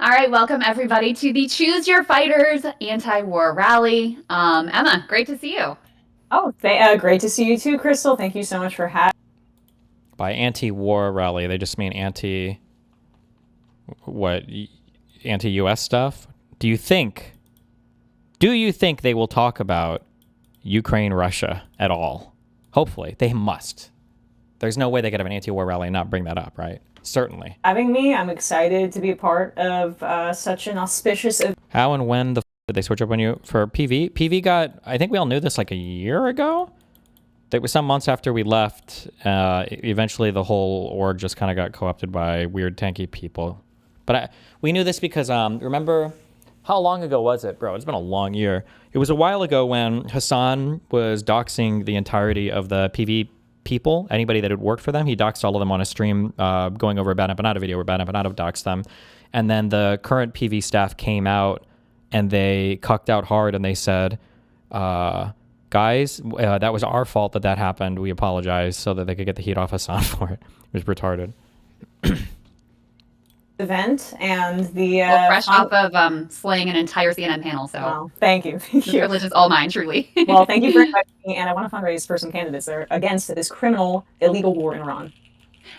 All right, welcome everybody to the Choose Your Fighters anti-war rally. Emma, great to see you. Oh, great to see you too, Crystal. Thank you so much for having. By anti-war rally, they just mean what? Anti-U.S. stuff? Do you think they will talk about Ukraine, Russia at all? Hopefully, they must. There's no way they could have an anti-war rally and not bring that up, right? Certainly. Having me. I'm excited to be a part of such an auspicious event. How and when the did they switch up on you for PV? PV got, I think we all knew this like a year ago. It was some months after we left. Eventually, the whole org just kind of got co-opted by weird tanky people. But we knew this because, remember, how long ago was it, bro? It's been a long year. It was a while ago when Hassan was doxing the entirety of the PV people, anybody that had worked for them. He doxed all of them on a stream, going over a Bad Empanada video where Bad Empanada doxed them. And then the current PV staff came out and they cucked out hard and they said, guys, that was our fault that happened. We apologize, so that they could get the heat off Hassan for it. It was retarded. Event and the Well, fresh off of slaying an entire CNN panel, so well, thank you. the privilege is all mine, truly. Well, thank you for inviting me, and I want to fundraise for some candidates that are against this criminal, illegal war in Iran.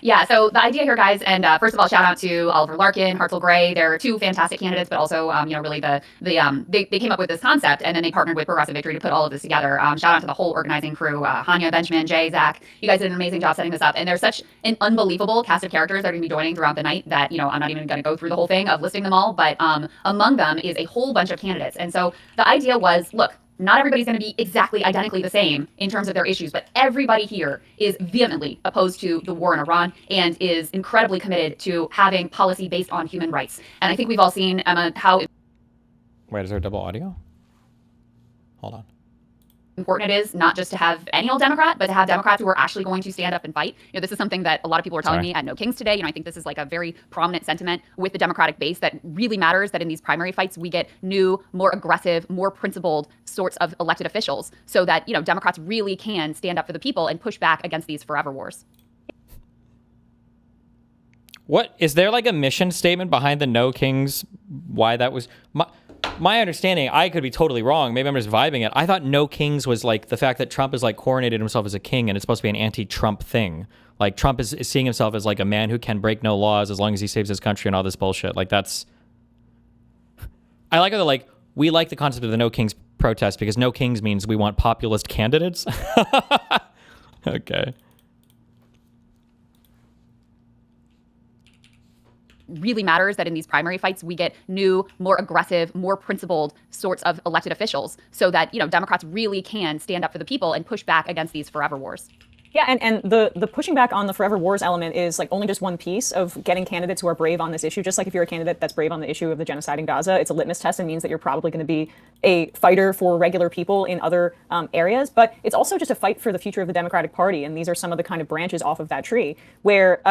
Yeah, so the idea here, guys, and first of all, shout out to Oliver Larkin, Hartzell Gray. They're two fantastic candidates, but also, really they came up with this concept, and then they partnered with Progressive Victory to put all of this together. Shout out to the whole organizing crew, Hanya, Benjamin, Jay, Zach. You guys did an amazing job setting this up, and there's such an unbelievable cast of characters that are going to be joining throughout the night that, I'm not even going to go through the whole thing of listing them all, but among them is a whole bunch of candidates. And so the idea was, look, not everybody's going to be exactly identically the same in terms of their issues, but everybody here is vehemently opposed to the war in Iran and is incredibly committed to having policy based on human rights. And I think we've all seen, Emma, how Wait, is there double audio? Hold on. important it is not just to have any old Democrat, but to have Democrats who are actually going to stand up and fight. This is something that a lot of people are telling me at No Kings today. I think this is like a very prominent sentiment with the Democratic base that really matters, that in these primary fights, we get new, more aggressive, more principled sorts of elected officials so that, Democrats really can stand up for the people and push back against these forever wars. What is there like a mission statement behind the No Kings? Why that was my understanding? I could be totally wrong. Maybe I'm just vibing it. I thought No Kings was like the fact that Trump is like coronated himself as a king, and it's supposed to be an anti-Trump thing. Like Trump is seeing himself as like a man who can break no laws as long as he saves his country and all this bullshit. Like that's. I like how they're like, we like the concept of the No Kings protest because No Kings means we want populist candidates. Okay. Really matters that in these primary fights, we get new, more aggressive, more principled sorts of elected officials so that, Democrats really can stand up for the people and push back against these forever wars. Yeah, and the pushing back on the forever wars element is like only just one piece of getting candidates who are brave on this issue. Just like if you're a candidate that's brave on the issue of the genocide in Gaza, it's a litmus test and means that you're probably going to be a fighter for regular people in other areas. But it's also just a fight for the future of the Democratic Party, and these are some of the kind of branches off of that tree where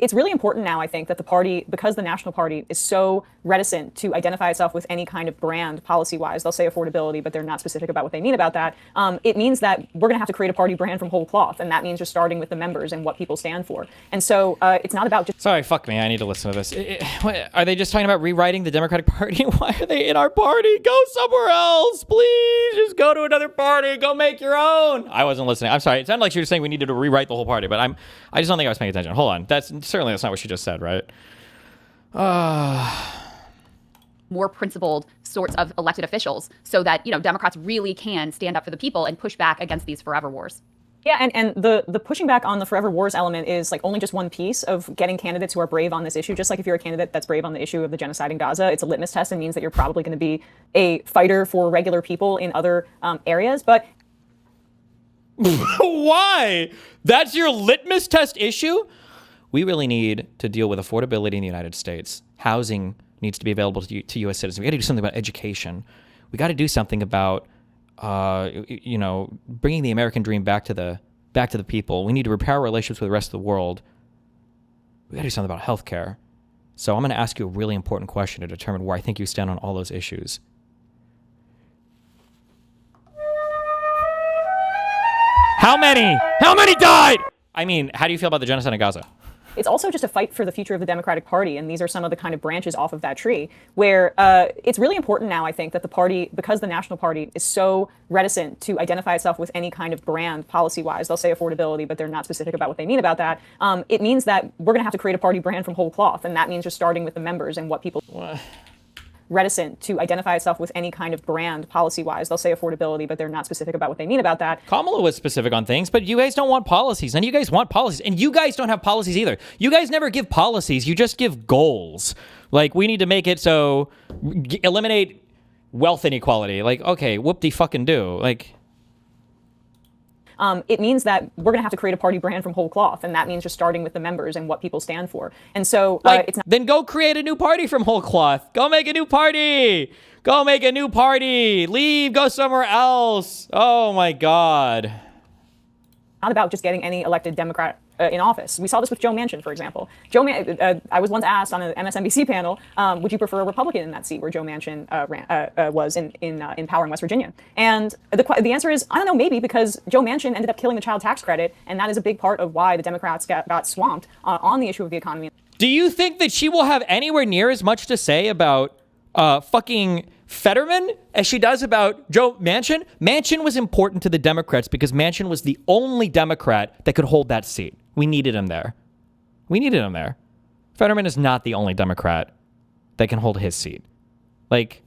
it's really important now, I think, that the party, because the National Party is so reticent to identify itself with any kind of brand policy-wise. They'll say affordability, but they're not specific about what they mean about that. It means that we're going to have to create a party brand from whole cloth, and that means just starting with the members and what people stand for. And so it's not about just. Sorry, fuck me. I need to listen to this. Are they just talking about rewriting the Democratic Party? Why are they in our party? Go somewhere else, please. Just go to another party. Go make your own. I wasn't listening. I'm sorry. It sounded like she was saying we needed to rewrite the whole party, but I just don't think I was paying attention. Hold on. That's not what she just said, right? More principled sorts of elected officials so that, Democrats really can stand up for the people and push back against these forever wars. Yeah, and the pushing back on the forever wars element is like only just one piece of getting candidates who are brave on this issue. Just like if you're a candidate that's brave on the issue of the genocide in Gaza, it's a litmus test and means that you're probably going to be a fighter for regular people in other areas. But why? That's your litmus test issue? We really need to deal with affordability in the United States. Housing needs to be available to U.S. citizens. We got to do something about education. We got to do something about bringing the American dream back to the people. We need to repair our relationships with the rest of the world. We got to do something about healthcare. So I'm going to ask you a really important question to determine where I think you stand on all those issues. How many died? I mean, how do you feel about the genocide in Gaza? It's also just a fight for the future of the Democratic Party, and these are some of the kind of branches off of that tree where it's really important now, I think, that the party, because the National Party is so reticent to identify itself with any kind of brand policy-wise, they'll say affordability, but they're not specific about what they mean about that. It means that we're going to have to create a party brand from whole cloth, and that means just starting with the members and what people... reticent to identify itself with any kind of brand policy-wise. They'll say affordability, but they're not specific about what they mean about that. Kamala was specific on things, but you guys don't want policies. And you guys want policies. And you guys don't have policies either. You guys never give policies. You just give goals. Like, we need to make it so... eliminate wealth inequality. Like, okay, whoop-de-fucking-do. Like... It means that we're going to have to create a party brand from whole cloth, and that means just starting with the members and what people stand for. And so it's not... Then go create a new party from whole cloth. Go make a new party. Go make a new party. Leave. Go somewhere else. Oh, my God. Not about just getting any elected Democrat in office. We saw this with Joe Manchin, for example. I was once asked on an MSNBC panel, would you prefer a Republican in that seat where Joe Manchin was in power in West Virginia? And the answer is, I don't know, maybe, because Joe Manchin ended up killing the child tax credit, and that is a big part of why the Democrats got swamped on the issue of the economy. Do you think that she will have anywhere near as much to say about fucking Fetterman as she does about Joe Manchin? Manchin was important to the Democrats because Manchin was the only Democrat that could hold that seat. We needed him there. Fetterman is not the only Democrat that can hold his seat. Like...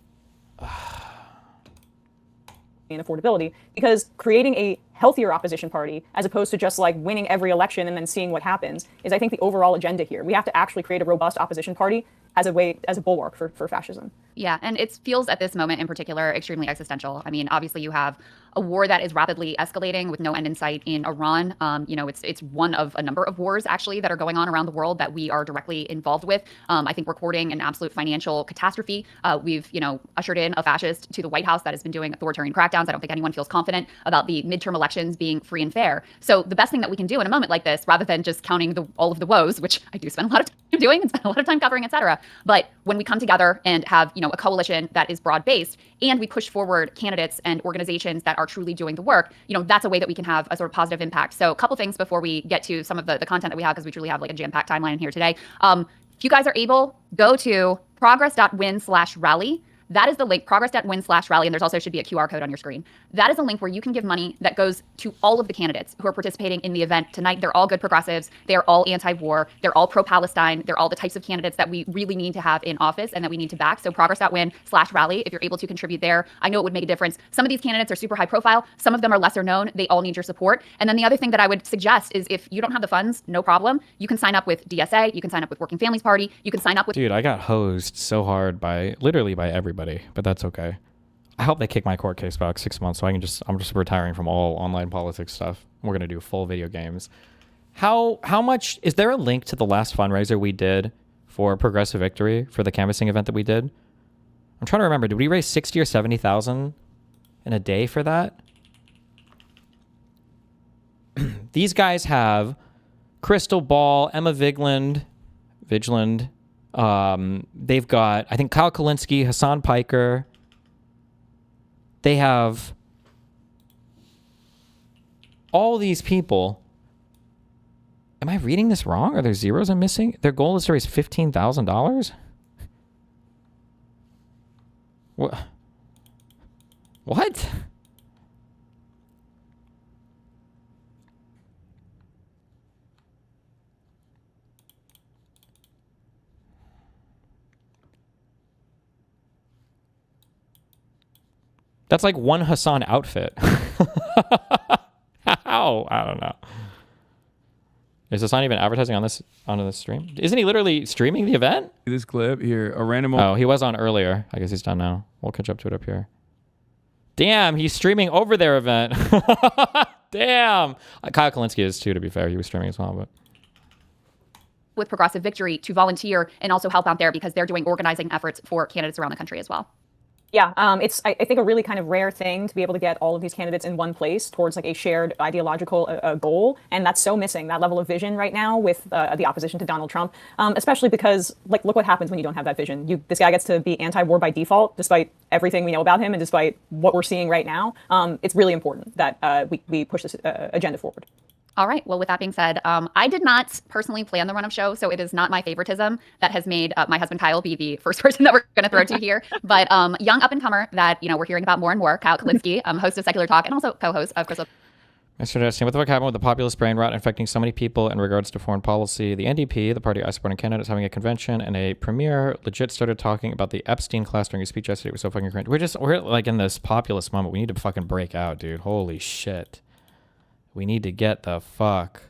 and affordability, because creating a healthier opposition party, as opposed to just like winning every election and then seeing what happens, is I think the overall agenda here. We have to actually create a robust opposition party as a bulwark for fascism. Yeah, and it feels at this moment in particular extremely existential. I mean, obviously you have a war that is rapidly escalating with no end in sight in Iran. It's one of a number of wars actually that are going on around the world that we are directly involved with. I think we're courting an absolute financial catastrophe. We've ushered in a fascist to the White House that has been doing authoritarian crackdowns. I don't think anyone feels confident about the midterm elections being free and fair. So the best thing that we can do in a moment like this, rather than just counting all of the woes, which I do spend a lot of time doing and spend a lot of time covering, etc. But when we come together and have a coalition that is broad-based, and we push forward candidates and organizations that are truly doing the work, that's a way that we can have a sort of positive impact. So a couple things before we get to some of the content that we have, because we truly have like a jam-packed timeline here today. If you guys are able, go to progress.win/rally. That is the link, progress.win/rally, and there's also should be a QR code on your screen. That is a link where you can give money that goes to all of the candidates who are participating in the event tonight. They're all good progressives. They are all anti-war. They're all pro-Palestine. They're all the types of candidates that we really need to have in office and that we need to back. So progress.win/rally, if you're able to contribute there, I know it would make a difference. Some of these candidates are super high profile. Some of them are lesser known. They all need your support. And then the other thing that I would suggest is if you don't have the funds, no problem. You can sign up with DSA. You can sign up with Working Families Party. You can sign up with... Dude, I got hosed so hard literally by everybody, but that's okay. I hope they kick my court case back 6 months so I'm just retiring from all online politics stuff. We're going to do full video games. How much, is there a link to the last fundraiser we did for Progressive Victory for the canvassing event that we did? I'm trying to remember, did we raise 60 or 70,000 in a day for that? These guys have Crystal Ball, Emma Vigeland. They've got, I think, Kyle Kulinski, Hassan Piker. They have all these people. Am I reading this wrong? Are there zeros I'm missing? Their goal is to raise $15,000? What? What? That's like one Hassan outfit. How? I don't know. Is Hassan even advertising on this stream? Isn't he literally streaming the event? This clip here, a random... Oh, he was on earlier. I guess he's done now. We'll catch up to it up here. Damn, he's streaming over their event. Damn. Kyle Kulinski is too, to be fair. He was streaming as well, but... with Progressive Victory to volunteer and also help out there because they're doing organizing efforts for candidates around the country as well. Yeah, it's I think a really kind of rare thing to be able to get all of these candidates in one place towards like a shared ideological goal, and that's so missing, that level of vision right now with the opposition to Donald Trump, especially because like look what happens when you don't have that vision. This guy gets to be anti-war by default, despite everything we know about him and despite what we're seeing right now. It's really important that we push this agenda forward. All right. Well, with that being said, I did not personally plan the run of show, so it is not my favoritism that has made my husband Kyle be the first person that we're going to throw to here. But young up and comer that we're hearing about more and more, Kyle Kalinske, host of Secular Talk and also co-host of Crystal. Mr. Destiny, what the fuck happened with the populist brain rot infecting so many people in regards to foreign policy? The NDP, the party I support in Canada, is having a convention, and a premier legit started talking about the Epstein class during his speech yesterday. It was so fucking cringe. We're like in this populist moment. We need to fucking break out, dude. Holy shit. We need to get the fuck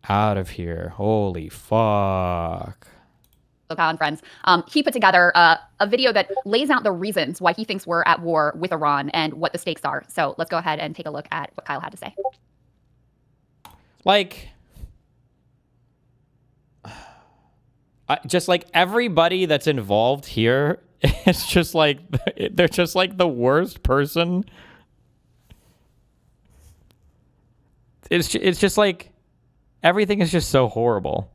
out of here. Holy fuck. Kyle and friends. He put together a video that lays out the reasons why he thinks we're at war with Iran and what the stakes are. So let's go ahead and take a look at what Kyle had to say. Like, just like everybody that's involved here is just like, they're just like the worst person. It's just like, everything is just so horrible.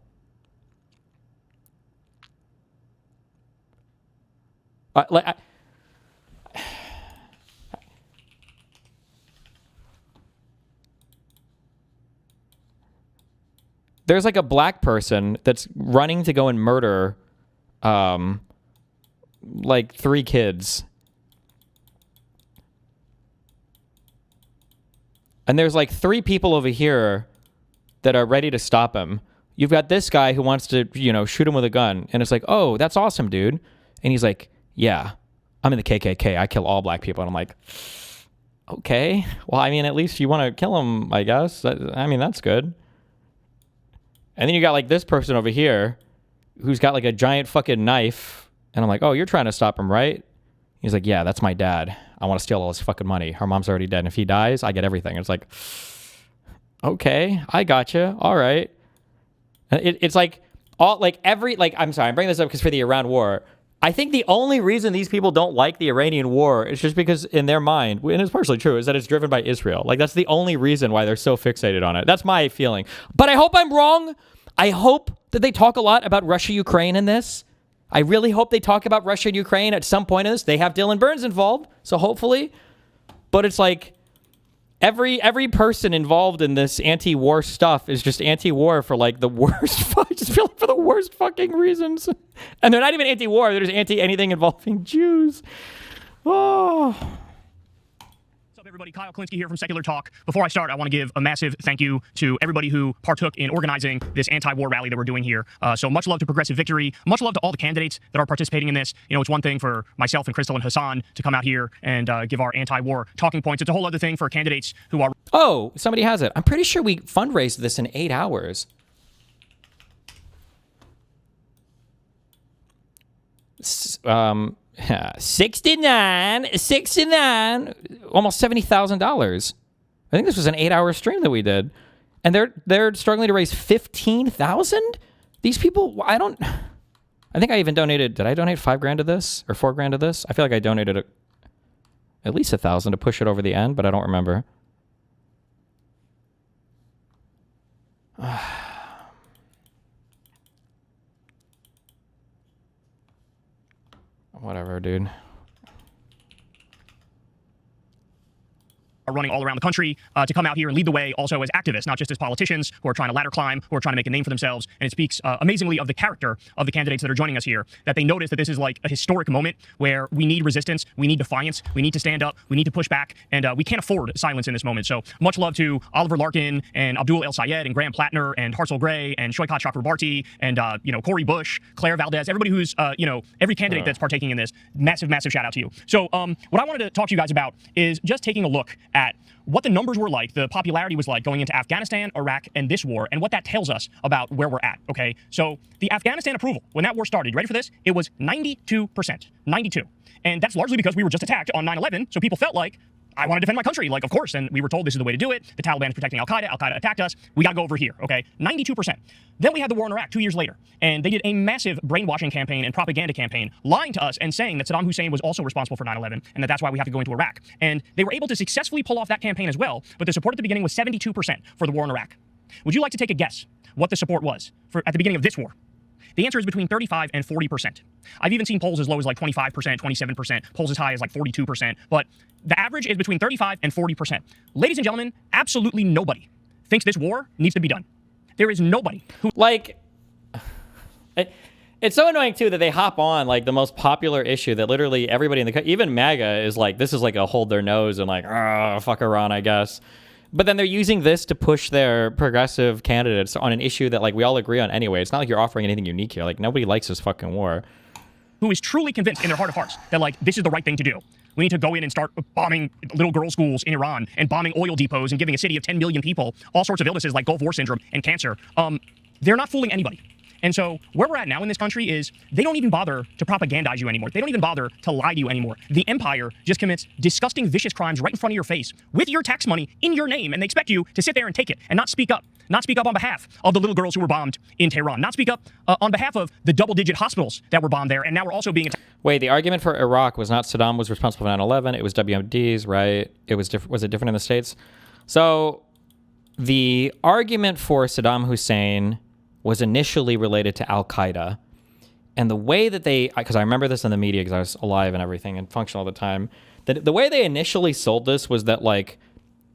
There's like a black person that's running to go and murder like 3 kids. And there's like 3 people over here that are ready to stop him. You've got this guy who wants to, shoot him with a gun. And it's like, oh, that's awesome, dude. And he's like, yeah, I'm in the KKK. I kill all black people. And I'm like, okay. Well, I mean, at least you want to kill him, I guess. I mean, that's good. And then you got like this person over here who's got like a giant fucking knife. And I'm like, oh, you're trying to stop him, right? He's like, yeah, that's my dad. I want to steal all his fucking money. Her mom's already dead. And if he dies, I get everything. It's like, okay, I gotcha. All right. It's like I'm sorry, I'm bringing this up because for the Iran war, I think the only reason these people don't like the Iranian war is just because in their mind, and it's partially true, is that it's driven by Israel. Like, that's the only reason why they're so fixated on it. That's my feeling. But I hope I'm wrong. I hope that they talk a lot about Russia, Ukraine in this. I really hope they talk about Russia and Ukraine at some point in this. They have Dylan Burns involved, so hopefully. But it's like every person involved in this anti-war stuff is just anti-war for like the worst. I just feel like for the worst fucking reasons, and they're not even anti-war. They're just anti anything involving Jews. Oh. What's up, everybody? Kyle Kalinske here from Secular Talk. Before I start, I want to give a massive thank you to everybody who partook in organizing this anti-war rally that we're doing here. So much love to Progressive Victory. Much love to all the candidates that are participating in this. It's one thing for myself and Crystal and Hassan to come out here and give our anti-war talking points. It's a whole other thing for candidates who are... Oh, somebody has it. I'm pretty sure we fundraised this in 8 hours. Yeah, 69, almost $70,000. I think this was an 8-hour stream that we did, and they're struggling to raise 15,000. These people, I think I even donated. Did I donate $5,000 to this or $4,000 to this? I feel like I donated at least 1,000 to push it over the end, but I don't remember. Whatever, dude. Are running all around the country to come out here and lead the way also as activists, not just as politicians who are trying to ladder climb, who are trying to make a name for themselves. And it speaks amazingly of the character of the candidates that are joining us here, that they notice that this is like a historic moment where we need resistance, we need defiance, we need to stand up, we need to push back, and we can't afford silence in this moment. So much love to Oliver Larkin and Abdul El Sayed and Graham Plattner and Hartzell Gray and Shoykat Chakrabarti and Corey Bush, Claire Valdez, everybody who's every candidate that's partaking in this. Massive shout out to you. So what I wanted to talk to you guys about is just taking a look at what the numbers were like, the popularity was like going into Afghanistan, Iraq, and this war, and what that tells us about where we're at, okay? So the Afghanistan approval, when that war started, you ready for this? It was 92%, 92. And that's largely because we were just attacked on 9/11, so people felt like, I want to defend my country, like, of course, and we were told this is the way to do it. The Taliban is protecting Al-Qaeda. Al-Qaeda attacked us. We got to go over here, okay? 92%. Then we had the war in Iraq 2 years later, and they did a massive brainwashing campaign and propaganda campaign, lying to us and saying that Saddam Hussein was also responsible for 9/11, and that's why we have to go into Iraq. And they were able to successfully pull off that campaign as well, but the support at the beginning was 72% for the war in Iraq. Would you like to take a guess what the support was at the beginning of this war? The answer is between 35 and 40%. I've even seen polls as low as like 25%, 27%, polls as high as like 42%, but the average is between 35 and 40%. Ladies and gentlemen, absolutely nobody thinks this war needs to be done. There is nobody who Like, it's so annoying too that they hop on like the most popular issue that literally everybody in the even MAGA is like, this is like a hold their nose and like, fuck Iran, I guess. But then they're using this to push their progressive candidates on an issue that like we all agree on anyway. It's not like you're offering anything unique here. Like nobody likes this fucking war. who is truly convinced in their heart of hearts that like this is the right thing to do. We need to go in and start bombing little girl schools in Iran and bombing oil depots and giving a city of 10 million people all sorts of illnesses like Gulf War syndrome and cancer. They're not fooling anybody. And so where we're at now in this country is they don't even bother to propagandize you anymore. They don't even bother to lie to you anymore. The empire just commits disgusting, vicious crimes right in front of your face with your tax money in your name, and they expect you to sit there and take it and not speak up. Not speak up on behalf of the little girls who were bombed in Tehran. Not speak up on behalf of the double-digit hospitals that were bombed there, and now we're also being attacked. Wait, the argument for Iraq was not Saddam was responsible for 9/11. It was WMDs, right? It was different. Was it different in the States? So the argument for Saddam Hussein was initially related to Al-Qaeda. And the way that they, because I remember this in the media because I was alive and everything and functional at the time, that the way they initially sold this was that like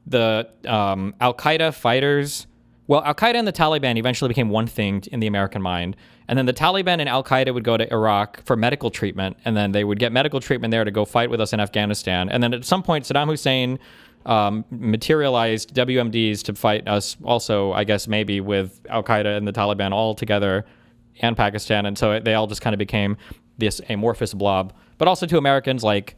the Al-Qaeda fighters, well, Al-Qaeda and the Taliban eventually became one thing in the American mind. And then the Taliban and Al-Qaeda would go to Iraq for medical treatment, and then they would get medical treatment there to go fight with us in Afghanistan. And then at some point, Saddam Hussein materialized WMDs to fight us also, I guess, maybe with Al-Qaeda and the Taliban all together and Pakistan. And so they all just kind of became this amorphous blob. But also to Americans, like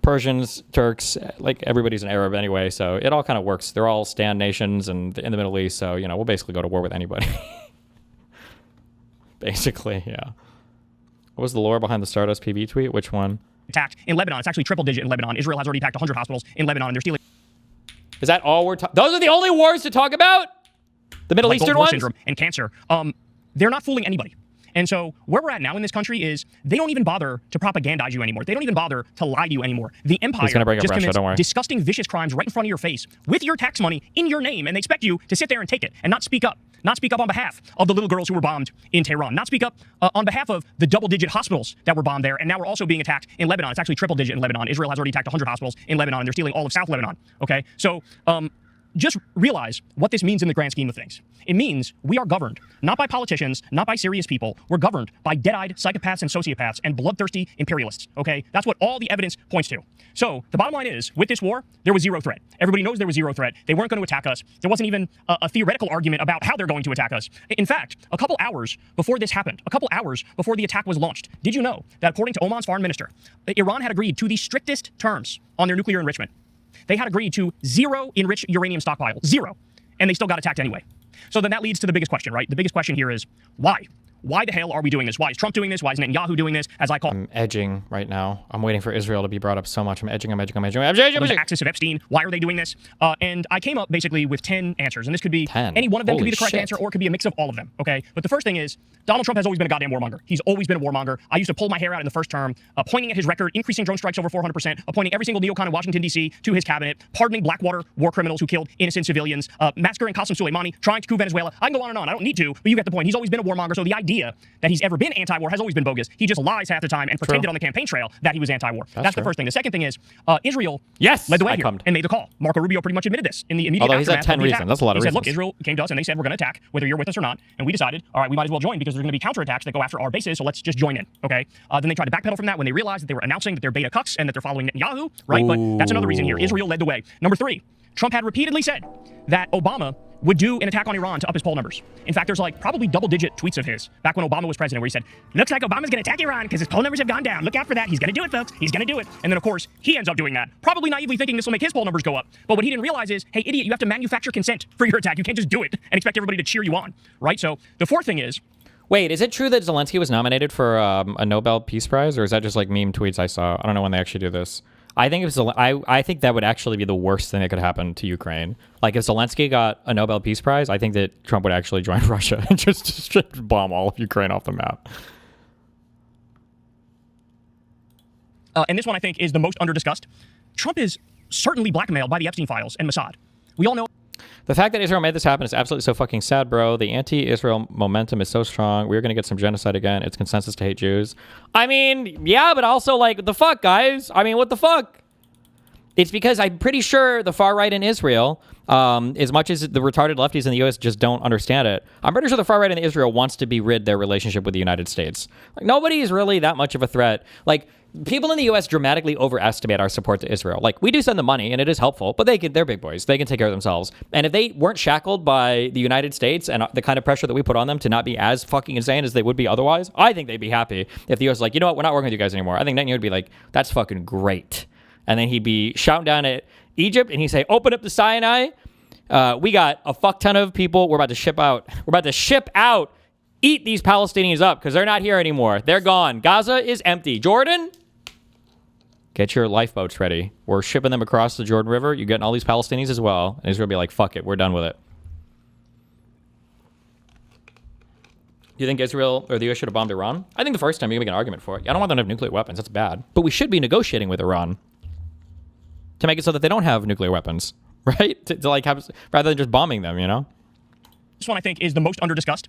Persians, Turks, like everybody's an Arab anyway. So it all kind of works. They're all stand nations and in the Middle East. So, you know, we'll basically go to war with anybody. Basically, yeah. What was the lore behind the Stardust PV tweet? Which one? Attacked in Lebanon. It's actually triple digit in Lebanon. Israel has already attacked 100 hospitals in Lebanon, and they're stealing. Is that all we're talking? Those are the only wars to talk about? The Middle like Eastern Gulf War ones? syndrome and cancer. They're not fooling anybody. And so where we're at now in this country is they don't even bother to propagandize you anymore. They don't even bother to lie to you anymore. The empire gonna break up just Russia, commits don't worry. disgusting, vicious crimes right in front of your face with your tax money in your name, and they expect you to sit there and take it and not speak up. Not speak up on behalf of the little girls who were bombed in Tehran. Not speak up on behalf of the double-digit hospitals that were bombed there, and now we're also being attacked in Lebanon. It's actually triple-digit in Lebanon. Israel has already attacked 100 hospitals in Lebanon, and they're stealing all of South Lebanon. Okay, so just realize what this means in the grand scheme of things. It means we are governed not by politicians, not by serious people. We're governed by dead-eyed psychopaths and sociopaths and bloodthirsty imperialists, okay? That's what all the evidence points to. So the bottom line is, with this war, there was zero threat. Everybody knows there was zero threat. They weren't going to attack us. There wasn't even a theoretical argument about how they're going to attack us. In fact, a couple hours before this happened, a couple hours before the attack was launched, did you know that according to Oman's foreign minister, Iran had agreed to the strictest terms on their nuclear enrichment? They had agreed to zero enriched uranium stockpile, zero, and they still got attacked anyway. So then that leads to the biggest question, right? The biggest question here is why? Why the hell are we doing this? Why is Trump doing this? Why is Netanyahu doing this? As I call I'm edging right now. I'm waiting for Israel to be brought up so much. I'm edging. the axis of Epstein. Why are they doing this? And I came up basically with 10 answers, and this could be 10? any one of them could be Holy the correct shit. answer, or it could be a mix of all of them. Okay, but the first thing is Donald Trump has always been a goddamn warmonger. He's always been a warmonger. I used to pull my hair out in the first term, pointing at his record, increasing drone strikes over 400%, appointing every single neocon in Washington D.C. to his cabinet, pardoning Blackwater war criminals who killed innocent civilians, massacring Qasem Soleimani, trying to coup Venezuela. I can go on and on. I don't need to, but you get the point. He's always been a warmonger. So the idea that he's ever been anti-war has always been bogus. He just lies half the time and pretended on the campaign trail that he was anti-war. That's the true. first thing. The second thing is Israel Yes, led the way I here cummed. and made the call. Marco Rubio pretty much admitted this in the immediate Although he said aftermath 10 of the attack. reasons. That's a lot of He said, look, reasons. Israel came to us and they said we're going to attack whether you're with us or not. And we decided, all right, we might as well join because there's going to be counterattacks that go after our bases, so let's just join in, okay? Then they tried to backpedal from that when they realized that they were announcing that they're beta cucks and that they're following Netanyahu, right? But that's another reason here. Israel led the way. Number 3, Trump had repeatedly said that Obama would do an attack on Iran to up his poll numbers. In fact, there's like probably double-digit tweets of his back when Obama was president where he said, looks like Obama's going to attack Iran because his poll numbers have gone down. Look out for that. He's going to do it, folks. He's going to do it. And then, of course, he ends up doing that, probably naively thinking this will make his poll numbers go up. But what he didn't realize is, hey, idiot, you have to manufacture consent for your attack. You can't just do it and expect everybody to cheer you on, right? So the fourth thing is, Wait, is it true that Zelensky was nominated for a Nobel Peace Prize, or is that just like meme tweets I saw? I don't know when they actually do this. I think if I think that would actually be the worst thing that could happen to Ukraine. Like if Zelensky got a Nobel Peace Prize, I think that Trump would actually join Russia and just bomb all of Ukraine off the map. and this one I think is the most under-discussed, Trump is certainly blackmailed by the Epstein files and Mossad. We all know. The fact that Israel made this happen is absolutely so fucking sad, bro. The anti-Israel momentum is so strong. We're going to get some genocide again. It's consensus to hate Jews. I mean, yeah, but also, like, what the fuck, guys? I mean, what the fuck? It's because I'm pretty sure the far right in Israel, as much as the retarded lefties in the U.S. just don't understand it, I'm pretty sure the far right in Israel wants to be rid their relationship with the United States. Like, nobody is really that much of a threat. Like, people in the U.S. dramatically overestimate our support to Israel. Like, we do send them money, and it is helpful, but they're big boys. They can take care of themselves. And if they weren't shackled by the United States and the kind of pressure that we put on them to not be as fucking insane as they would be otherwise, I think they'd be happy if the U.S. was like, you know what, we're not working with you guys anymore. I think Netanyahu would be like, that's fucking great. And then he'd be shouting down at Egypt, and he'd say, open up the Sinai. We got a fuck ton of people. We're about to ship out. Eat these Palestinians up because they're not here anymore. They're gone. Gaza is empty. Jordan, get your lifeboats ready. We're shipping them across the Jordan River. You're getting all these Palestinians as well. And Israel will be like, fuck it. We're done with it. Do you think Israel or the U.S. should have bombed Iran? I think the first time you can make an argument for it. I don't want them to have nuclear weapons. That's bad. But we should be negotiating with Iran to make it so that they don't have nuclear weapons, right? To like have, rather than just bombing them, you know? This one, I think, is the most under-discussed.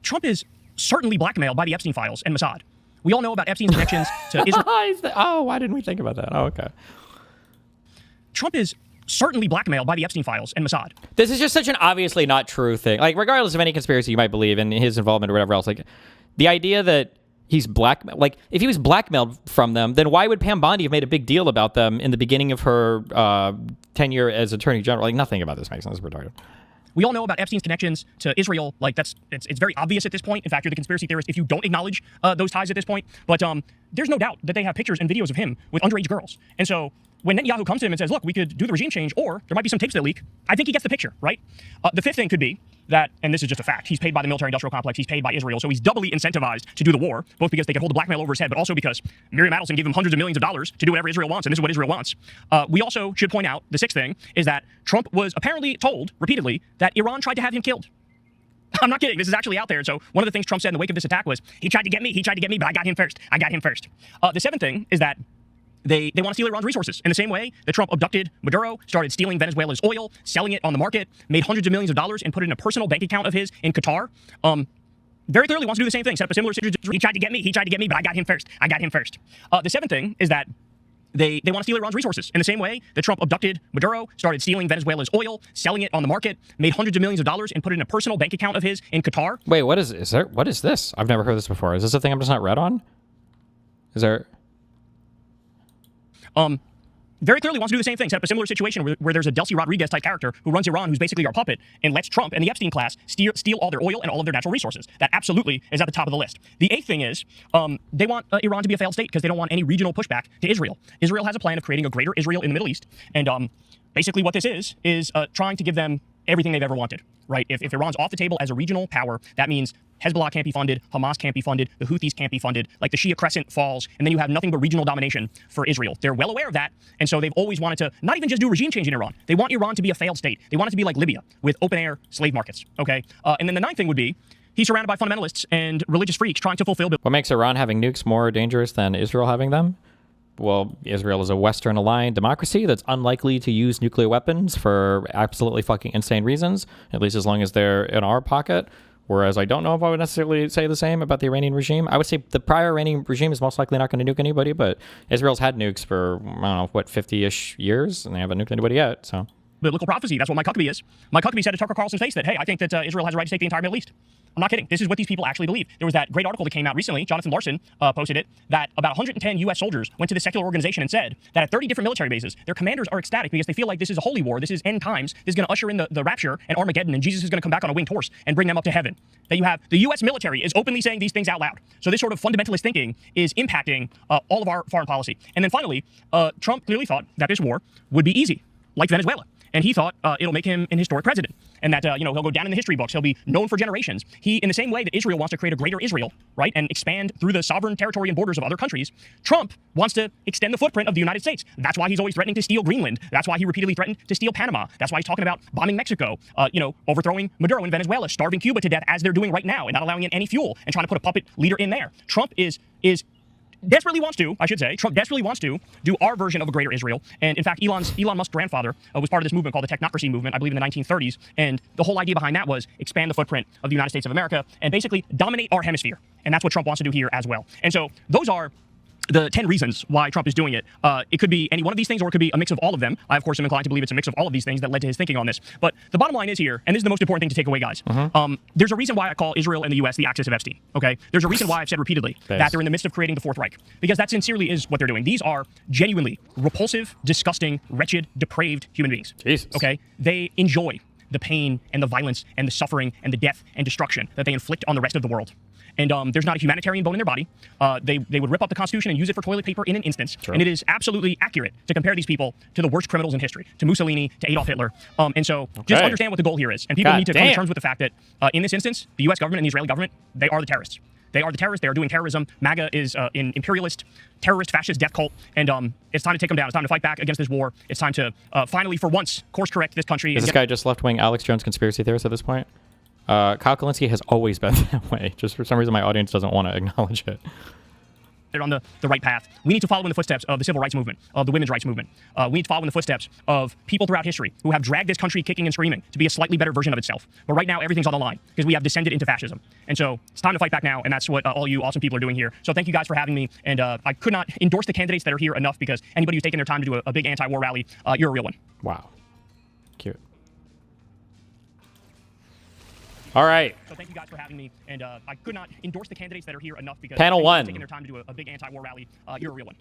Trump is certainly blackmailed by the Epstein files and Mossad. We all know about Epstein's connections to Israel. Oh, why didn't we think about that? Oh, okay. Trump is certainly blackmailed by the Epstein files and Mossad. This is just such an obviously not true thing. Like, regardless of any conspiracy you might believe in his involvement or whatever else, like, the idea that he's like, if he was blackmailed from them, then why would Pam Bondi have made a big deal about them in the beginning of her tenure as Attorney General? Like, nothing about this makes sense. It's retarded. We all know about Epstein's connections to Israel. Like, it's very obvious at this point. In fact, you're the conspiracy theorist if you don't acknowledge those ties at this point. But there's no doubt that they have pictures and videos of him with underage girls. And so when Netanyahu comes to him and says, look, we could do the regime change, or there might be some tapes that leak, I think he gets the picture, right? The fifth thing could be that, and this is just a fact, he's paid by the military-industrial complex, he's paid by Israel, so he's doubly incentivized to do the war, both because they could hold the blackmail over his head, but also because Miriam Adelson gave him hundreds of millions of dollars to do whatever Israel wants, and this is what Israel wants. We also should point out, the sixth thing, is that Trump was apparently told, repeatedly, that Iran tried to have him killed. I'm not kidding. This is actually out there. So one of the things Trump said in the wake of this attack was, he tried to get me, but I got him first. The seventh thing is that they want to steal Iran's resources in the same way that Trump abducted Maduro, started stealing Venezuela's oil, selling it on the market, made hundreds of millions of dollars, and put it in a personal bank account of his in Qatar. Very clearly wants to do the same thing, set up a similar situation. He tried to get me, but I got him first. The seventh thing is that they want to steal Iran's resources in the same way that Trump abducted Maduro, started stealing Venezuela's oil, selling it on the market, made hundreds of millions of dollars, and put it in a personal bank account of his in Qatar. Wait, what is this? I've never heard this before. Is this a thing I'm just not read on? Is there... Very clearly wants to do the same thing, set up a similar situation where there's a Delcy Rodriguez type character who runs Iran, who's basically our puppet, and lets Trump and the Epstein class steal all their oil and all of their natural resources. That absolutely is at the top of the list. The eighth thing is they want Iran to be a failed state because they don't want any regional pushback to Israel. Israel has a plan of creating a greater Israel in the Middle East, and basically what this is trying to give them everything they've ever wanted, right? If Iran's off the table as a regional power, that means Hezbollah can't be funded, Hamas can't be funded, the Houthis can't be funded, like the Shia crescent falls, and then you have nothing but regional domination for Israel. They're well aware of that, and so they've always wanted to not even just do regime change in Iran. They want Iran to be a failed state. They want it to be like Libya, with open-air slave markets, okay? And then the ninth thing would be, he's surrounded by fundamentalists and religious freaks trying to fulfill... What makes Iran having nukes more dangerous than Israel having them? Well, Israel is a Western-aligned democracy that's unlikely to use nuclear weapons for absolutely fucking insane reasons, at least as long as they're in our pocket. Whereas I don't know if I would necessarily say the same about the Iranian regime. I would say the prior Iranian regime is most likely not going to nuke anybody, but Israel's had nukes for, I don't know, what, 50-ish years, and they haven't nuked anybody yet, so... Biblical prophecy, that's what Mike Huckabee is. Mike Huckabee said to Tucker Carlson's face that, hey, I think that Israel has a right to take the entire Middle East. I'm not kidding. This is what these people actually believe. There was that great article that came out recently, Jonathan Larson posted it, that about 110 U.S. soldiers went to the secular organization and said that at 30 different military bases, their commanders are ecstatic because they feel like this is a holy war, this is end times, this is going to usher in the rapture and Armageddon, and Jesus is going to come back on a winged horse and bring them up to heaven. That you have the U.S. military is openly saying these things out loud. So this sort of fundamentalist thinking is impacting all of our foreign policy. And then finally, Trump clearly thought that this war would be easy, like Venezuela. And he thought it'll make him an historic president, and that he'll go down in the history books. He'll be known for generations. He, in the same way that Israel wants to create a greater Israel, right, and expand through the sovereign territory and borders of other countries, Trump wants to extend the footprint of the United States. That's why he's always threatening to steal Greenland. That's why he repeatedly threatened to steal Panama. That's why he's talking about bombing Mexico, overthrowing Maduro in Venezuela, starving Cuba to death as they're doing right now, and not allowing in any fuel, and trying to put a puppet leader in there. Trump Trump desperately wants to do our version of a greater Israel. And in fact, Elon Musk's grandfather was part of this movement called the technocracy movement, I believe in the 1930s. And the whole idea behind that was expand the footprint of the United States of America and basically dominate our hemisphere. And that's what Trump wants to do here as well. And so those are the 10 reasons why Trump is doing it. It could be any one of these things, or it could be a mix of all of them. I, of course, am inclined to believe it's a mix of all of these things that led to his thinking on this. But the bottom line is here, and this is the most important thing to take away, guys. There's a reason why I call Israel and the U.S. the axis of Epstein, okay? There's a reason why I've said repeatedly that they're in the midst of creating the Fourth Reich, because that sincerely is what they're doing. These are genuinely repulsive, disgusting, wretched, depraved human beings, Jesus. okay? They enjoy the pain and the violence and the suffering and the death and destruction that they inflict on the rest of the world. And there's not a humanitarian bone in their body. They would rip up the Constitution and use it for toilet paper in an instance. True. And it is absolutely accurate to compare these people to the worst criminals in history, to Mussolini, to Adolf Hitler. And so just understand what the goal here is. And people need to come to terms with the fact that in this instance, the U.S. government and the Israeli government, they are the terrorists. They are the terrorists. They are doing terrorism. MAGA is an imperialist, terrorist, fascist death cult. And it's time to take them down. It's time to fight back against this war. It's time to finally, for once, course correct this country. Is this guy just left-wing Alex Jones conspiracy theorist at this point? Kyle Kalinske has always been that way. Just for some reason, my audience doesn't want to acknowledge it. They're on the right path. We need to follow in the footsteps of the civil rights movement, of the women's rights movement. We need to follow in the footsteps of people throughout history who have dragged this country kicking and screaming to be a slightly better version of itself. But right now, everything's on the line because we have descended into fascism. And so it's time to fight back now, and that's what all you awesome people are doing here. So thank you guys for having me. And I could not endorse the candidates that are here enough, because anybody who's taken their time to do a big anti-war rally, you're a real one. Wow. Cute. All right. So thank you guys for having me, and I could not endorse the candidates that are here enough, because Panel one. taking their time to do a big anti-war rally. You're a real one.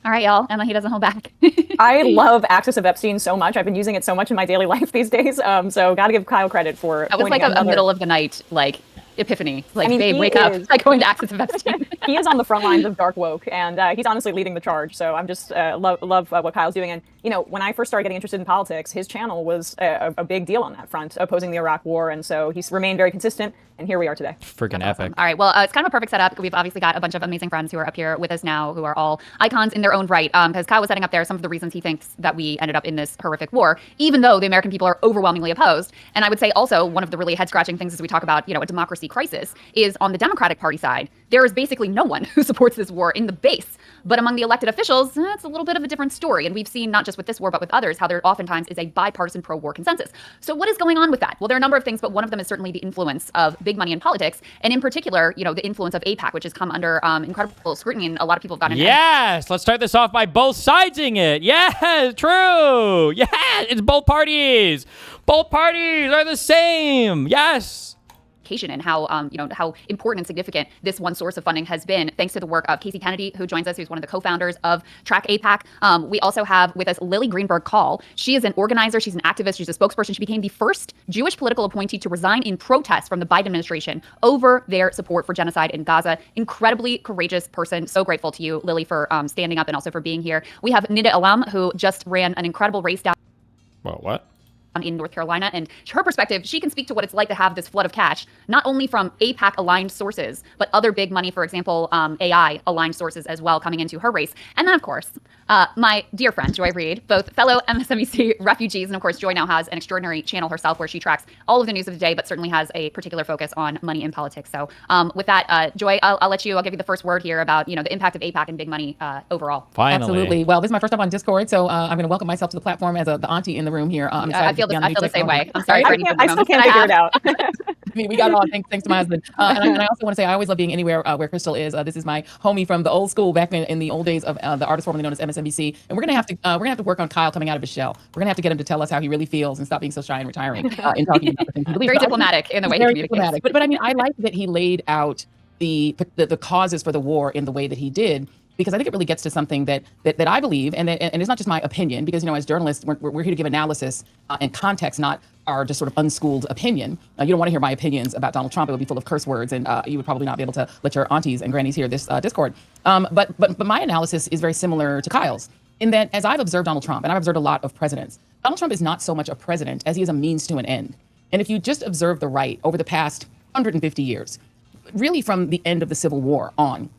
All right, y'all. Emma, he doesn't hold back. I love Axis of Epstein so much. I've been using it so much in my daily life these days. So got to give Kyle credit for That was like pointing a out middle of the night, like, epiphany. Like, I mean, babe, he wake up. is- Like, going to Axis of Epstein. He is on the front lines of dark woke, and he's honestly leading the charge. So I'm just love what Kyle's doing. And when I first started getting interested in politics, his channel was a big deal on that front, opposing the Iraq War, and so he's remained very consistent. And here we are today. Freaking epic. All right, well, it's kind of a perfect setup. We've obviously got a bunch of amazing friends who are up here with us now, who are all icons in their own right. Because Kyle was setting up there some of the reasons he thinks that we ended up in this horrific war, even though the American people are overwhelmingly opposed. And I would say also one of the really head-scratching things as we talk about, a democracy crisis is on the Democratic Party side, there is basically no one who supports this war in the base. But among the elected officials, it's a little bit of a different story. And we've seen, not just with this war, but with others, how there oftentimes is a bipartisan pro-war consensus. So what is going on with that? Well, there are a number of things, but one of them is certainly the influence of big money in politics. And in particular, the influence of AIPAC, which has come under incredible scrutiny. And a lot of people have gotten Yes, let's start this off by both sidesing it. Yes, true. Yes, it's both parties. Both parties are the same. Yes. and how how important and significant this one source of funding has been, thanks to the work of Casey Kennedy, who joins us, who's one of the co-founders of Track AIPAC. We also have with us Lily Greenberg Call. She is an organizer, she's an activist, she's a spokesperson. She became the first Jewish political appointee to resign in protest from the Biden administration over their support for genocide in Gaza. Incredibly courageous person. So grateful to you, Lily, for standing up and also for being here. We have Nida Alam, who just ran an incredible race down Well, what? in North Carolina, and her perspective, she can speak to what it's like to have this flood of cash, not only from AIPAC aligned sources, but other big money, for example, AI aligned sources as well, coming into her race. And then, of course, my dear friend, Joy Reid, both fellow MSNBC refugees, and of course, Joy now has an extraordinary channel herself where she tracks all of the news of the day, but certainly has a particular focus on money in politics. So with that, Joy, I'll give you the first word here about, the impact of AIPAC and big money overall. Finally. Absolutely. Well, this is my first time on Discord, so I'm going to welcome myself to the platform as the auntie in the room here. I'm excited I feel to be on the same technology. way. I'm sorry for any I still can't figure it out. I mean, we got it all thanks to my husband. And I also want to say I always love being anywhere where Crystal is. This is my homie from the old school back in the old days of the artist formerly known as MSNBC. And we're gonna have to work on Kyle coming out of his shell. We're gonna have to get him to tell us how he really feels and stop being so shy and retiring and talking about the things he believes. Very But diplomatic in the way he very communicates. diplomatic. But I mean, I like that he laid out the causes for the war in the way that he did, because I think it really gets to something that I believe, and it's not just my opinion, because as journalists, we're here to give analysis and context, not our just sort of unschooled opinion. You don't want to hear my opinions about Donald Trump; it would be full of curse words, and you would probably not be able to let your aunties and grannies hear this Discord. But my analysis is very similar to Kyle's, in that as I've observed Donald Trump, and I've observed a lot of presidents, Donald Trump is not so much a president as he is a means to an end. And if you just observe the right over the past 150 years, really from the end of the Civil War on,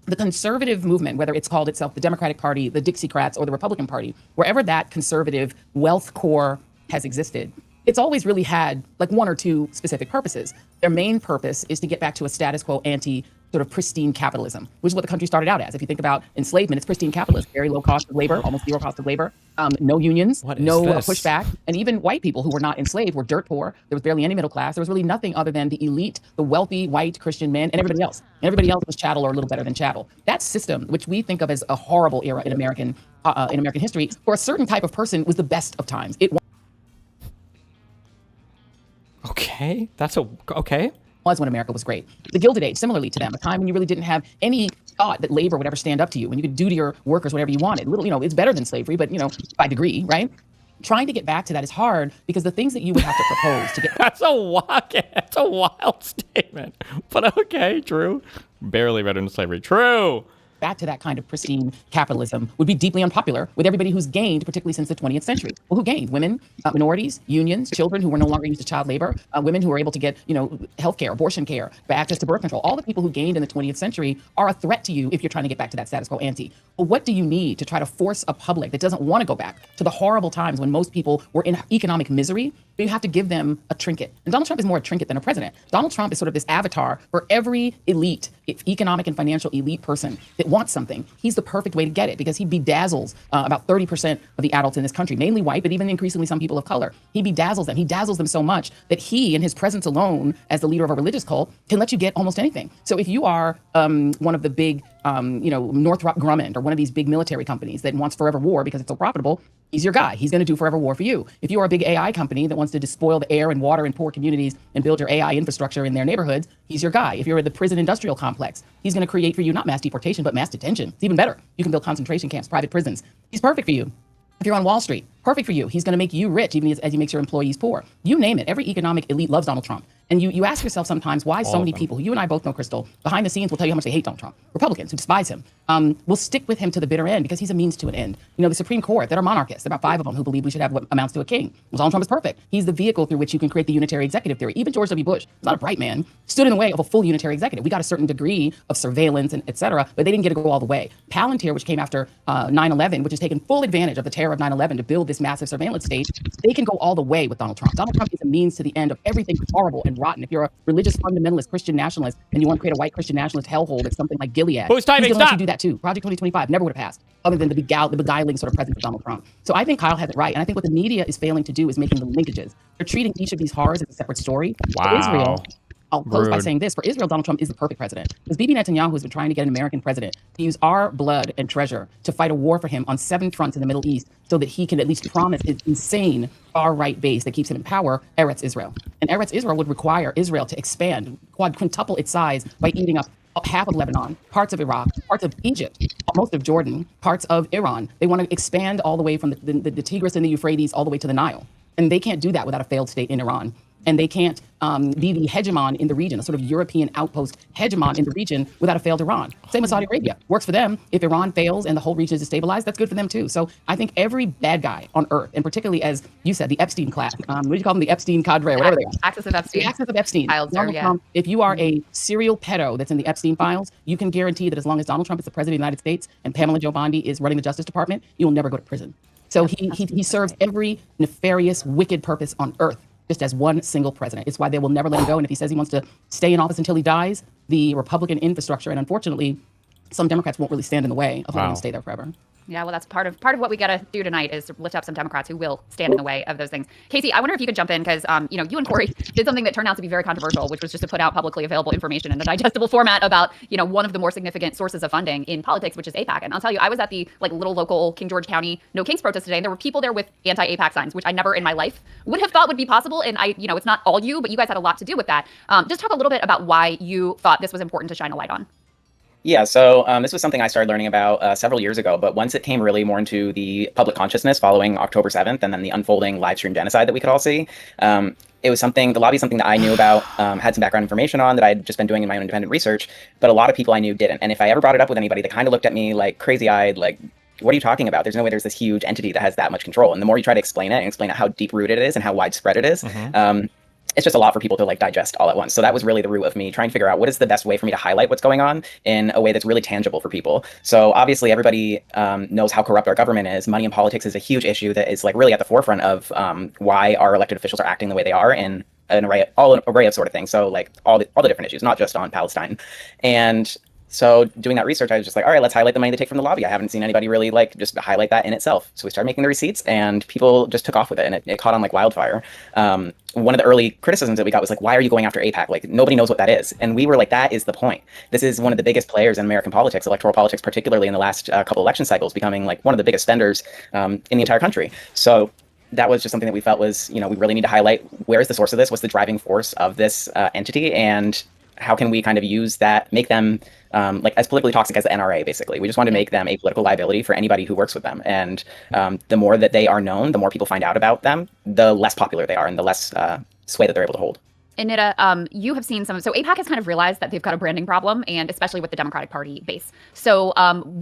the conservative movement, whether it's called itself the Democratic Party, the Dixiecrats, or the Republican Party, wherever that conservative wealth core has existed, it's always really had like one or two specific purposes. Their main purpose is to get back to a status quo ante sort of pristine capitalism, which is what the country started out as. If you think about enslavement, it's pristine capitalism, very low cost of labor, almost zero cost of labor, no unions, What is no this? pushback, and even white people who were not enslaved were dirt poor. There was barely any middle class. There was really nothing other than the elite, the wealthy white Christian men, and everybody else. And everybody else was chattel or a little better than chattel. That system, which we think of as a horrible era in American history, for a certain type of person was the best of times. It Okay, okay. was when America was great. The Gilded Age, similarly to them, a time when you really didn't have any thought that labor would ever stand up to you, when you could do to your workers whatever you wanted. Little, it's better than slavery, but by degree, right? Trying to get back to that is hard because the things that you would have to propose to get That's a wild statement. But okay, true. Barely better than slavery. True. back to that kind of pristine capitalism would be deeply unpopular with everybody who's gained, particularly since the 20th century. Well, who gained? Women, minorities, unions, children who were no longer used to child labor, women who were able to get, health care, abortion care, access to birth control. All the people who gained in the 20th century are a threat to you if you're trying to get back to that status quo ante. Well, what do you need to try to force a public that doesn't want to go back to the horrible times when most people were in economic misery? But you have to give them a trinket. And Donald Trump is more a trinket than a president. Donald Trump is sort of this avatar for every elite, economic and financial elite person that wants something. He's the perfect way to get it because he bedazzles about 30% of the adults in this country, mainly white, but even increasingly some people of color. He bedazzles them. He dazzles them so much that he, in his presence alone as the leader of a religious cult, can let you get almost anything. So if you are one of the big, Northrop Grumman or one of these big military companies that wants forever war because it's so profitable, he's your guy. He's going to do forever war for you. If you are a big AI company that wants to despoil the air and water in poor communities and build your AI infrastructure in their neighborhoods, he's your guy. If you're at the prison industrial complex, he's going to create for you not mass deportation, but mass detention. It's even better. You can build concentration camps, private prisons. He's perfect for you. If you're on Wall Street, perfect for you. He's going to make you rich even as he makes your employees poor. You name it. Every economic elite loves Donald Trump. And you ask yourself sometimes why so many people, who you and I both know, Crystal, behind the scenes will tell you how much they hate Donald Trump. Republicans who despise him will stick with him to the bitter end because he's a means to an end. The Supreme Court, that are monarchists, about 5 of them who believe we should have what amounts to a king. Well, Donald Trump is perfect. He's the vehicle through which you can create the unitary executive theory. Even George W. Bush, who's not a bright man, stood in the way of a full unitary executive. We got a certain degree of surveillance and et cetera, but they didn't get to go all the way. Palantir, which came after 9/11, which has taken full advantage of the terror of 9/11 to build this massive surveillance state, they can go all the way with Donald Trump. Donald Trump is a means to the end of everything horrible and rotten. If you're a religious fundamentalist Christian nationalist and you want to create a white Christian nationalist hellhole that's something like Gilead, Who's typing? he's going to let Stop. you do that too. Project 2025 never would have passed other than the beguiling sort of presence of Donald Trump. So I think Kyle has it right. And I think what the media is failing to do is making the linkages. They're treating each of these horrors as a separate story. Wow. For Israel, I'll close by Rude. saying this. For Israel, Donald Trump is the perfect president. Because Bibi Netanyahu has been trying to get an American president to use our blood and treasure to fight a war for him on 7 fronts in the Middle East so that he can at least promise his insane far-right base that keeps him in power, Eretz Israel. And Eretz Israel would require Israel to expand, quintuple its size by eating up half of Lebanon, parts of Iraq, parts of Egypt, most of Jordan, parts of Iran. They want to expand all the way from the Tigris and the Euphrates all the way to the Nile. And they can't do that without a failed state in Iran. And they can't be the hegemon in the region, a sort of European outpost hegemon in the region without a failed Iran. Same with Saudi Arabia. Works for them. If Iran fails and the whole region is destabilized, that's good for them too. So I think every bad guy on earth, and particularly as you said, the Epstein class, what do you call them? The Epstein cadre or whatever they are. Axis of Epstein. The axis of Epstein. Files, Donald yeah. Trump, if you are a serial pedo that's in the Epstein files, you can guarantee that as long as Donald Trump is the president of the United States and Pamela Joe Bondi is running the Justice Department, you'll never go to prison. So he serves every nefarious, wicked purpose on earth just as one single president. It's why they will never let him go. And if he says he wants to stay in office until he dies, the Republican infrastructure, and unfortunately, some Democrats won't really stand in the way of letting him stay there forever. Yeah, well, that's part of what we got to do tonight is to lift up some Democrats who will stand in the way of those things. Casey, I wonder if you could jump in because, you and Corey did something that turned out to be very controversial, which was just to put out publicly available information in a digestible format about, one of the more significant sources of funding in politics, which is AIPAC. And I'll tell you, I was at the little local King George County No Kings protest today, and there were people there with anti-AIPAC signs, which I never in my life would have thought would be possible. And it's not all you, but you guys had a lot to do with that. Just talk a little bit about why you thought this was important to shine a light on. Yeah, so this was something I started learning about several years ago, but once it came really more into the public consciousness following October 7th and then the unfolding live stream genocide that we could all see, it was something, the lobby is something that I knew about, had some background information on that I'd just been doing in my own independent research, but a lot of people I knew didn't. And if I ever brought it up with anybody, they kind of looked at me like crazy-eyed, like, what are you talking about? There's no way there's this huge entity that has that much control. And the more you try to explain it and explain how deep-rooted it is and how widespread it is, it's just a lot for people to digest all at once. So that was really the root of me trying to figure out what is the best way for me to highlight what's going on in a way that's really tangible for people. So obviously everybody knows how corrupt our government is. Money in politics is a huge issue that is really at the forefront of why our elected officials are acting the way they are in an array of sort of things. So like all the different issues, not just on Palestine. And so doing that research, I was just like, all right, let's highlight the money they take from the lobby. I haven't seen anybody really like just highlight that in itself. So we started making the receipts, and people just took off with it, and it caught on like wildfire. One of the early criticisms that we got was like, why are you going after AIPAC? Like, nobody knows what that is. And we were like, that is the point. This is one of the biggest players in American politics, electoral politics, particularly in the last couple election cycles, becoming like one of the biggest spenders in the entire country. So that was just something that we felt was, we really need to highlight where is the source of this, what's the driving force of this entity, and how can we kind of use that, make them like as politically toxic as the NRA, basically. We just want to make them a political liability for anybody who works with them. And the more that they are known, the more people find out about them, the less popular they are and the less sway that they're able to hold. And Nita, you have seen so AIPAC has kind of realized that they've got a branding problem, and especially with the Democratic Party base. So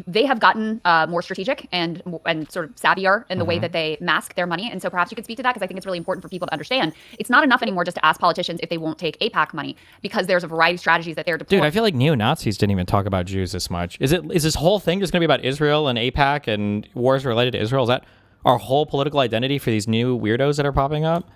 they have gotten more strategic and sort of savvier in the way that they mask their money. And so perhaps you could speak to that, because I think it's really important for people to understand. It's not enough anymore just to ask politicians if they won't take AIPAC money, because there's a variety of strategies that they're deploying. Dude, I feel like neo-Nazis didn't even talk about Jews this much. Is this whole thing just going to be about Israel and AIPAC and wars related to Israel? Is that our whole political identity for these new weirdos that are popping up?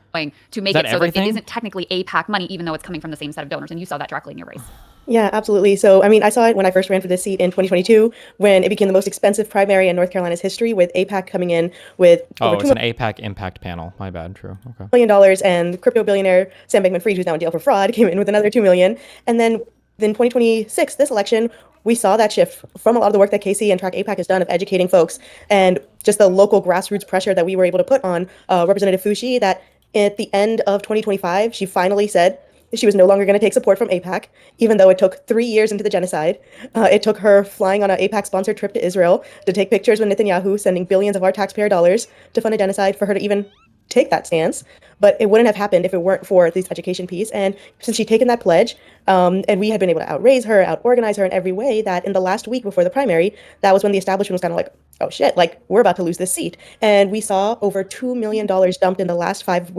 To make it so that it isn't technically AIPAC money, even though it's coming from the same set of donors. And you saw that directly in your race. Yeah, absolutely. So, I mean, I saw it when I first ran for this seat in 2022, when it became the most expensive primary in North Carolina's history, with AIPAC coming in with over it's an AIPAC impact panel. My bad. True. Okay. $2 million, and crypto billionaire Sam Bankman-Fried, who's now in jail for fraud, came in with another $2 million. And then in 2026, this election, we saw that shift from a lot of the work that Casey and Track AIPAC has done of educating folks, and just the local grassroots pressure that we were able to put on Representative Fushi, that at the end of 2025, she finally said she was no longer going to take support from AIPAC, even though it took 3 years into the genocide. It took her flying on an AIPAC-sponsored trip to Israel to take pictures with Netanyahu, sending billions of our taxpayer dollars to fund a genocide, for her to even take that stance. But it wouldn't have happened if it weren't for this education piece. And since she'd taken that pledge, and we had been able to outraise her, out-organize her in every way, that in the last week before the primary, that was when the establishment was kind of like, oh shit, like, we're about to lose this seat. And we saw over $2 million dumped in the last 5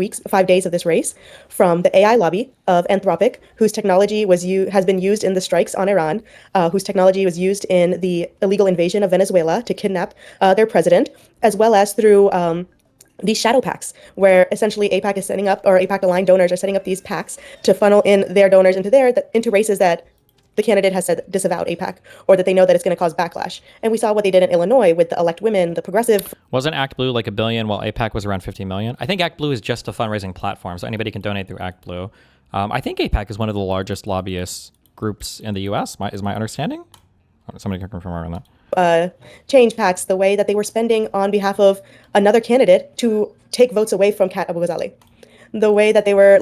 days of this race from the AI lobby of Anthropic, whose technology has been used in the strikes on Iran, whose technology was used in the illegal invasion of Venezuela to kidnap their president, as well as through these shadow PACs, where essentially AIPAC is setting up, or AIPAC-aligned donors are setting up these PACs to funnel in their donors into races that the candidate has said disavowed AIPAC, or that they know that it's going to cause backlash. And we saw what they did in Illinois with the Elect Women, the progressive. Wasn't Act Blue like $1 billion, while AIPAC was around 50 million? I think Act Blue is just a fundraising platform, so anybody can donate through Act Blue. I think AIPAC is one of the largest lobbyist groups in the U.S., is my understanding? Somebody can confirm on that. Change PACs, the way that they were spending on behalf of another candidate to take votes away from Kat Abu Ghazali. The way that they were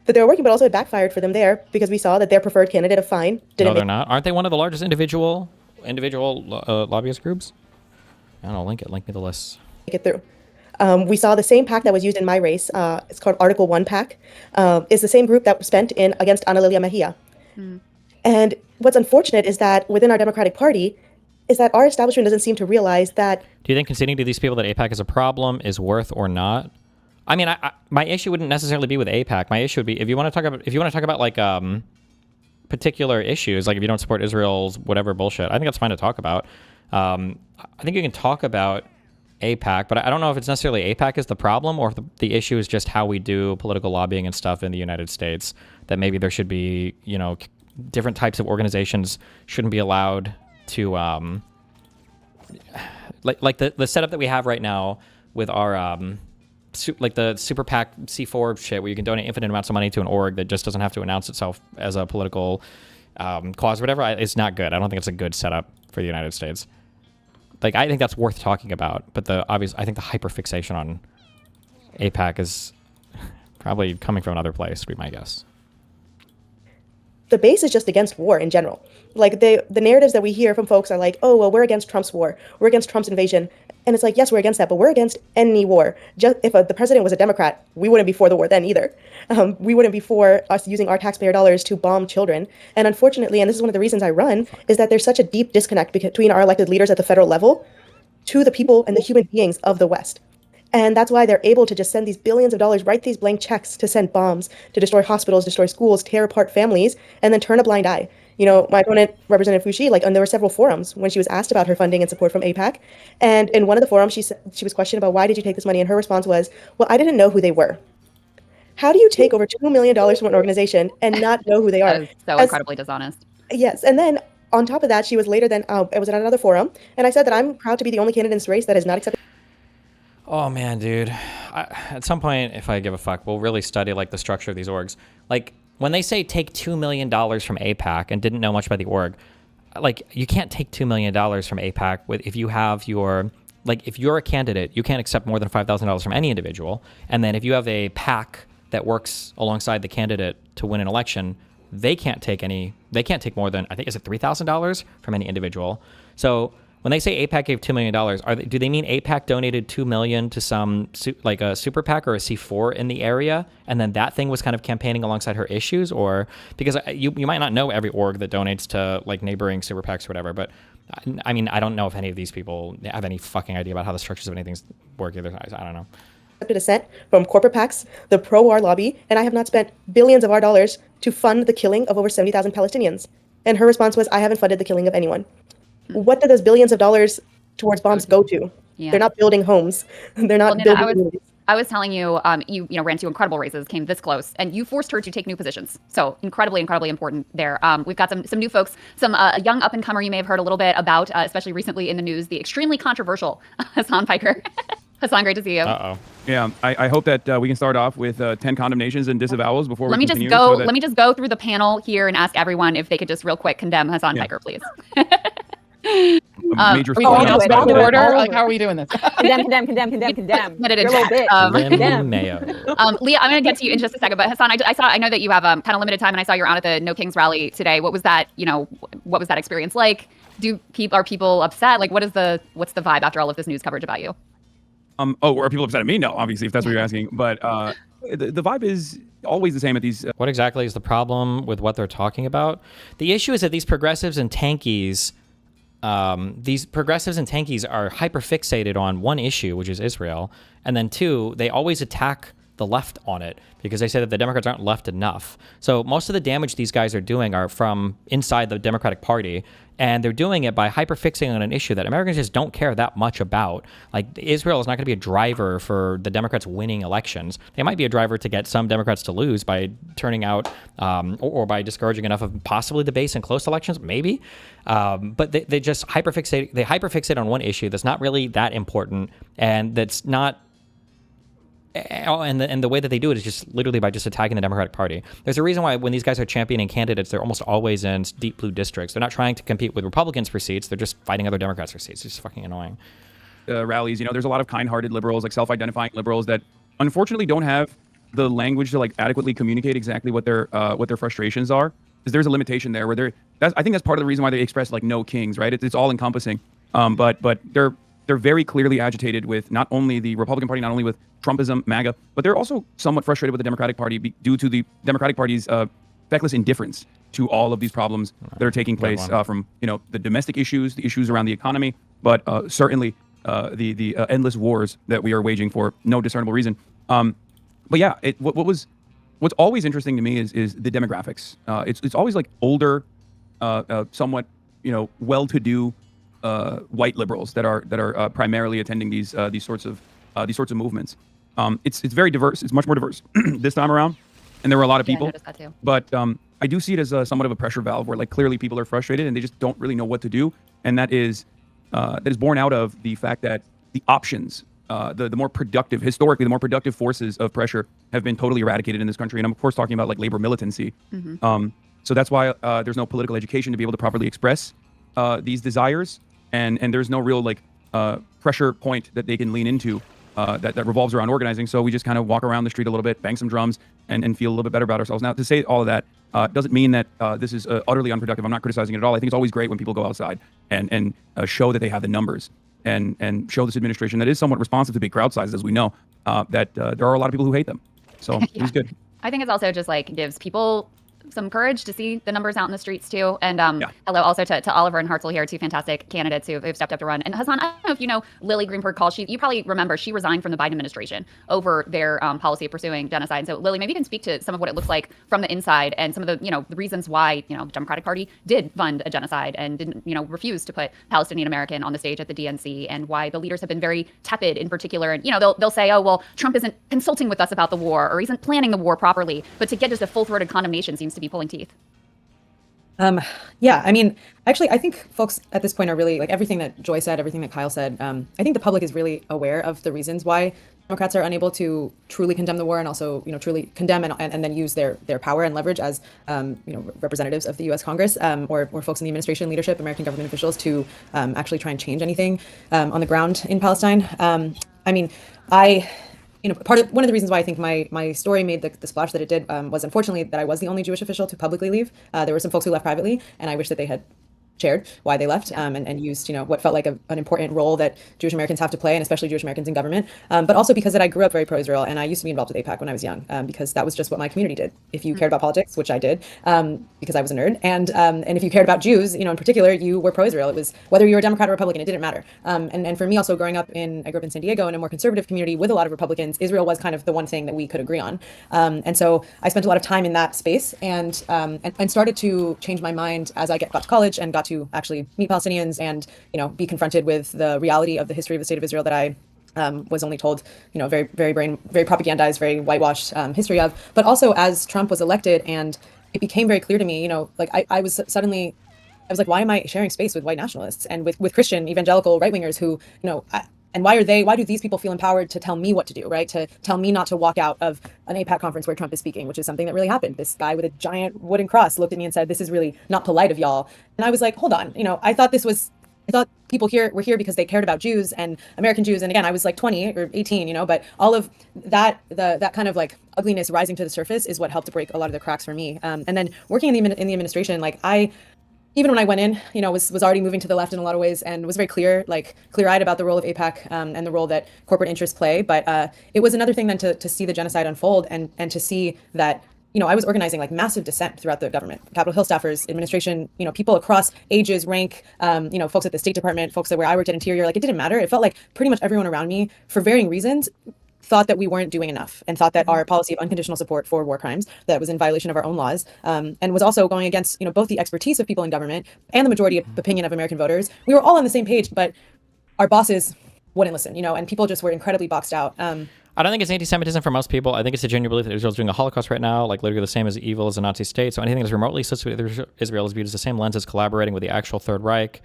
working, but also it backfired for them there, because we saw that their preferred candidate of Fine didn't. No, they're not. Aren't they one of the largest individual lobbyist groups? I don't know. Link me the list. Make it through. We saw the same PAC that was used in my race. It's called Article 1 PAC. Is the same group that was spent against Ana Lilia Mejia. And what's unfortunate is that within our Democratic Party, is that our establishment doesn't seem to realize that. Do you think conceding to these people that AIPAC is a problem is worth or not? I mean, my issue wouldn't necessarily be with AIPAC. My issue would be if you want to talk about like particular issues, like if you don't support Israel's whatever bullshit. I think that's fine to talk about. I think you can talk about AIPAC, but I don't know if it's necessarily AIPAC is the problem, or if the issue is just how we do political lobbying and stuff in the United States. That maybe there should be, different types of organizations shouldn't be allowed to like the setup that we have right now with our like the Super PAC C4 shit, where you can donate infinite amounts of money to an org that just doesn't have to announce itself as a political cause or whatever. It's not good. I don't think it's a good setup for the United States. Like, I think that's worth talking about, but I think the hyperfixation on AIPAC is probably coming from another place, would be my guess. The base is just against war in general. Like, the narratives that we hear from folks are like, oh, well, we're against Trump's war. We're against Trump's invasion. And it's like, yes, we're against that, but we're against any war. Just if the president was a Democrat, we wouldn't be for the war then either. We wouldn't be for us using our taxpayer dollars to bomb children. And unfortunately, and this is one of the reasons I run, is that there's such a deep disconnect between our elected leaders at the federal level to the people and the human beings of the West. And that's why they're able to just send these billions of dollars, write these blank checks to send bombs, to destroy hospitals, destroy schools, tear apart families, and then turn a blind eye. My opponent, Representative Fushi, and there were several forums when she was asked about her funding and support from AIPAC. And in one of the forums, she was questioned about, why did you take this money? And her response was, well, I didn't know who they were. How do you take over $2 million from an organization and not know who they are? That is so As- incredibly dishonest. Yes, and then on top of that, she was later then, I was at another forum, and I said that I'm proud to be the only candidate in this race that has not accepted. Oh man, dude. At some point, if I give a fuck, we'll really study like the structure of these orgs. Like when they say take $2 million from APAC and didn't know much about the org, like you can't take $2 million from APAC if you have your, like if you're a candidate, you can't accept more than $5,000 from any individual. And then if you have a PAC that works alongside the candidate to win an election, they can't take more than, I think, is it $3,000 from any individual. So when they say APAC gave $2 million, do they mean APAC donated $2 million to some like a super PAC or a C4 in the area, and then that thing was kind of campaigning alongside her issues? Or because you might not know every org that donates to like neighboring super PACs or whatever, but I mean, I don't know if any of these people have any fucking idea about how the structures of anything work either. I don't know. Dissent from corporate PACs, the pro-war lobby, and I have not spent billions of our dollars to fund the killing of over 70,000 Palestinians. And her response was, I haven't funded the killing of anyone. What do those billions of dollars towards bombs go to? Yeah. They're not building homes. They're not Well, building Nina, communities. I was telling you, you ran two incredible races, came this close, and you forced her to take new positions. So incredibly important there. We've got some new folks, some young up and comer you may have heard a little bit about, especially recently in the news, the extremely controversial Hassan Piker. Hassan, great to see you. Yeah, I hope that we can start off with 10 condemnations and disavowals before we continue. Let me just go through the panel here and ask everyone if they could just real quick condemn Hassan Piker, please. Major I'll do it. I'll do it. Order? Like, how are we doing this? Condemn. Submitted in You're a little chat. bitch. Lim Mayo. Leah, I'm going to get to you in just a second, but Hassan, I know that you have kind of limited time, and I saw you're out at the No Kings rally today. What was that? What was that experience like? Are people upset? Like, what's the vibe after all of this news coverage about you? Are people upset at me? No, obviously, if that's what you're asking. But the vibe is always the same at these. What exactly is the problem with what they're talking about? The issue is that these progressives and tankies are hyper fixated on one issue, which is Israel, and then two, they always attack the left on it because they say that the Democrats aren't left enough. So most of the damage these guys are doing are from inside the Democratic Party, and they're doing it by hyper-fixating on an issue that Americans just don't care that much about. Like, Israel is not going to be a driver for the Democrats winning elections. They might be a driver to get some Democrats to lose by turning out or by discouraging enough of possibly the base in close elections, maybe. But they just hyper-fixate on one issue that's not really that important, and that's not. And the way that they do it is just literally by just attacking the Democratic Party. There's a reason why when these guys are championing candidates, they're almost always in deep blue districts. They're not trying to compete with Republicans for seats. They're just fighting other Democrats for seats. It's just fucking annoying. Rallies, there's a lot of kind-hearted liberals, like self-identifying liberals, that unfortunately don't have the language to like adequately communicate exactly what their frustrations are. Because there's a limitation there where I think that's part of the reason why they express like no kings, right? It's all encompassing. But they're very clearly agitated with not only the Republican Party, not only with Trumpism, MAGA, but they're also somewhat frustrated with the Democratic Party due to the Democratic Party's feckless indifference to all of these problems that are taking place from the domestic issues, the issues around the economy, but certainly the endless wars that we are waging for no discernible reason. But yeah, what's always interesting to me is the demographics. It's always like older, somewhat well-to-do white liberals that are primarily attending these sorts of movements. It's very diverse. It's much more diverse this time around, and there were a lot of people. I noticed that too. But I do see it as somewhat of a pressure valve where like clearly people are frustrated and they just don't really know what to do, and that is born out of the fact that the options, the more productive, historically, the more productive forces of pressure have been totally eradicated in this country. And I'm of course talking about like labor militancy. Mm-hmm. So that's why there's no political education to be able to properly express these desires. And there's no real like pressure point that they can lean into that revolves around organizing. So we just kind of walk around the street a little bit, bang some drums, and feel a little bit better about ourselves. Now, to say all of that doesn't mean that this is utterly unproductive. I'm not criticizing it at all. I think it's always great when people go outside and show that they have the numbers and show this administration that is somewhat responsive to big crowd sizes, as we know, that there are a lot of people who hate them. So Yeah. it was good. I think it's also just like gives people some courage to see the numbers out in the streets too. And hello also to Oliver and Hartzell here, two fantastic candidates who've stepped up to run. And Hassan, I don't know if you know Lily Greenberg Call. You probably remember she resigned from the Biden administration over their policy of pursuing genocide. So Lily, maybe you can speak to some of what it looks like from the inside and some of the the reasons why the Democratic Party did fund a genocide and didn't refuse to put Palestinian American on the stage at the DNC, and why the leaders have been very tepid in particular. And they'll say, oh well, Trump isn't consulting with us about the war or isn't planning the war properly, but to get just a full-throated condemnation seems to be pulling teeth. Yeah, I mean, actually, I think folks at this point are really, like, everything that Joy said, everything that Kyle said. I think the public is really aware of the reasons why Democrats are unable to truly condemn the war and also, truly condemn and then use their power and leverage as, representatives of the U.S. Congress or folks in the administration, leadership, American government officials to actually try and change anything on the ground in Palestine. I mean, one of the reasons why I think my story made the splash that it did was unfortunately that I was the only Jewish official to publicly leave. There were some folks who left privately, and I wish that they had shared why they left and used what felt like an important role that Jewish Americans have to play, and especially Jewish Americans in government, but also because that I grew up very pro-Israel, and I used to be involved with AIPAC when I was young because that was just what my community did. If you cared about politics, which I did because I was a nerd, and if you cared about Jews, in particular, you were pro-Israel. It was whether you were a Democrat or Republican, it didn't matter. And for me, also growing up I grew up in San Diego in a more conservative community with a lot of Republicans, Israel was kind of the one thing that we could agree on. And so I spent a lot of time in that space and started to change my mind as I got to college and got to actually meet Palestinians and be confronted with the reality of the history of the state of Israel that I was only told very propagandized, very whitewashed history of. But also as Trump was elected and it became very clear to me, I was like, why am I sharing space with white nationalists and with Christian evangelical right wingers who and why do these people feel empowered to tell me what to do, right? To tell me not to walk out of an AIPAC conference where Trump is speaking, which is something that really happened. This guy with a giant wooden cross looked at me and said, "This is really not polite of y'all." And I was like, hold on, I thought people here were here because they cared about Jews and American Jews. And again, I was like 20 or 18, but all of that, that kind of like ugliness rising to the surface is what helped to break a lot of the cracks for me. And then working in the administration, like even when I went in, was already moving to the left in a lot of ways and was very clear-eyed about the role of AIPAC and the role that corporate interests play. But it was another thing then to see the genocide unfold and to see that, I was organizing like massive dissent throughout the government, Capitol Hill staffers, administration, people across ages, rank, folks at the State Department, folks where I worked at Interior, like it didn't matter. It felt like pretty much everyone around me, for varying reasons, thought that we weren't doing enough and thought that our policy of unconditional support for war crimes that was in violation of our own laws and was also going against both the expertise of people in government and the majority of opinion of American voters. We were all on the same page, but our bosses wouldn't listen, and people just were incredibly boxed out. I don't think it's anti-Semitism for most people. I think it's a genuine belief that Israel's doing a Holocaust right now, like literally the same as evil as a Nazi state. So anything that's remotely associated with Israel is viewed as the same lens as collaborating with the actual Third Reich.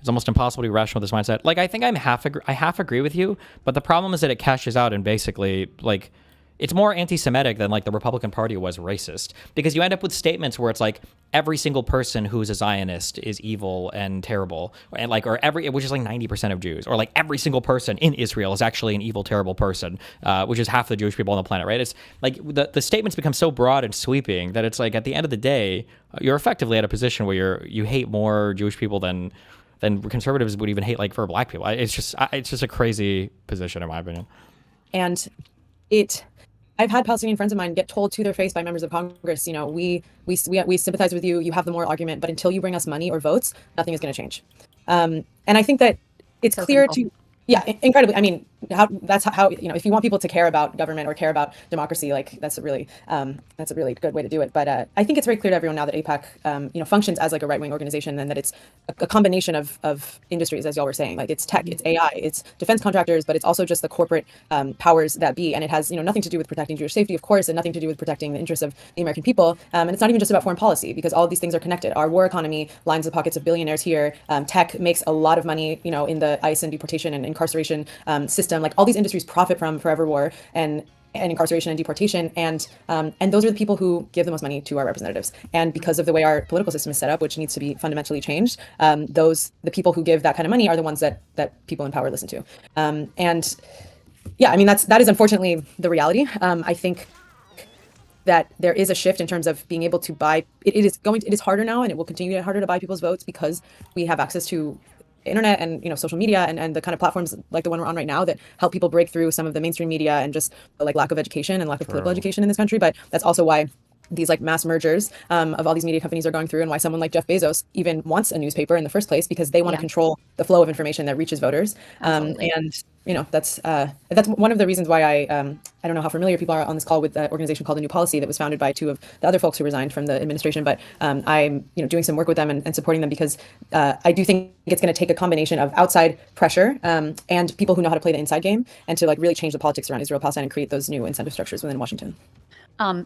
It's almost impossible to be rational with this mindset. Like, I think I half agree with you, but the problem is that it cashes out in basically, like, it's more anti-Semitic than, like, the Republican Party was racist. Because you end up with statements where it's like, every single person who's a Zionist is evil and terrible. And, like, which is like 90% of Jews. Or, like, every single person in Israel is actually an evil, terrible person, which is half the Jewish people on the planet, right? It's, like, the statements become so broad and sweeping that it's, like, at the end of the day, you're effectively at a position where you hate more Jewish people than conservatives would even hate, like, for black people. It's just a crazy position, in my opinion. And I've had Palestinian friends of mine get told to their face by members of Congress, we sympathize with you. You have the moral argument, but until you bring us money or votes, nothing is going to change. And I think that it's clear to, incredibly. I mean, that's how if you want people to care about government or care about democracy, like that's a really good way to do it. But I think it's very clear to everyone now that AIPAC functions as like a right-wing organization, and that it's a combination of industries, as y'all were saying. Like it's tech, it's AI, it's defense contractors, but it's also just the corporate powers that be, and it has nothing to do with protecting Jewish safety, of course, and nothing to do with protecting the interests of the American people. And it's not even just about foreign policy, because all of these things are connected. Our war economy lines the pockets of billionaires here. Tech makes a lot of money, in the ICE and deportation and incarceration system. Like all these industries profit from forever war and incarceration and deportation, and those are the people who give the most money to our representatives. And because of the way our political system is set up, which needs to be fundamentally changed, the people who give that kind of money are the ones that people in power listen to. And yeah, I mean that is unfortunately the reality. I think that there is a shift in terms of being able to buy. It is harder now, and it will continue to get harder to buy people's votes because we have access to internet and social media and the kind of platforms like the one we're on right now that help people break through some of the mainstream media and just the like lack of education and lack of political education in this country. But that's also why these like mass mergers of all these media companies are going through, and why someone like Jeff Bezos even wants a newspaper in the first place, because they want to control the flow of information that reaches voters. And that's one of the reasons why I don't know how familiar people are on this call with that organization called the New Policy that was founded by two of the other folks who resigned from the administration. But I'm doing some work with them and supporting them, because I do think it's going to take a combination of outside pressure and people who know how to play the inside game, and to like really change the politics around Israel Palestine and create those new incentive structures within Washington.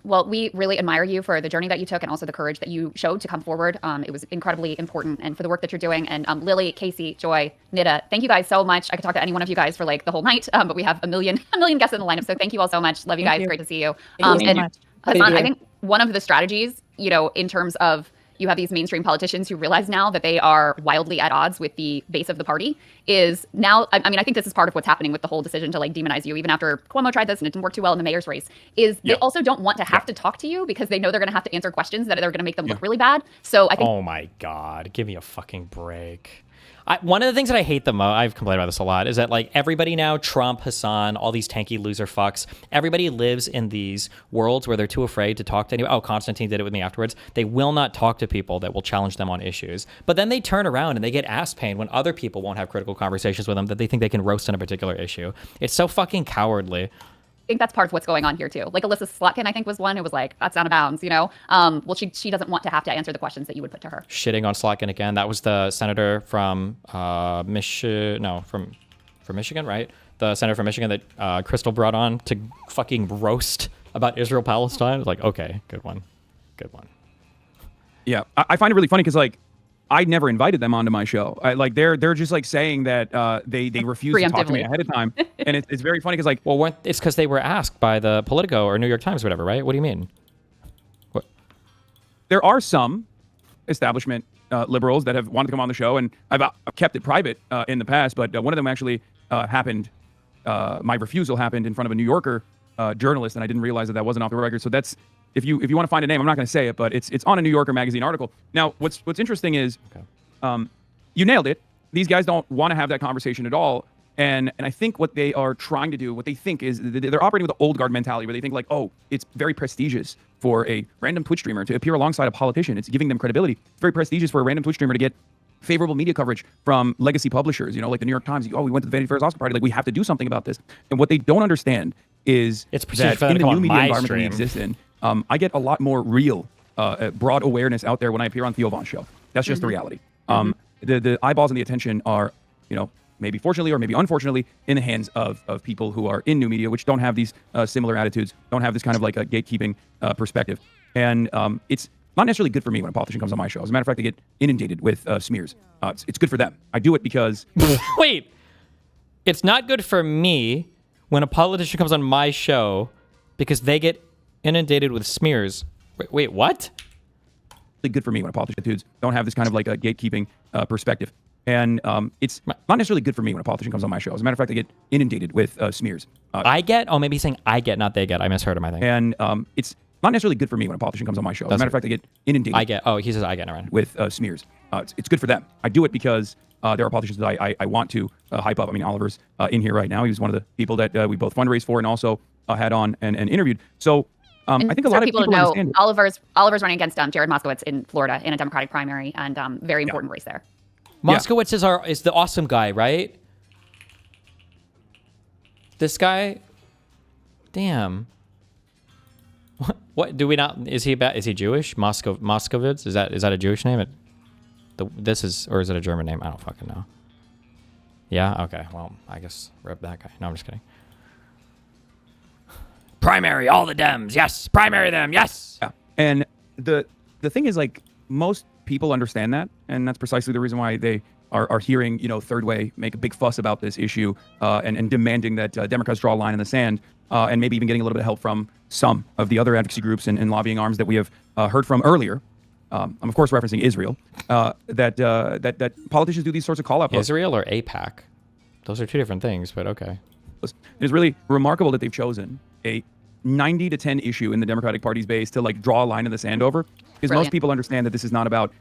Well, we really admire you for the journey that you took, and also the courage that you showed to come forward. It was incredibly important, and for the work that you're doing. And Lily, Casey, Joy, Nida, thank you guys so much. I could talk to any one of you guys for like the whole night, but we have a million guests in the lineup. So thank you all so much. Love you guys. Great to see you. Thank you so much. Hassan, I think one of the strategies, in terms of, you have these mainstream politicians who realize now that they are wildly at odds with the base of the party, is now, I mean, I think this is part of what's happening with the whole decision to like demonize you, even after Cuomo tried this and it didn't work too well in the mayor's race, is they also don't want to have to talk to you, because they know they're going to have to answer questions that are going to make them look really bad. So I think. Oh my God, give me a fucking break. One of the things that I hate the most, I've complained about this a lot, is that like everybody now, Trump, Hassan, all these tanky loser fucks, everybody lives in these worlds where they're too afraid to talk to anyone. Oh, Constantine did it with me afterwards. They will not talk to people that will challenge them on issues. But then they turn around and they get ass pain when other people won't have critical conversations with them that they think they can roast on a particular issue. It's so fucking cowardly. I think that's part of what's going on here too. Like Alyssa Slotkin, I think, was one who was like, that's out of bounds, Well, she doesn't want to have to answer the questions that you would put to her. Shitting on Slotkin again. That was the senator from Michigan, right? The senator from Michigan that Crystal brought on to fucking roast about Israel Palestine. Like, okay, good one. Yeah, I find it really funny because like I never invited them onto my show. They're just like saying that they refuse to talk to me ahead of time, and it's very funny because like, well, it's because they were asked by the Politico or New York Times or whatever, right? What do you mean? What? There are some establishment liberals that have wanted to come on the show, and I've kept it private in the past, but one of them actually happened. My refusal happened in front of a New Yorker journalist, and I didn't realize that wasn't off the record. So that's. If you want to find a name, I'm not going to say it, but it's on a New Yorker magazine article. Now, what's interesting is, you nailed it. These guys don't want to have that conversation at all, and I think what they are trying to do, what they think is they're operating with the old guard mentality, where they think like, oh, it's very prestigious for a random Twitch streamer to appear alongside a politician. It's giving them credibility. It's very prestigious for a random Twitch streamer to get favorable media coverage from legacy publishers, like the New York Times. Oh, we went to the Vanity Fair's Oscar party. Like, we have to do something about this. And what they don't understand is that in the new media environment that we exist in, I get a lot more real, broad awareness out there when I appear on Theo Von's show. That's just the reality. The eyeballs and the attention are, maybe fortunately or maybe unfortunately, in the hands of people who are in new media, which don't have these similar attitudes, don't have this kind of like a gatekeeping perspective. And it's not necessarily good for me when a politician comes on my show. As a matter of fact, I get inundated with smears. It's good for them. I do it because... Wait, it's not good for me when a politician comes on my show because they get inundated with smears. Wait, what? It's good for me when a politician don't have this kind of like a gatekeeping perspective. And it's not necessarily good for me when a politician comes on my show. As a matter of fact, I get inundated with smears. I get? Oh, maybe he's saying I get, not they get. I misheard him, I think. And it's not necessarily good for me when a politician comes on my show. As a matter of fact, I get inundated. I get. Oh, he says I get around. With smears. It's good for them. I do it because there are politicians that I want to hype up. I mean, Oliver's in here right now. He was one of the people that we both fundraised for and also had on and interviewed. So I think a lot of people know understand it. Oliver's running against Jared Moskowitz in Florida in a Democratic primary, and very important race there. Moskowitz is the awesome guy, right? This guy, damn. What do we not? Is he Jewish? Moskowitz? Is that a Jewish name? Or is it a German name? I don't fucking know. Yeah. Okay. Well, I guess rip that guy. No, I'm just kidding. Primary all the Dems. Yes. Primary them. Yes. Yeah. And the thing is, like, most people understand that, and that's precisely the reason why they are hearing, Third Way make a big fuss about this issue and demanding that Democrats draw a line in the sand, and maybe even getting a little bit of help from some of the other advocacy groups and lobbying arms that we have heard from earlier. I'm of course referencing Israel. That politicians do these sorts of call-out posts. Israel or AIPAC? Those are two different things, but okay. It is really remarkable that they've chosen a 90-10 issue in the Democratic Party's base to like draw a line in the sand over, because most people understand that this is not about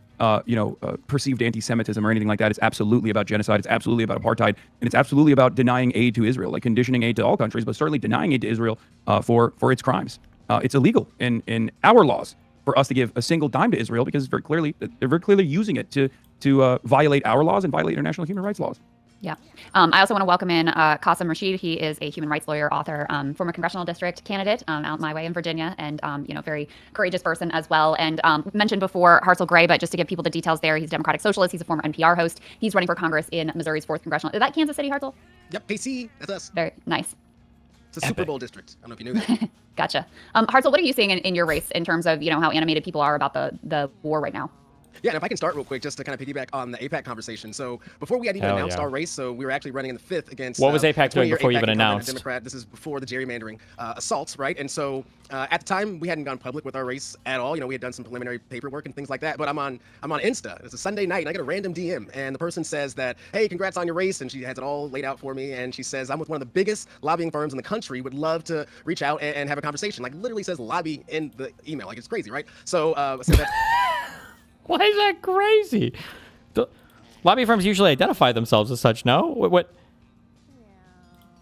perceived anti-Semitism or anything like that. It's absolutely about genocide. It's absolutely about apartheid, and it's absolutely about denying aid to Israel, like conditioning aid to all countries, but certainly denying aid to Israel for its crimes. it's illegal in our laws for us to give a single dime to Israel because they're very clearly using it to violate our laws and violate international human rights laws. Yeah. I also want to welcome in Qasim Rashid. He is a human rights lawyer, author, former congressional district candidate out my way in Virginia, and very courageous person as well. And mentioned before Hartzell Gray, but just to give people the details there, he's a Democratic socialist. He's a former NPR host. He's running for Congress in Missouri's 4th congressional. Is that Kansas City, Hartzell? Yep, KC. That's us. Very nice. It's a Super Bowl district. I don't know if you knew that. Gotcha. Hartzell, what are you seeing in your race in terms of how animated people are about the war right now? Yeah, and if I can start real quick, just to kind of piggyback on the AIPAC conversation. So before we had even announced our race, so we were actually running in the 5th against. What was AIPAC doing before you even incumbent announced? Democrat. This is before the gerrymandering assaults, right? And so at the time, we hadn't gone public with our race at all. We had done some preliminary paperwork and things like that. But I'm on Insta. It's a Sunday night, and I get a random DM, and the person says that, "Hey, congrats on your race," and she has it all laid out for me. And she says, "I'm with one of the biggest lobbying firms in the country. Would love to reach out and have a conversation." Like literally says lobby in the email. Like it's crazy, right? So that's. Why is that crazy? The lobby firms usually identify themselves as such, no? What?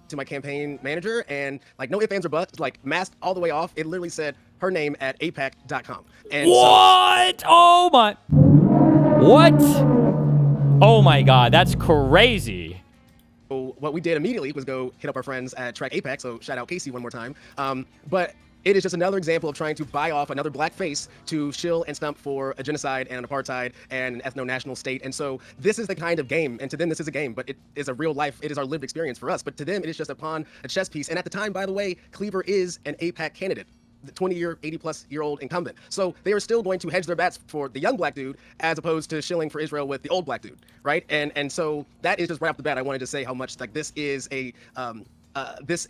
To my campaign manager, and like no ifs, ands, or buts, like masked all the way off. It literally said her name at AIPAC.com. And what? Oh my. What? Oh my God, that's crazy. So what we did immediately was go hit up our friends at Track AIPAC. So shout out Casey one more time. But it is just another example of trying to buy off another black face to shill and stump for a genocide and an apartheid and an ethno-national state. And so this is the kind of game, and to them this is a game, but it is a real life, it is our lived experience for us. But to them it is just a pawn, a chess piece. And at the time, by the way, Cleaver is an AIPAC candidate, the 20-year, 80-plus-year-old incumbent. So they are still going to hedge their bets for the young black dude as opposed to shilling for Israel with the old black dude, right? And so that is just right off the bat. I wanted to say how much like this is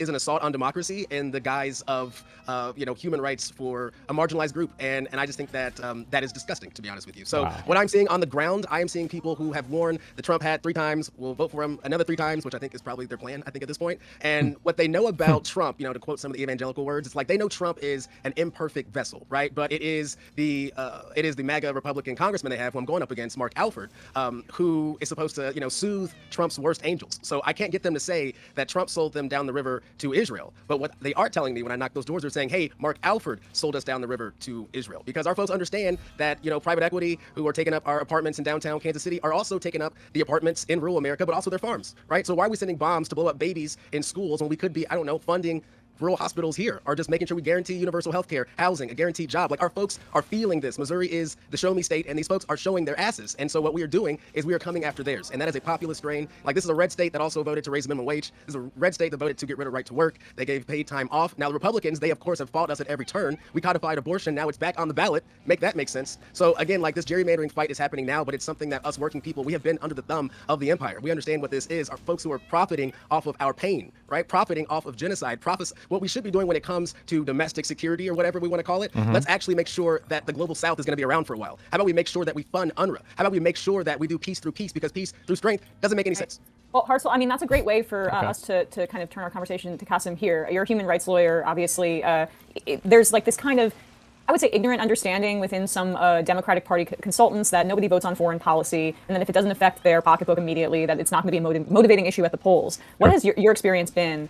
an assault on democracy in the guise of human rights for a marginalized group, and I just think that that is disgusting, to be honest with you. So what I'm seeing on the ground, I am seeing people who have worn the Trump hat 3 times, will vote for him another 3 times, which I think is probably their plan, I think at this point. And what they know about Trump, to quote some of the evangelical words, it's like they know Trump is an imperfect vessel, right? But it is the MAGA Republican congressman they have, who I'm going up against, Mark Alford, who is supposed to soothe Trump's worst angels. So I can't get them to say that Trump sold them down the river to Israel. But what they are telling me when I knock those doors, they're saying, hey, Mark Alford sold us down the river to Israel. Because our folks understand that, private equity who are taking up our apartments in downtown Kansas City are also taking up the apartments in rural America, but also their farms, right? So why are we sending bombs to blow up babies in schools when we could be, funding rural hospitals here, or just making sure we guarantee universal health care, housing, a guaranteed job? Like, our folks are feeling this. Missouri is the show me state, and these folks are showing their asses. And so what we are doing is we are coming after theirs. And that is a populist strain. Like, this is a red state that also voted to raise the minimum wage. This is a red state that voted to get rid of right to work. They gave paid time off. Now, the Republicans, they of course have fought us at every turn. We codified abortion. Now it's back on the ballot. Make that make sense. So again, like, this gerrymandering fight is happening now, but it's something that us working people, we have been under the thumb of the empire. We understand what this is. Our folks who are profiting off of our pain, right? Profiting off of genocide. What we should be doing when it comes to domestic security, or whatever we want to call it, let's actually make sure that the global south is going to be around for a while. How about we make sure that we fund UNRWA? How about we make sure that we do peace through peace, because peace through strength doesn't make any sense. Well, Hartzell, that's a great way for us to kind of turn our conversation to Qasim here. You're a human rights lawyer, obviously. There's like this kind of, I would say, ignorant understanding within some Democratic Party consultants that nobody votes on foreign policy, and then if it doesn't affect their pocketbook immediately, that it's not going to be a motivating issue at the polls. What has your experience been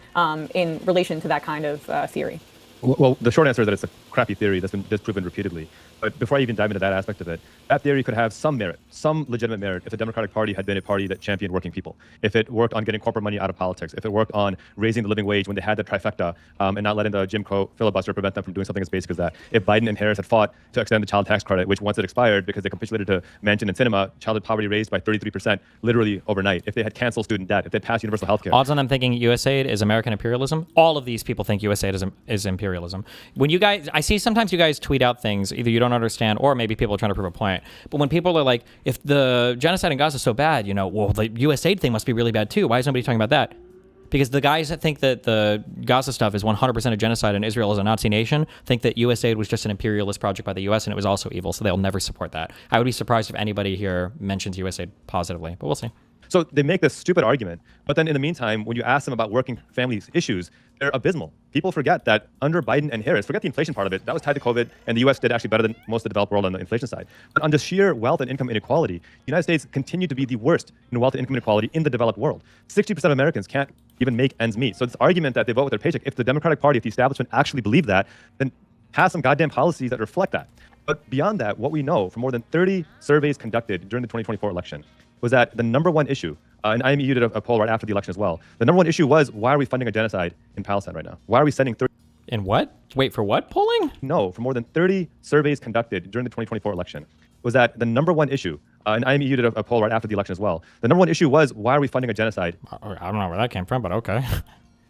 in relation to that kind of theory? Well, the short answer is that it's a crappy theory that's been disproven repeatedly. But before I even dive into that aspect of it, that theory could have some merit, some legitimate merit, if the Democratic Party had been a party that championed working people, if it worked on getting corporate money out of politics, if it worked on raising the living wage when they had the trifecta, and not letting the Jim Crow filibuster prevent them from doing something as basic as that. If Biden and Harris had fought to extend the child tax credit, which once it expired because they capitulated to Manchin and Sinema, childhood poverty raised by 33% literally overnight. If they had canceled student debt, if they passed universal health care. Odds on them thinking USAID is American imperialism. All of these people think USAID is imperialism. When you guys, I see sometimes you guys tweet out things either you don't understand or maybe people are trying to prove a point. But when people are like, if the genocide in Gaza is so bad, well, the USAID thing must be really bad too. Why is nobody talking about that? Because the guys that think that the Gaza stuff is 100% a genocide and Israel is a Nazi nation think that USAID was just an imperialist project by the US and it was also evil, so they'll never support that. I would be surprised if anybody here mentions USAID positively, but we'll see. So they make this stupid argument, but then in the meantime, when you ask them about working families issues, they're abysmal. People forget that under Biden and Harris, forget the inflation part of it, that was tied to COVID, and the US did actually better than most of the developed world on the inflation side. But on the sheer wealth and income inequality, the United States continued to be the worst in wealth and income inequality in the developed world. 60% of Americans can't even make ends meet. So this argument that they vote with their paycheck, if the Democratic Party, if the establishment actually believed that, then has some goddamn policies that reflect that. But beyond that, what we know from more than 30 surveys conducted during the 2024 election was that the number one issue, and IMU did a poll right after the election as well, the number one issue was, why are we funding a genocide in Palestine right now? Why are we sending 30? In what? Wait, for what polling? No, from more than 30 surveys conducted during the 2024 election was that the number one issue, and IMU did a poll right after the election as well, the number one issue was, why are we funding a genocide? I don't know where that came from, but okay.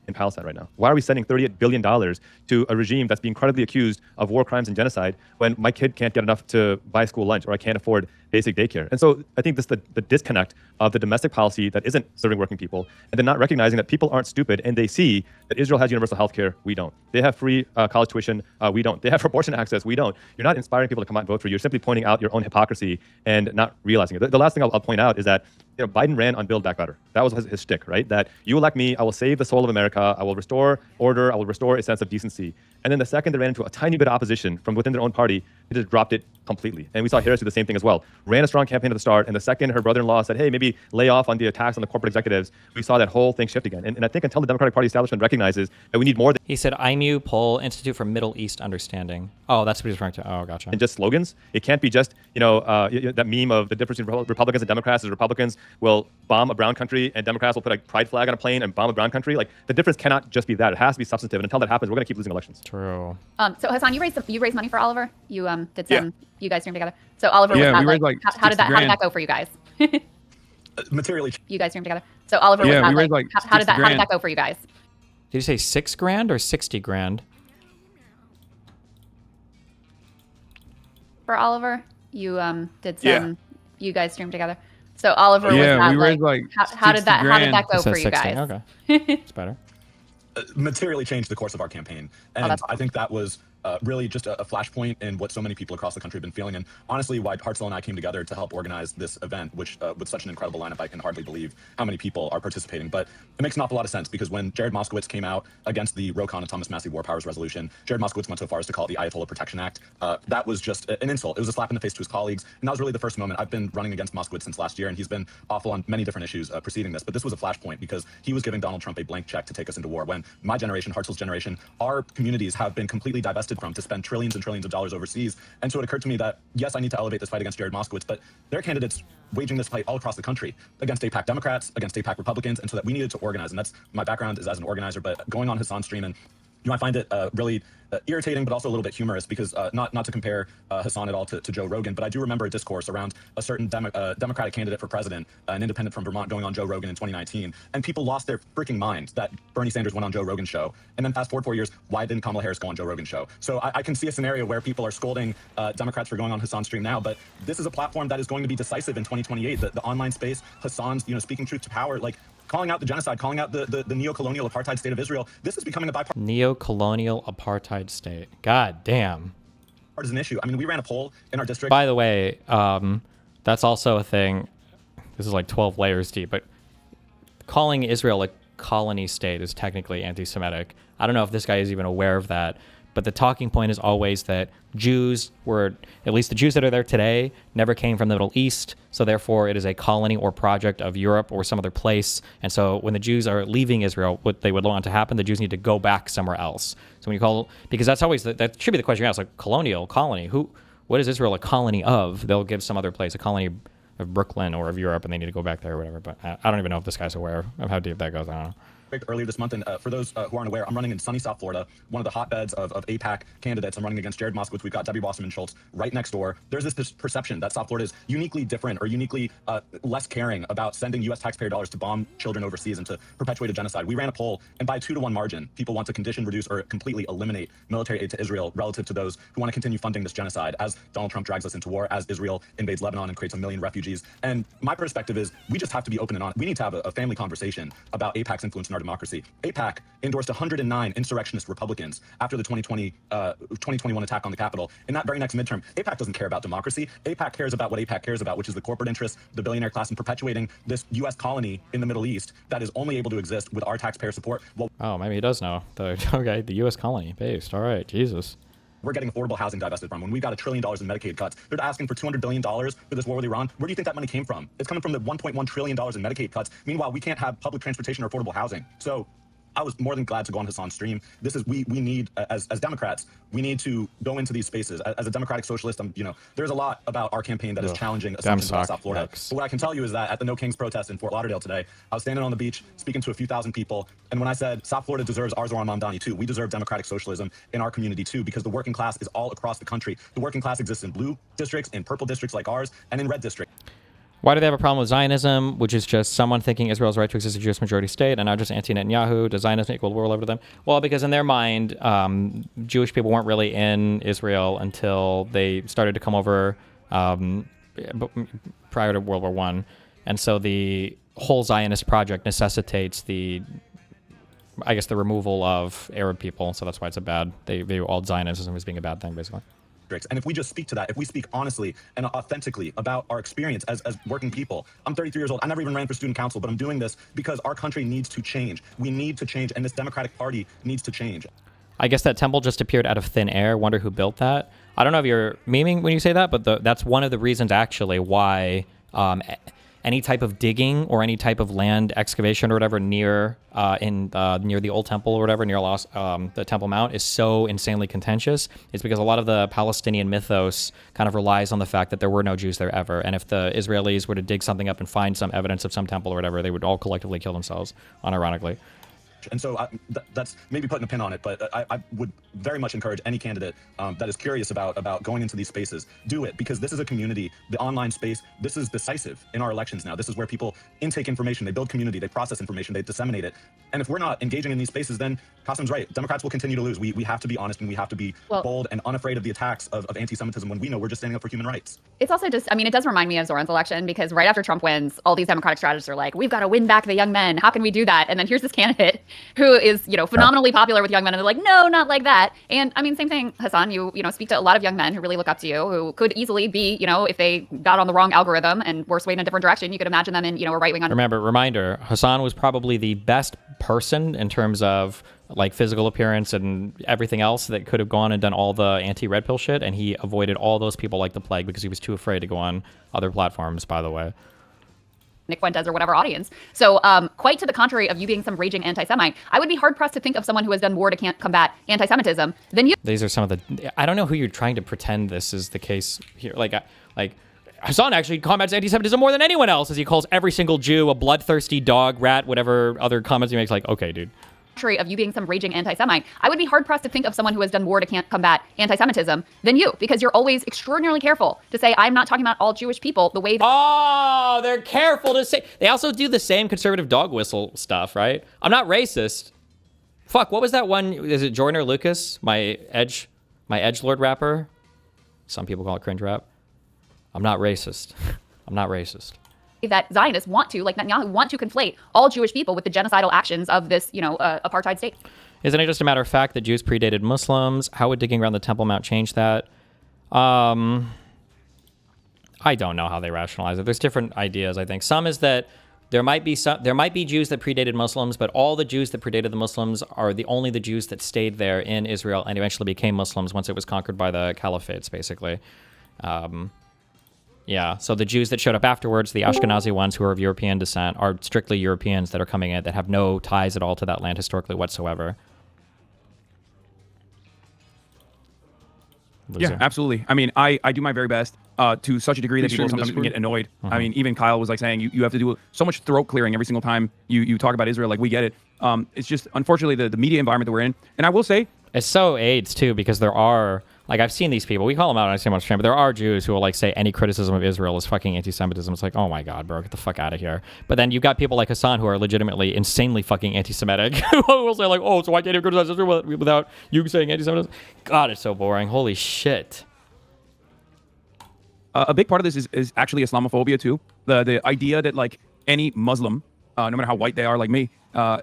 In Palestine right now? Why are we sending $38 billion to a regime that's being credibly accused of war crimes and genocide when my kid can't get enough to buy school lunch or I can't afford basic daycare? And so I think this the disconnect of the domestic policy that isn't serving working people and then not recognizing that people aren't stupid and they see that Israel has universal health care, we don't. They have free college tuition, we don't. They have abortion access, we don't. You're not inspiring people to come out and vote for you. You're simply pointing out your own hypocrisy and not realizing it. The last thing I'll point out is that Biden ran on Build Back Better. That was his shtick, right? That you elect me, I will save the soul of America, I will restore order, I will restore a sense of decency. And then the second they ran into a tiny bit of opposition from within their own party, they just dropped it completely. And we saw Harris do the same thing as well. Ran a strong campaign at the start, and the second her brother-in-law said, hey, maybe lay off on the attacks on the corporate executives, we saw that whole thing shift again. And I think until the Democratic Party establishment recognizes that we need more than He said IMU poll, Institute for Middle East Understanding. Oh, that's what he's referring to. Oh, gotcha. just slogans. It can't be just, that meme of the difference between Republicans and Democrats is Republicans will bomb a brown country and Democrats will put a pride flag on a plane and bomb a brown country. Like, the difference cannot just be that. It has to be substantive. And until that happens, we're going to keep losing elections. True. So Hassan, you raised money for Oliver. You did some. You guys streamed together. So Oliver, was Yeah, that, we raised, like, how did that 60 grand. go for you guys? Materially. You guys streamed together. So Oliver, was Yeah, that, we raised, like, how did 60 grand. that go for you guys? Did you say 6 grand or 60 grand? For Oliver, you did some. Yeah. You guys streamed together. So Oliver, was Yeah, that, we raised, like, how did 60 that grand. go It says for you 60. guys? Okay. It's better. Materially changed the course of our campaign. And that's I think that was really just a flashpoint in what so many people across the country have been feeling. And honestly, why Hartzell and I came together to help organize this event, which with such an incredible lineup, I can hardly believe how many people are participating. But it makes an awful lot of sense because when Jared Moskowitz came out against the Rokon and Thomas Massey War Powers resolution, Jared Moskowitz went so far as to call it the Ayatollah Protection Act. That was just an insult. It was a slap in the face to his colleagues. And that was really the first moment. I've been running against Moskowitz since last year, and he's been awful on many different issues preceding this. But this was a flashpoint because he was giving Donald Trump a blank check to take us into war when my generation, Hartzell's generation, our communities have been completely divested from to spend trillions and trillions of dollars overseas. And so it occurred to me that, yes, I need to elevate this fight against Jared Moskowitz, but there are candidates waging this fight all across the country against AIPAC Democrats, against AIPAC Republicans, and so that we needed to organize. And that's my background is as an organizer, but going on Hassan's stream and I find it really irritating, but also a little bit humorous because not to compare Hassan at all to Joe Rogan, but I do remember a discourse around a certain Democratic candidate for president, an independent from Vermont, going on Joe Rogan in 2019, and people lost their freaking minds that Bernie Sanders went on Joe Rogan's show. And then fast forward 4 years, why didn't Kamala Harris go on Joe Rogan's show? So I can see a scenario where people are scolding Democrats for going on Hassan's stream now, but this is a platform that is going to be decisive in 2028. The online space, Hassan's speaking truth to power, like calling out the genocide, calling out the neo-colonial apartheid state of Israel. This is becoming a bipartisan Neo-colonial apartheid state. God damn. issue. I mean, we ran a poll in our district. By the way, that's also a thing. This is like 12 layers deep, but calling Israel a colony state is technically anti-Semitic. I don't know if this guy is even aware of that, but the talking point is always that Jews were, at least the Jews that are there today, never came from the Middle East, so therefore it is a colony or project of Europe or some other place. And so when the Jews are leaving Israel, what they would want to happen, the Jews need to go back somewhere else. So when you call, because that's always, that should be the question you ask, like colonial, colony, what is Israel a colony of? They'll give some other place, a colony of Brooklyn or of Europe, and they need to go back there or whatever. But I don't even know if this guy's aware of how deep that goes. I don't know. Earlier this month, and for those who aren't aware, I'm running in sunny South Florida, one of the hotbeds of AIPAC candidates. I'm running against Jared Moskowitz. We've got Debbie Wasserman Schultz right next door. There's this perception that South Florida is uniquely different or uniquely less caring about sending U.S. taxpayer dollars to bomb children overseas and to perpetuate a genocide. We ran a poll, and by a 2-to-1 margin, people want to condition, reduce, or completely eliminate military aid to Israel relative to those who want to continue funding this genocide as Donald Trump drags us into war, as Israel invades Lebanon and creates 1 million refugees. And my perspective is we just have to be open and honest. We need to have a family conversation about AIPAC's influence in our democracy. AIPAC endorsed 109 insurrectionist Republicans after the 2021 attack on the Capitol. In that very next midterm, AIPAC doesn't care about democracy. AIPAC cares about what AIPAC cares about, which is the corporate interests, the billionaire class, and perpetuating this U.S. colony in the Middle East that is only able to exist with our taxpayer support. Well, oh, maybe he does know. Okay, the U.S. colony based. All right, Jesus. We're getting affordable housing divested from. When we got $1 trillion in Medicaid cuts, they're asking for $200 billion for this war with Iran. Where do you think that money came from? It's coming from the $1.1 trillion in Medicaid cuts. Meanwhile, we can't have public transportation or affordable housing. So I was more than glad to go on Hassan's stream. This is we need as Democrats, we need to go into these spaces. As a democratic socialist, there's a lot about our campaign that is challenging assumptions about South Florida. But what I can tell you is that at the No Kings protest in Fort Lauderdale today, I was standing on the beach speaking to a few thousand people, and when I said South Florida deserves our Zoran Mamdani too, we deserve democratic socialism in our community too, because the working class is all across the country. The working class exists in blue districts, in purple districts like ours, and in red districts. Why do they have a problem with Zionism, which is just someone thinking Israel's right to exist as a Jewish majority state, and not just anti-Netanyahu? Does Zionism equal world over to them? Well, because in their mind, Jewish people weren't really in Israel until they started to come over prior to World War I. And so the whole Zionist project necessitates the removal of Arab people. So that's why it's a bad, they view all Zionism as being a bad thing, basically. And if we just speak to that, if we speak honestly and authentically about our experience as working people, I'm 33 years old. I never even ran for student council, but I'm doing this because our country needs to change. We need to change, and this Democratic Party needs to change. I guess that temple just appeared out of thin air. Wonder who built that. I don't know if you're memeing when you say that, but that's one of the reasons actually why any type of digging or any type of land excavation or whatever near the old temple or whatever near the Temple Mount is so insanely contentious. It's because a lot of the Palestinian mythos kind of relies on the fact that there were no Jews there ever, and if the Israelis were to dig something up and find some evidence of some temple or whatever, they would all collectively kill themselves, unironically. And so that's maybe putting a pin on it, but I would very much encourage any candidate that is curious about going into these spaces, do it, because this is a community, the online space, this is decisive in our elections now. This is where people intake information, they build community, they process information, they disseminate it. And if we're not engaging in these spaces, then Qasim's right. Democrats will continue to lose. We have to be honest, and we have to be bold and unafraid of the attacks of anti-Semitism when we know we're just standing up for human rights. It's also just, it does remind me of Zoran's election, because right after Trump wins, all these Democratic strategists are like, we've got to win back the young men. How can we do that? And then here's this candidate who is, phenomenally popular with young men. And they're like, no, not like that. And same thing, Hassan, you speak to a lot of young men who really look up to you, who could easily be, if they got on the wrong algorithm and were swayed in a different direction, you could imagine them in, a right-wing. Reminder, Hassan was probably the best person in terms of like physical appearance and everything else that could have gone and done all the anti-red pill shit, and he avoided all those people like the plague because he was too afraid to go on other platforms, by the way. Nick Fuentes or whatever audience. So quite to the contrary of you being some raging anti-Semite, I would be hard-pressed to think of someone who has done more to combat anti-Semitism than you. These are some of the... I don't know who you're trying to pretend this is the case here. Like Hassan actually combats anti-Semitism more than anyone else, as he calls every single Jew a bloodthirsty dog, rat, whatever other comments he makes. Like, okay, dude. Of you being some raging anti-Semite, I would be hard-pressed to think of someone who has done more to combat anti-Semitism than you, because you're always extraordinarily careful to say, I'm not talking about all Jewish people the way that... Oh, they're careful to say... They also do the same conservative dog whistle stuff, right? I'm not racist. Fuck, what was that one? Is it Joyner Lucas? My edgelord rapper? Some people call it cringe rap. I'm not racist. I'm not racist. That Zionists want to, like Netanyahu, want to conflate all Jewish people with the genocidal actions of this, apartheid state. Isn't it just a matter of fact that Jews predated Muslims? How would digging around the Temple Mount change that? I don't know how they rationalize it. There's different ideas, I think. Some is that there might be Jews that predated Muslims, but all the Jews that predated the Muslims are only the Jews that stayed there in Israel and eventually became Muslims once it was conquered by the caliphates, basically. Yeah, so the Jews that showed up afterwards, the Ashkenazi ones who are of European descent, are strictly Europeans that are coming in that have no ties at all to that land historically whatsoever. Loser. Yeah, absolutely. I do my very best to such a degree that people sometimes get annoyed. Even Kyle was like saying you have to do so much throat clearing every single time you talk about Israel. Like, we get it. It's just, unfortunately, the media environment that we're in. And I will say, it's so AIDS too, because there are, like, I've seen these people, we call them out on Instagram on stream, but there are Jews who will like say any criticism of Israel is fucking anti-Semitism. It's like, oh my God, bro, get the fuck out of here. But then you've got people like Hassan who are legitimately insanely fucking anti-Semitic who will say like, oh, so why can't you criticize Israel without you saying anti-Semitism? God, it's so boring. Holy shit. A big part of this is actually Islamophobia too. The idea that like any Muslim, no matter how white they are, like me,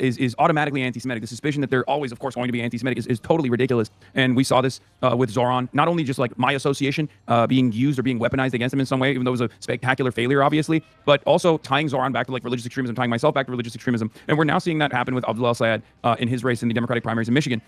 is automatically anti-Semitic. The suspicion that they're always, of course, going to be anti-Semitic is totally ridiculous. And we saw this with Zoran. Not only just like my association being used or being weaponized against him in some way, even though it was a spectacular failure, obviously, but also tying Zoran back to like religious extremism, tying myself back to religious extremism. And we're now seeing that happen with Abdullah Syed in his race in the Democratic primaries in Michigan.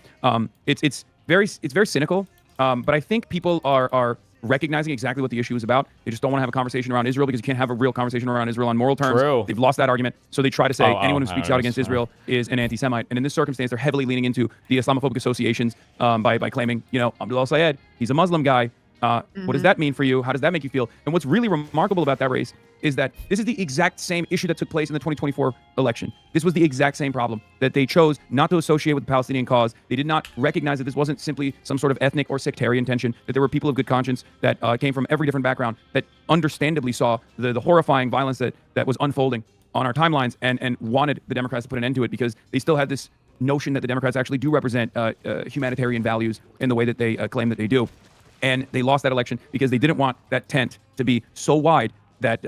It's very cynical. But I think people are recognizing exactly what the issue is about. They just don't want to have a conversation around Israel because you can't have a real conversation around Israel on moral terms. True. They've lost that argument. So they try to say anyone who speaks out against know. Israel is an anti-Semite. And in this circumstance, they're heavily leaning into the Islamophobic associations by claiming, Abdul al-Sayed, he's a Muslim guy. What does that mean for you? How does that make you feel? And what's really remarkable about that race is that this is the exact same issue that took place in the 2024 election. This was the exact same problem, that they chose not to associate with the Palestinian cause. They did not recognize that this wasn't simply some sort of ethnic or sectarian tension, that there were people of good conscience that came from every different background that understandably saw the horrifying violence that was unfolding on our timelines and wanted the Democrats to put an end to it because they still had this notion that the Democrats actually do represent humanitarian values in the way that they claim that they do. And they lost that election because they didn't want that tent to be so wide that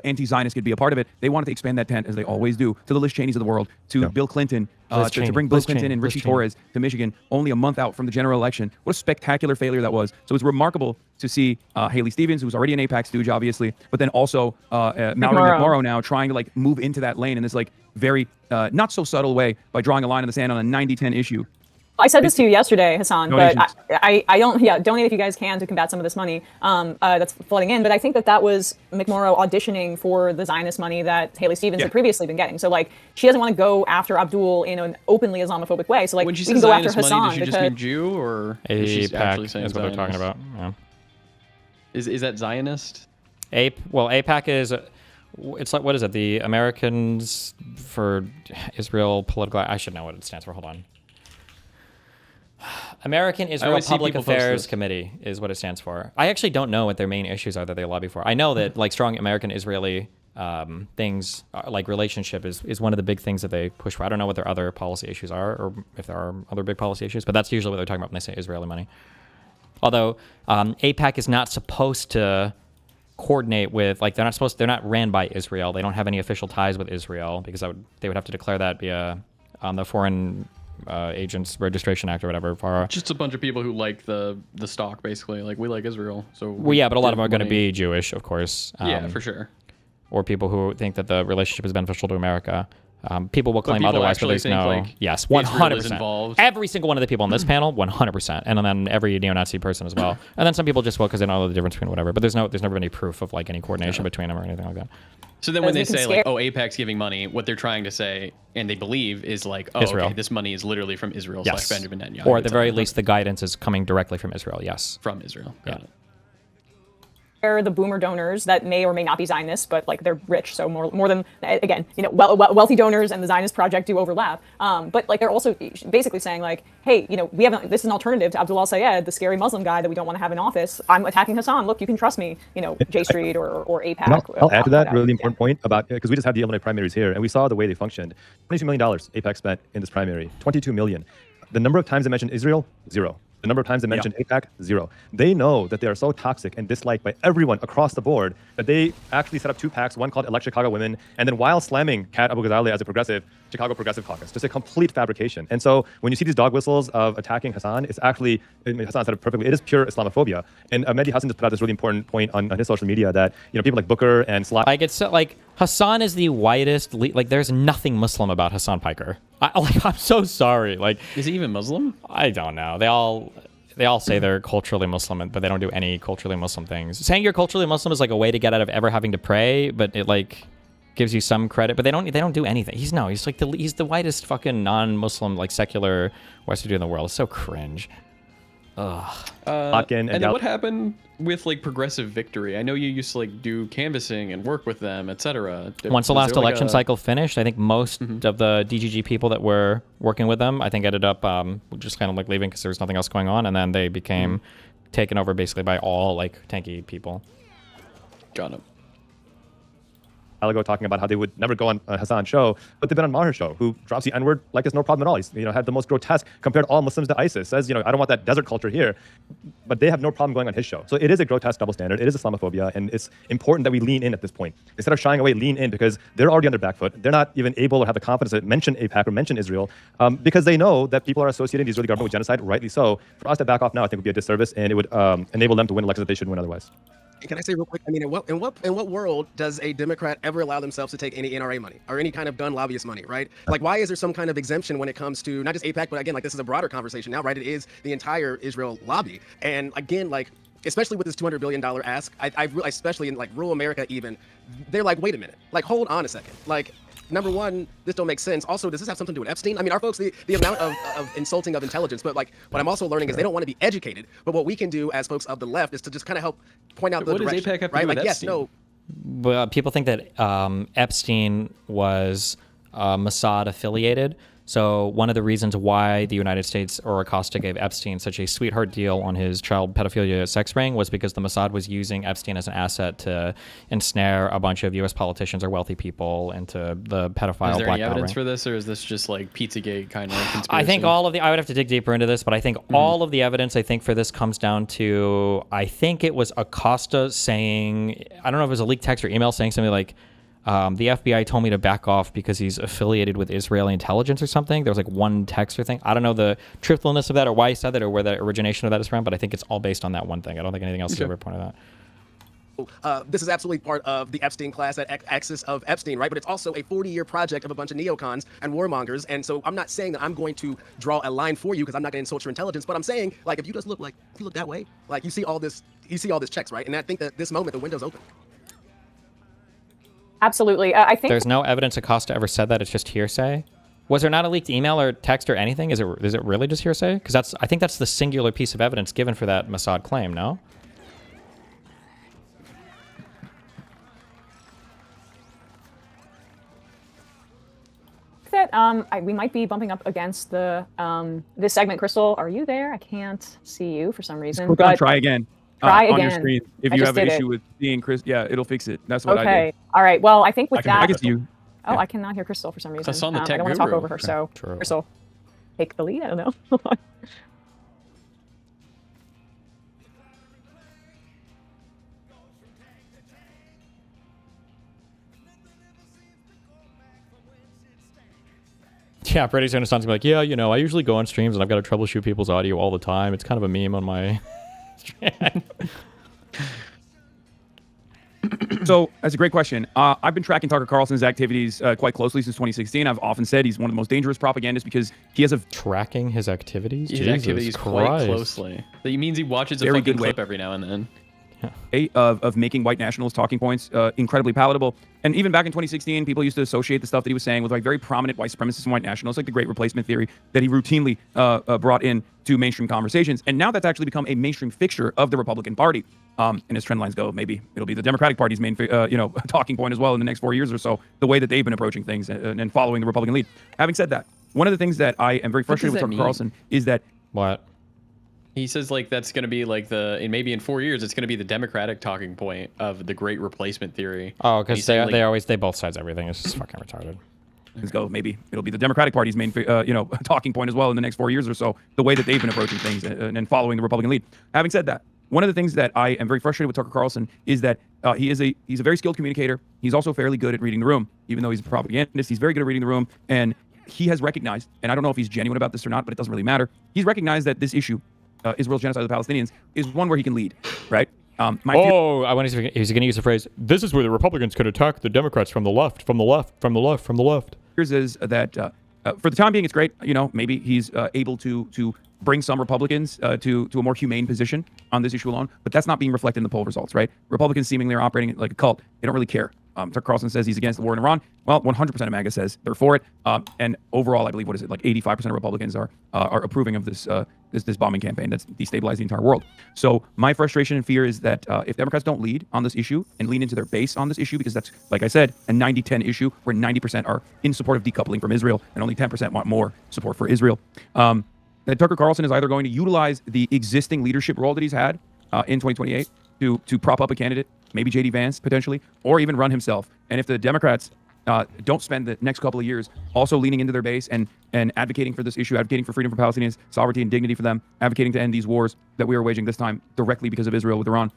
anti-Zionists could be a part of it. They wanted to expand that tent, as they always do, to the Liz Cheneys of the world, to Bill Clinton, to bring Bill Clinton and Richie Torres to Michigan only a month out from the general election. What a spectacular failure that was. So it's remarkable to see Haley Stevens, who's already an AIPAC stooge, obviously, but then also Mallory McMorrow now trying to move into that lane in this very not so subtle way by drawing a line in the sand on a 90-10 issue. I said this to you yesterday, Hassan, Donations. but I don't, donate if you guys can to combat some of this money that's flooding in. But I think that was McMorrow auditioning for the Zionist money that Haley Stevens had previously been getting. So she doesn't want to go after Abdul in an openly Islamophobic way. So when we she can says go after Zionist Hassan money, does she just because mean Jew or is she actually saying is what they're talking about. Yeah. Is that Zionist? AIPAC is. It's what is it? The Americans for Israel Political. I should know what it stands for. Hold on. American Israel Public Affairs Committee is what it stands for. I actually don't know what their main issues are that they lobby for. I know that strong American Israeli things like relationship is one of the big things that they push for. I don't know what their other policy issues are or if there are other big policy issues, but that's usually what they're talking about when they say Israeli money. Although AIPAC is not supposed to coordinate with they're not ran by Israel. They don't have any official ties with Israel because they would have to declare that via the Foreign Agents Registration Act or whatever. For just a bunch of people who like the stock, basically. We like Israel, so but a lot of them are going to be Jewish, of course. Yeah, for sure. Or people who think that the relationship is beneficial to America. People will claim people otherwise, but there's no. Yes, 100%. Every single one of the people on this panel, 100%, and then every neo-Nazi person as well. And then some people just vote because they don't know the difference between whatever. But there's never been any proof of any coordination between them or anything like that. So then when they say AIPAC's giving money, what they're trying to say and they believe is Israel. Okay, this money is literally from Israel / Benjamin Netanyahu. Or at the very least, the guidance is coming directly from Israel. Yes. From Israel. Got it. the boomer donors that may or may not be Zionists, but they're rich, so more than again, wealthy donors and the Zionist project do overlap. But they're also basically saying hey, we have this is an alternative to Abdul al-Sayed, the scary Muslim guy that we don't want to have in office. I'm attacking Hassan. Look, you can trust me. J Street or AIPAC. I'll add to that really important point about because we just had the Illinois primaries here and we saw the way they functioned. $22 million AIPAC spent in this primary. 22 million. The number of times they mentioned Israel, 0. The number of times they mentioned AIPAC, 0. They know that they are so toxic and disliked by everyone across the board that they actually set up 2 PACs, one called Elect Chicago Women, and then while slamming Kat Abu Ghazaleh as a progressive, Chicago Progressive Caucus. Just a complete fabrication. And so when you see these dog whistles of attacking Hassan, it's actually, Hassan said it perfectly, it is pure Islamophobia. And Mehdi Hassan just put out this really important point on his social media that, people like Booker and Slack. Hassan is the whitest, there's nothing Muslim about Hassan Piker. I'm so sorry. Is he even Muslim? I don't know. They all say they're culturally Muslim, but they don't do any culturally Muslim things. Saying you're culturally Muslim is a way to get out of ever having to pray, but it gives you some credit. But they don't do anything. He's the whitest fucking non-Muslim secular Western dude in the world. It's so cringe. Ugh. And then what happened with progressive victory? I know you used to do canvassing and work with them, etc. Once the last election cycle finished, I think most of the DGG people that were working with them, I think ended up just kind of leaving because there was nothing else going on, and then they became taken over basically by all tanky people. Got it. Ago talking about how they would never go on Hassan's show, but they've been on Maher's show, who drops the N-word like it's no problem at all. He's had the most grotesque compared all Muslims to ISIS. Says, I don't want that desert culture here, but they have no problem going on his show. So it is a grotesque double standard. It is Islamophobia, and it's important that we lean in at this point. Instead of shying away, lean in, because they're already on their back foot. They're not even able or have the confidence to mention AIPAC or mention Israel, because they know that people are associating the Israeli government with genocide, rightly so. For us to back off now, I think would be a disservice, and it would enable them to win elections that they shouldn't win otherwise. Can I say real quick? In what world does a Democrat ever allow themselves to take any NRA money or any kind of gun lobbyist money, right? Why is there some kind of exemption when it comes to not just AIPAC, but again, this is a broader conversation now, right? It is the entire Israel lobby. And again, especially with this $200 billion ask, especially in like rural America, even, they're like, wait a minute, like, hold on a second. Like, number one, this don't make sense. Also, does this have something to do with Epstein? I mean, our folks, the amount of insulting of intelligence, but like, what I'm also learning is they don't want to be educated. But what we can do as folks of the left is to just kind of help point out the What does direction, AIPAC have to right? do with Like, yes, Epstein? no. Well, people think that Epstein was Mossad affiliated. So one of the reasons why the United States or Acosta gave Epstein such a sweetheart deal on his child pedophilia sex ring was because the Mossad was using Epstein as an asset to ensnare a bunch of U.S. politicians or wealthy people into the pedophile Is there any blackmail evidence ring. for this, or is this just like Pizzagate kind of conspiracy? I think I would have to dig deeper into this, but I think all of the evidence for this comes down to, I think it was Acosta saying, I don't know if it was a leaked text or email saying something like, the FBI told me to back off because he's affiliated with Israeli intelligence or something. There was like one text or thing. I don't know the truthfulness of that or why he said that or where the origination of that is from, but I think it's all based on that one thing. I don't think anything else is ever pointed out. This is absolutely part of the Epstein class, that axis of Epstein, right? But it's also a 40-year project of a bunch of neocons and warmongers. And so I'm not saying that I'm going to draw a line for you because I'm not going to insult your intelligence. But I'm saying, like, if you just look that way, like you see all this checks, right? And I think that this moment, the window's open. Absolutely. I think There's no evidence Acosta ever said that. It's just hearsay. Was there not a leaked email or text or anything? Is it really just hearsay? Because I think that's the singular piece of evidence given for that Mossad claim, no? that we might be bumping up against the this segment. Crystal, are you there? I can't see you for some reason. Click on try again. Try on your again. screen. If I you just have an did issue it. with seeing Chris, yeah, it'll fix it. That's what I Okay. did. All right. Well, I think with I that. can see you. Oh, Yeah. I cannot hear Crystal for some reason. That's on the I tech don't want to talk guru. over her. So, True. Crystal, take the lead. I don't know. Yeah, pretty soon it's going to be like, yeah, you know, I usually go on streams and I've got to troubleshoot people's audio all the time. It's kind of a meme on my So that's a great question. I've been tracking Tucker Carlson's activities quite closely since 2016. I've often said he's one of the most dangerous propagandists because he has a tracking his activities. His Jesus activities quite Christ. closely. That means he watches a Very fucking good way. clip every now and then. of making white nationalist talking points incredibly palatable. And even back in 2016, people used to associate the stuff that he was saying with like very prominent white supremacists and white nationalists, like the Great Replacement theory that he routinely brought in to mainstream conversations. And now that's actually become a mainstream fixture of the Republican Party. And as trend lines go, maybe it'll be the Democratic Party's main, talking point as well in the next 4 years or so. The way that they've been approaching things and following the Republican lead. Having said that, one of the things that I am very frustrated with does that Tucker mean? Carlson is that What? He says like that's going to be like maybe in 4 years it's going to be the Democratic talking point of the Great Replacement theory. Oh, And because he's saying, they both sides everything. It's just fucking retarded. Let's go. Maybe it'll be the Democratic Party's main, talking point as well in the next 4 years or so. The way that they've been approaching things and following the Republican lead. Having said that, one of the things that I am very frustrated with Tucker Carlson is that he's a very skilled communicator. He's also fairly good at reading the room, even though he's a propagandist. He's very good at reading the room, and he has recognized, and I don't know if he's genuine about this or not, but it doesn't really matter. He's recognized that this issue, Israel's genocide of the Palestinians, is one where he can lead, right? I want he's going to use the phrase, this is where the Republicans could attack the Democrats from the left, from the left, from the left, from the left. Here's is that for the time being, it's great. Maybe he's able to bring some Republicans to a more humane position on this issue alone, but that's not being reflected in the poll results, right? Republicans seemingly are operating like a cult. They don't really care. Tucker Carlson says he's against the war in Iran. Well, 100% of MAGA says they're for it. And overall, I believe, 85% of Republicans are approving of this bombing campaign that's destabilized the entire world. So my frustration and fear is that if Democrats don't lead on this issue and lean into their base on this issue, because that's, like I said, a 90-10 issue where 90% are in support of decoupling from Israel and only 10% want more support for Israel, that Tucker Carlson is either going to utilize the existing leadership role that he's had in 2028 to prop up a candidate, maybe J.D. Vance potentially, or even run himself. And if the Democrats don't spend the next couple of years also leaning into their base and advocating for this issue, advocating for freedom for Palestinians, sovereignty and dignity for them, advocating to end these wars that we are waging this time directly because of Israel with Iran,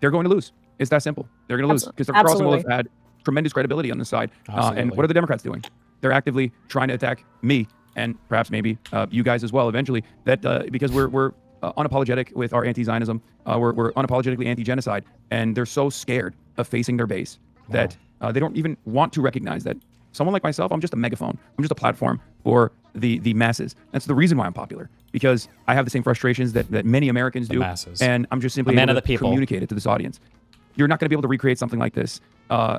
they're going to lose. It's that simple. They're going to lose because Tucker Carlson will have had tremendous credibility on this side. And what are the Democrats doing? They're actively trying to attack me and perhaps maybe you guys as well eventually, that because we're unapologetic with our anti-Zionism, we're unapologetically anti-genocide, and they're so scared of facing their base that they don't even want to recognize that someone like myself, I'm just a megaphone. I'm just a platform for the masses. That's the reason why I'm popular, because I have the same frustrations that many Americans do, masses. and I'm just simply A man able of the to people. communicate it to this audience. You're not going to be able to recreate something like this.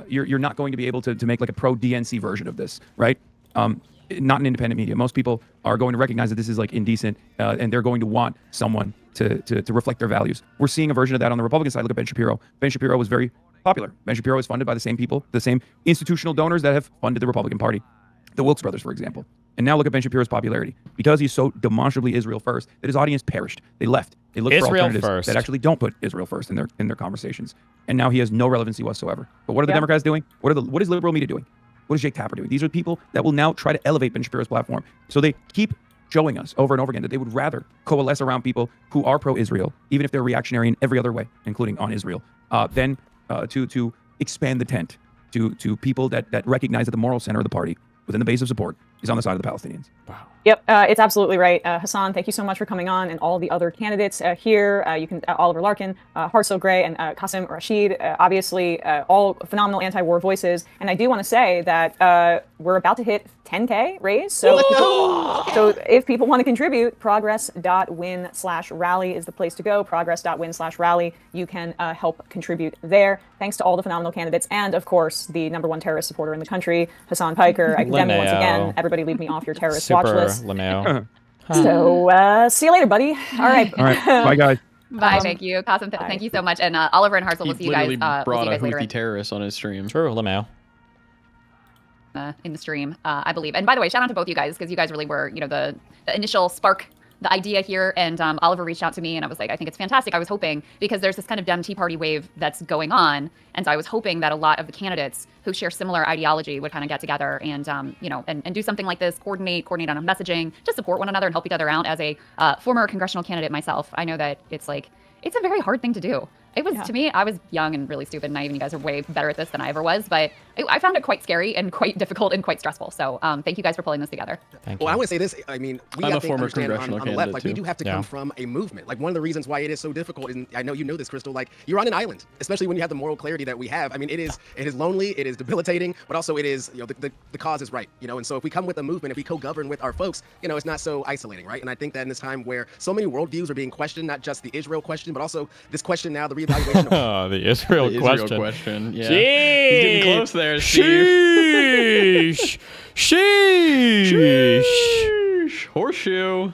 You're not going to be able to make like a pro DNC version of this, right? Not in independent media. Most people are going to recognize that this is like indecent, and they're going to want someone to reflect their values. We're seeing a version of that on the Republican side. Look at Ben Shapiro. Ben Shapiro was very popular. Ben Shapiro is funded by the same people, the same institutional donors that have funded the Republican Party, the Wilkes brothers, for example. And now look at Ben Shapiro's popularity, because he's so demonstrably Israel first that his audience perished. They left. They looked for Israel alternatives first. that actually don't put Israel first in their conversations. And now he has no relevancy whatsoever. But what are the Democrats doing? What is liberal media doing? What is Jake Tapper doing? These are people that will now try to elevate Ben Shapiro's platform. So they keep showing us over and over again that they would rather coalesce around people who are pro-Israel, even if they're reactionary in every other way, including on Israel, than to expand the tent to people that recognize that the moral center of the party, within the base of support, is on the side of the Palestinians. Wow. Yep, it's absolutely right. Hassan, thank you so much for coming on, and all the other candidates here. You can Oliver Larkin, Hartzell Gray, and Qasim Rashid, obviously all phenomenal anti-war voices. And I do want to say that we're about to hit 10K raise. So, so if people want to contribute, progress.win/rally is the place to go. Progress.win/rally. You can help contribute there. Thanks to all the phenomenal candidates, and of course the #1 terrorist supporter in the country, Hassan Piker. I condemn you once again. Everybody, leave me off your terrorist watch list. Lameo. So see you later, buddy. All right. All right. Bye, guys. Bye. Thank you, Qasim. Thank you so much. And Oliver and Hartzell, He we'll see you guys. literally We'll see brought you a guys later Houthi terrorist on his stream. True, Lameo. in the stream, I believe. And by the way, shout out to both you guys, because you guys really were, the initial spark, the idea here. And Oliver reached out to me, and I was like, I think it's fantastic. I was hoping, because there's this kind of Dem Tea Party wave that's going on, and so I was hoping that a lot of the candidates who share similar ideology would kind of get together and and do something like this, coordinate on a messaging, to support one another and help each other out. As a former congressional candidate myself, I know that it's a very hard thing to do. It was, to me, I was young and really stupid and naive, and you guys are way better at this than I ever was, but I found it quite scary and quite difficult and quite stressful. So thank you guys for pulling this together. Well, I want to say this. I mean, we I'm I a think former understand congressional on the left, candidate, we too. do have to come from a movement. Like, one of the reasons why it is so difficult, and I know you know this, Crystal, like, you're on an island, especially when you have the moral clarity that we have. I mean, it is lonely, it is debilitating, but also it is, the cause is right, and so if we come with a movement, if we co-govern with our folks, it's not so isolating, right? And I think that in this time where so many worldviews are being questioned, not just the Israel question, but also this question now, the reevaluation of The Israel question. Yeah. Jeez. He's getting close there, Steve. Sheesh. Horseshoe.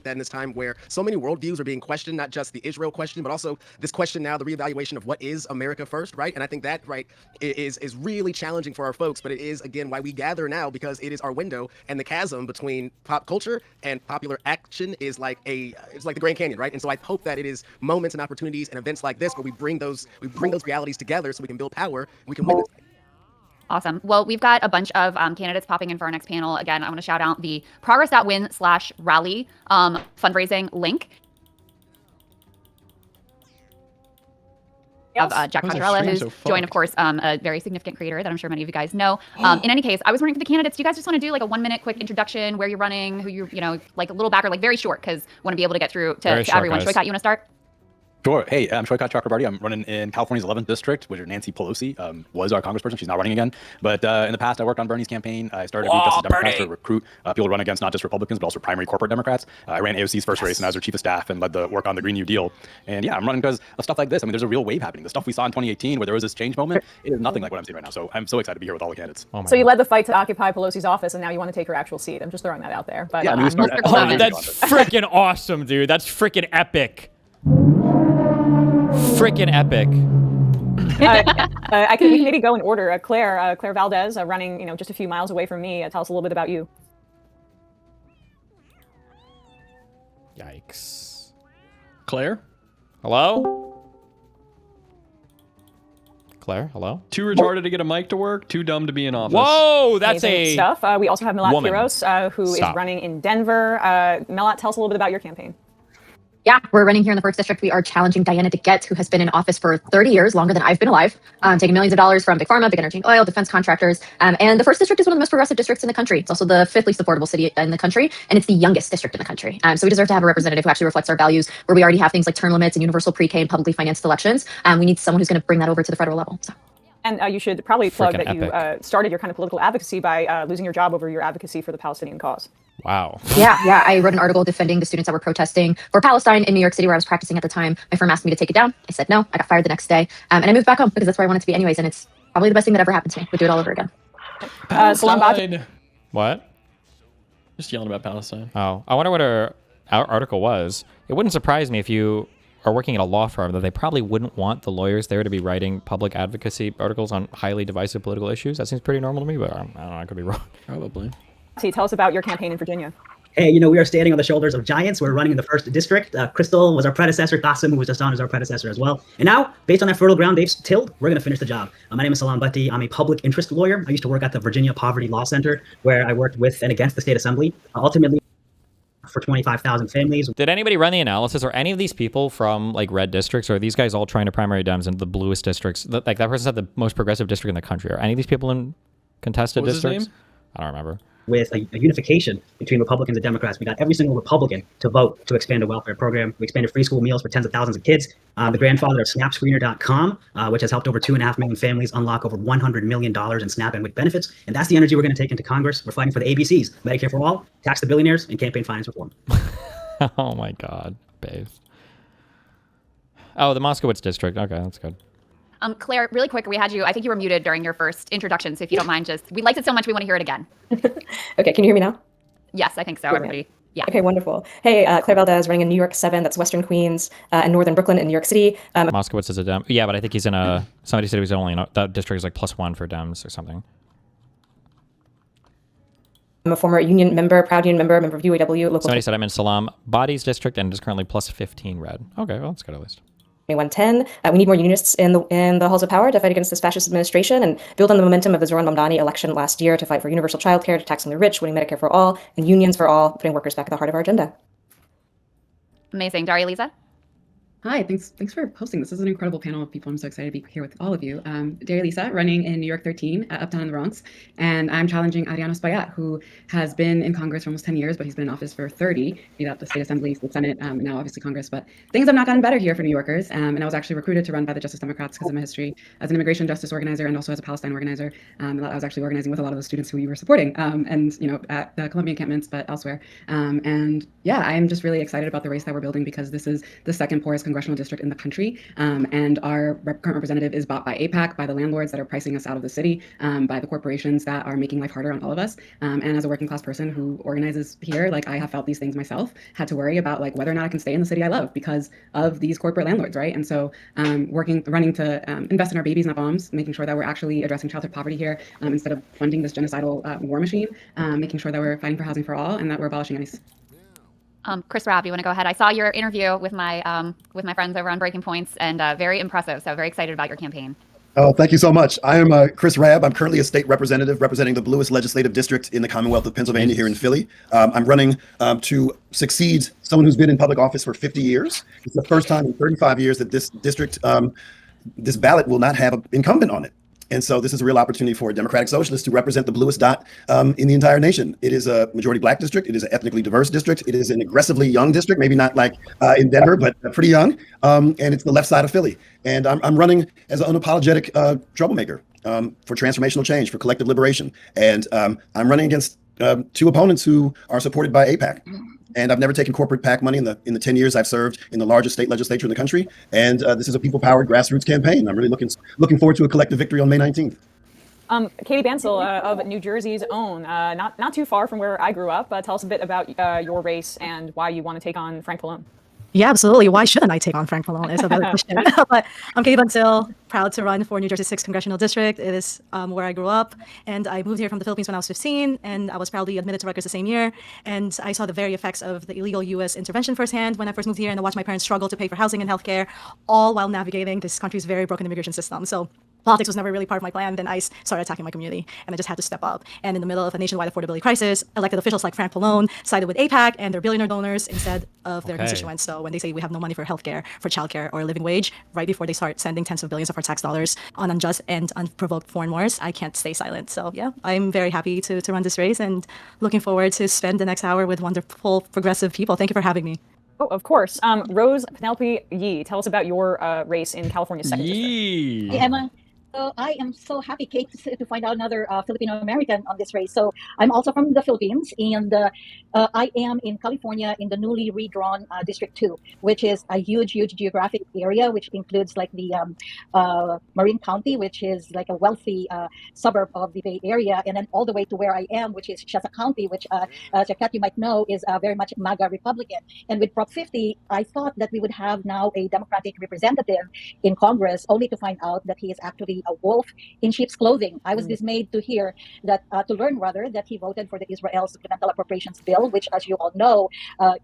that in this time where so many worldviews are being questioned, not just the Israel question, but also this question now, the reevaluation of what is America first, right? And I think that, right, is really challenging for our folks, but it is, again, why we gather now, because it is our window, and the chasm between pop culture and popular action is like it's like the Grand Canyon, right? And so I hope that it is moments and opportunities and events like this where we bring those realities together so we can build power, we can win this. Awesome. Well, we've got a bunch of candidates popping in for our next panel. Again, I want to shout out the progress.win/rally fundraising link. Of Jack Pastorella, who's joined, of course, a very significant creator that I'm sure many of you guys know. In any case, I was wondering for the candidates, do you guys just want to do like a 1-minute quick introduction, where you're running, who you're, like a little background, like very short, because want to be able to get through to everyone. Shoykat, you want to start? Sure. Hey, I'm Shoykat Chakrabarty. I'm running in California's 11th district, which Nancy Pelosi was our congressperson. She's not running again. But in the past, I worked on Bernie's campaign. I started a group just as Democrats to recruit people to run against not just Republicans, but also primary corporate Democrats. I ran AOC's first race, and I was her chief of staff and led the work on the Green New Deal. And yeah, I'm running because of stuff like this. I mean, there's a real wave happening. The stuff we saw in 2018, where there was this change moment, it is nothing like what I'm seeing right now. So I'm so excited to be here with all the candidates. So you led the fight to occupy Pelosi's office, and now you want to take her actual seat. I'm just throwing that out there. But yeah, I mean, that's freaking awesome, dude. That's freaking epic. Freaking epic. we can maybe go in order. Claire Valdez, running, just a few miles away from me. Tell us a little bit about you. Yikes. Claire? Hello? Claire, hello? Too retarded to get a mic to work, too dumb to be in office. Whoa, that's amazing stuff. We also have Melat woman. Kiros, who is running in Denver. Melat, tell us a little bit about your campaign. Yeah, we're running here in the 1st district. We are challenging Diana DeGette, who has been in office for 30 years, longer than I've been alive, taking millions of dollars from big pharma, big energy and oil, defense contractors. And the 1st district is one of the most progressive districts in the country. It's also the 5th least affordable city in the country, and it's the youngest district in the country. So we deserve to have a representative who actually reflects our values, where we already have things like term limits and universal pre-K and publicly financed elections. We need someone who's going to bring that over to the federal level. So. And you should probably plug Freaking that you epic. started your kind of political advocacy by losing your job over your advocacy for the Palestinian cause. Wow. Yeah. I wrote an article defending the students that were protesting for Palestine in New York City, where I was practicing at the time. My firm asked me to take it down. I said no. I got fired the next day, and I moved back home because that's where I wanted to be anyways. And it's probably the best thing that ever happened to me. Would do it all over again. Salam Palestine. What? Just yelling about Palestine. Oh, I wonder what our article was. It wouldn't surprise me if you are working at a law firm that they probably wouldn't want the lawyers there to be writing public advocacy articles on highly divisive political issues. That seems pretty normal to me, but I don't know. I could be wrong. Probably. Tell us about your campaign in Virginia. Hey, we are standing on the shoulders of giants. We're running in the 1st District. Crystal was our predecessor. Qasim, who was just on, is our predecessor as well. And now, based on that fertile ground they've tilled, we're going to finish the job. My name is Salam Bhatti. I'm a public interest lawyer. I used to work at the Virginia Poverty Law Center, where I worked with and against the state assembly. Ultimately, for 25,000 families. Did anybody run the analysis? Are any of these people from like red districts, or are these guys all trying to primary Dems in the bluest districts? Like that person said the most progressive district in the country. Are any of these people in contested What was his districts? name? I don't remember. With a unification between Republicans and Democrats. We got every single Republican to vote to expand a welfare program. We expanded free school meals for tens of thousands of kids. The grandfather of SnapScreener.com, which has helped over 2.5 million families unlock over $100 million in SNAP and WIC benefits. And that's the energy we're going to take into Congress. We're fighting for the ABCs, Medicare for all, tax the billionaires, and campaign finance reform. Oh my God, babe. Oh, the Moskowitz district. Okay, that's good. Claire, really quick, we had you, I think you were muted during your first introduction, so if you don't mind, we liked it so much, we want to hear it again. Okay, can you hear me now? Yes, I think so, everybody. Yeah. Okay, wonderful. Hey, Claire Valdez, running in New York 7, that's Western Queens, and Northern Brooklyn in New York City. Moskowitz is a Dem. Yeah, but I think he's in a, somebody said he was only in that district is like +1 for Dems or something. I'm a former union member, proud union member of UAW. Local Somebody said I'm in Salam Bodies district and it is currently +15 red. Okay, well, that's good at least. 2110. We need more unionists in the halls of power to fight against this fascist administration and build on the momentum of the Zoran Mamdani election last year to fight for universal childcare, to taxing the rich, winning Medicare for all, and unions for all, putting workers back at the heart of our agenda. Amazing. Daria Lisa? Hi, thanks for hosting. This is an incredible panel of people. I'm so excited to be here with all of you. Daria Lisa, running in New York 13, Uptown in the Bronx, and I'm challenging Adriano Spayat, who has been in Congress for almost 10 years, but he's been in office for 30, be that the state assembly, the Senate, and now obviously Congress. But things have not gotten better here for New Yorkers, and I was actually recruited to run by the Justice Democrats because of my history as an immigration justice organizer and also as a Palestine organizer. I was actually organizing with a lot of the students who you were supporting, and at the Columbia encampments, but elsewhere. And yeah, I am just really excited about the race that we're building because this is the second poorest congressional district in the country, and our current representative is bought by AIPAC, by the landlords that are pricing us out of the city, by the corporations that are making life harder on all of us. And as a working class person who organizes here, like I have felt these things myself, had to worry about like whether or not I can stay in the city I love because of these corporate landlords, right? And so running to invest in our babies, not bombs, making sure that we're actually addressing childhood poverty here instead of funding this genocidal war machine, making sure that we're fighting for housing for all and that we're abolishing ICE. Chris Rabb, you want to go ahead? I saw your interview with my friends over on Breaking Points, and very impressive. So very excited about your campaign. Oh, thank you so much. I am Chris Rabb. I'm currently a state representative representing the bluest legislative district in the Commonwealth of Pennsylvania here in Philly. I'm running to succeed someone who's been in public office for 50 years. It's the first time in 35 years that this district, this ballot will not have an incumbent on it. And so this is a real opportunity for a Democratic Socialist to represent the bluest dot in the entire nation. It is a majority Black district. It is an ethnically diverse district. It is an aggressively young district, maybe not like in Denver, but pretty young. And it's the left side of Philly. And I'm running as an unapologetic troublemaker for transformational change, for collective liberation. And I'm running against two opponents who are supported by AIPAC. And I've never taken corporate PAC money in the 10 years I've served in the largest state legislature in the country. And this is a people-powered grassroots campaign. I'm really looking forward to a collective victory on May 19th. Katie Bansal of New Jersey's own, not too far from where I grew up. Tell us a bit about your race and why you want to take on Frank Pallone. Yeah, absolutely. Why shouldn't I take on Frank Pallone is a better question. But I'm Katie Bansal, proud to run for New Jersey 6th Congressional District. It is where I grew up. And I moved here from the Philippines when I was 15, and I was proudly admitted to Rutgers the same year. And I saw the very effects of the illegal U.S. intervention firsthand when I first moved here, and I watched my parents struggle to pay for housing and healthcare, all while navigating this country's very broken immigration system. So politics was never really part of my plan. Then ICE started attacking my community, and I just had to step up. And in the middle of a nationwide affordability crisis, elected officials like Frank Pallone sided with AIPAC and their billionaire donors instead of their constituents. So when they say we have no money for healthcare, for childcare, or a living wage, right before they start sending tens of billions of our tax dollars on unjust and unprovoked foreign wars, I can't stay silent. So yeah, I'm very happy to run this race and looking forward to spend the next hour with wonderful progressive people. Thank you for having me. Oh, of course. Rose Penelope Yee, tell us about your race in California's 2nd District. Hey, Emma. I am so happy, Kate, to find out another Filipino American on this race. So I'm also from the Philippines, and I am in California in the newly redrawn District 2, which is a huge geographic area, which includes like the Marin County, which is like a wealthy suburb of the Bay Area, and then all the way to where I am, which is Shasta County, which Jacat, you might know, is very much MAGA Republican. And with Prop 50, I thought that we would have now a Democratic representative in Congress, only to find out that he is actually a wolf in sheep's clothing. I was dismayed to hear that, to learn rather, that he voted for the Israel Supplemental Appropriations Bill, which, as you all know,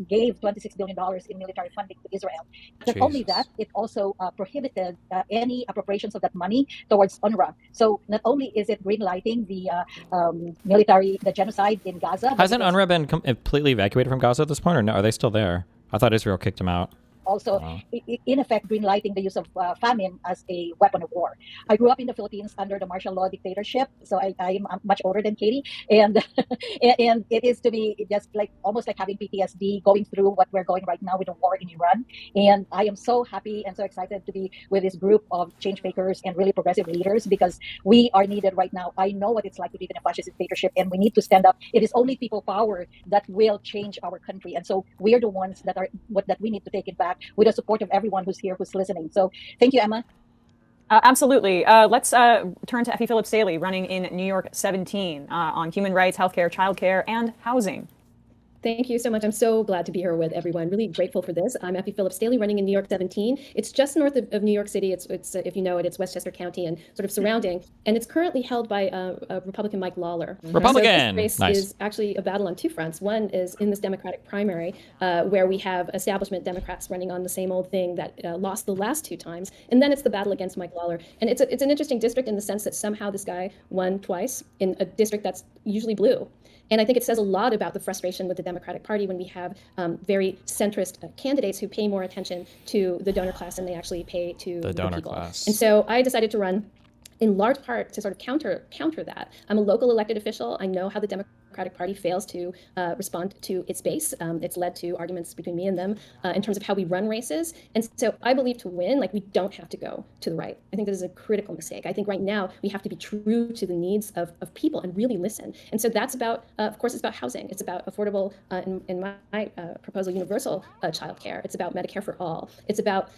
gave $26 billion in military funding to Israel. Not only that, it also prohibited any appropriations of that money towards UNRWA. So not only is it greenlighting the the genocide in Gaza, Hasn't UNRWA been completely evacuated from Gaza at this point, or no? Are they still there? I thought Israel kicked them out. Also, in effect, greenlighting the use of famine as a weapon of war. I grew up in the Philippines under the martial law dictatorship, so I'm much older than Katie, and and it is to me just like almost like having PTSD going through what we're going right now with the war in Iran. And I am so happy and so excited to be with this group of change makers and really progressive leaders, because we are needed right now. I know what it's like to live in a fascist dictatorship, and we need to stand up. It is only people power that will change our country, and so we are the ones that we need to take it back, with the support of everyone who's here, who's listening. So thank you, Emma. Absolutely. Let's turn to Effie Phillips-Daly, running in New York 17 on human rights, healthcare, childcare, and housing. Thank you so much. I'm so glad to be here with everyone. Really grateful for this. I'm Effie Phillips-Daly, running in New York 17. It's just north of New York City. It's if you know it, it's Westchester County and sort of surrounding. And it's currently held by Republican Mike Lawler. Republican. So this race Nice. is actually a battle on two fronts. One is in this Democratic primary, where we have establishment Democrats running on the same old thing that lost the last two times. And then it's the battle against Mike Lawler. And it's an interesting district in the sense that somehow this guy won twice in a district that's usually blue. And I think it says a lot about the frustration with the Democratic Party when we have very centrist candidates who pay more attention to the donor class than they actually pay to the people. Class. And so I decided to run in large part to sort of counter that. I'm a local elected official. I know how the Democratic Party fails to respond to its base. It's led to arguments between me and them in terms of how we run races. And so I believe to win, like, we don't have to go to the right. I think this is a critical mistake. I think right now we have to be true to the needs of people and really listen. And so that's about, of course, it's about housing. It's about affordable, in my proposal, universal childcare. It's about Medicare for all. It's about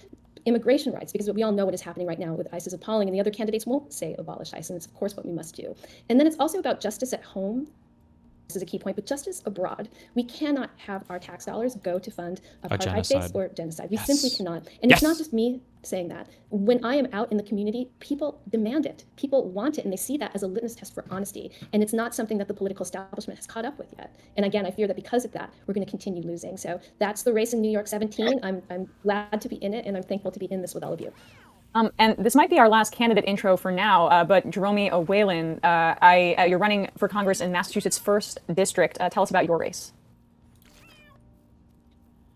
immigration rights, because we all know what is happening right now with ICE is appalling, and the other candidates won't say abolish ICE, and it's of course what we must do. And then it's also about justice at home. This is a key point, but justice abroad. We cannot have our tax dollars go to fund apartheid states or genocide. We simply cannot. And it's not just me saying that. When I am out in the community, people demand it. People want it, and they see that as a litmus test for honesty. And it's not something that the political establishment has caught up with yet. And again, I fear that because of that, we're going to continue losing. So that's the race in New York 17. I'm glad to be in it, and I'm thankful to be in this with all of you. And this might be our last candidate intro for now, but Jerome Whalen, you're running for Congress in Massachusetts' 1st District. Tell us about your race.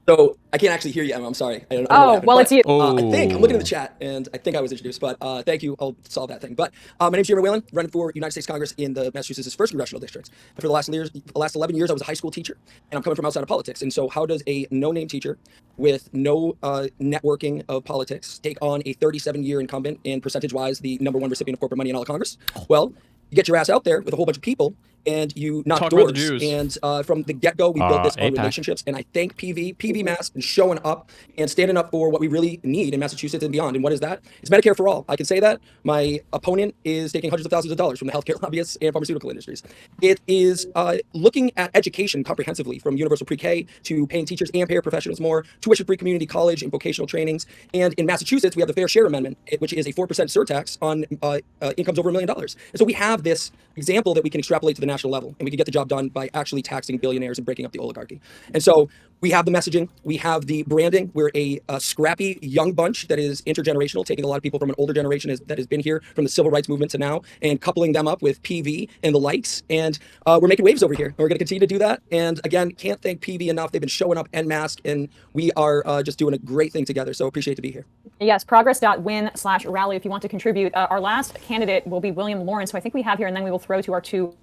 So I can't actually hear you, Emma. I'm sorry. I don't know what happened, well, but, it's you. I think I'm looking at the chat, and I think I was introduced, but thank you. I'll solve that thing. But my name's Jeremy Whalen, running for United States Congress in the Massachusetts' 1st Congressional District. And for the last 11 years, I was a high school teacher, and I'm coming from outside of politics. And so how does a no-name teacher with no networking of politics take on a 37-year incumbent and percentage-wise the #1 recipient of corporate money in all of Congress? Well, you get your ass out there with a whole bunch of people, and you knock Talk about the doors. Jews. And from the get-go, we built this on AIPAC. relationships. And I thank PV Mass and showing up and standing up for what we really need in Massachusetts and beyond. And what is that? It's Medicare for all. I can say that. My opponent is taking hundreds of thousands of dollars from the healthcare lobbyists and pharmaceutical industries. It is looking at education comprehensively, from universal pre-K to paying teachers and paraprofessionals more, tuition-free community college and vocational trainings. And in Massachusetts, we have the Fair Share Amendment, which is a 4% surtax on incomes over $1 million. And so we have this example that we can extrapolate to the national level, and we can get the job done by actually taxing billionaires and breaking up the oligarchy. And so we have the messaging, we have the branding. We're a scrappy young bunch that is intergenerational, taking a lot of people from an older generation that has been here from the civil rights movement to now, and coupling them up with PV and the likes. And we're making waves over here. And we're going to continue to do that. And again, can't thank PV enough. They've been showing up en masse, and we are just doing a great thing together. So appreciate to be here. Yes, progress.win/rally if you want to contribute. Our last candidate will be William Lawrence, who I think we have here, and then we will throw to our two.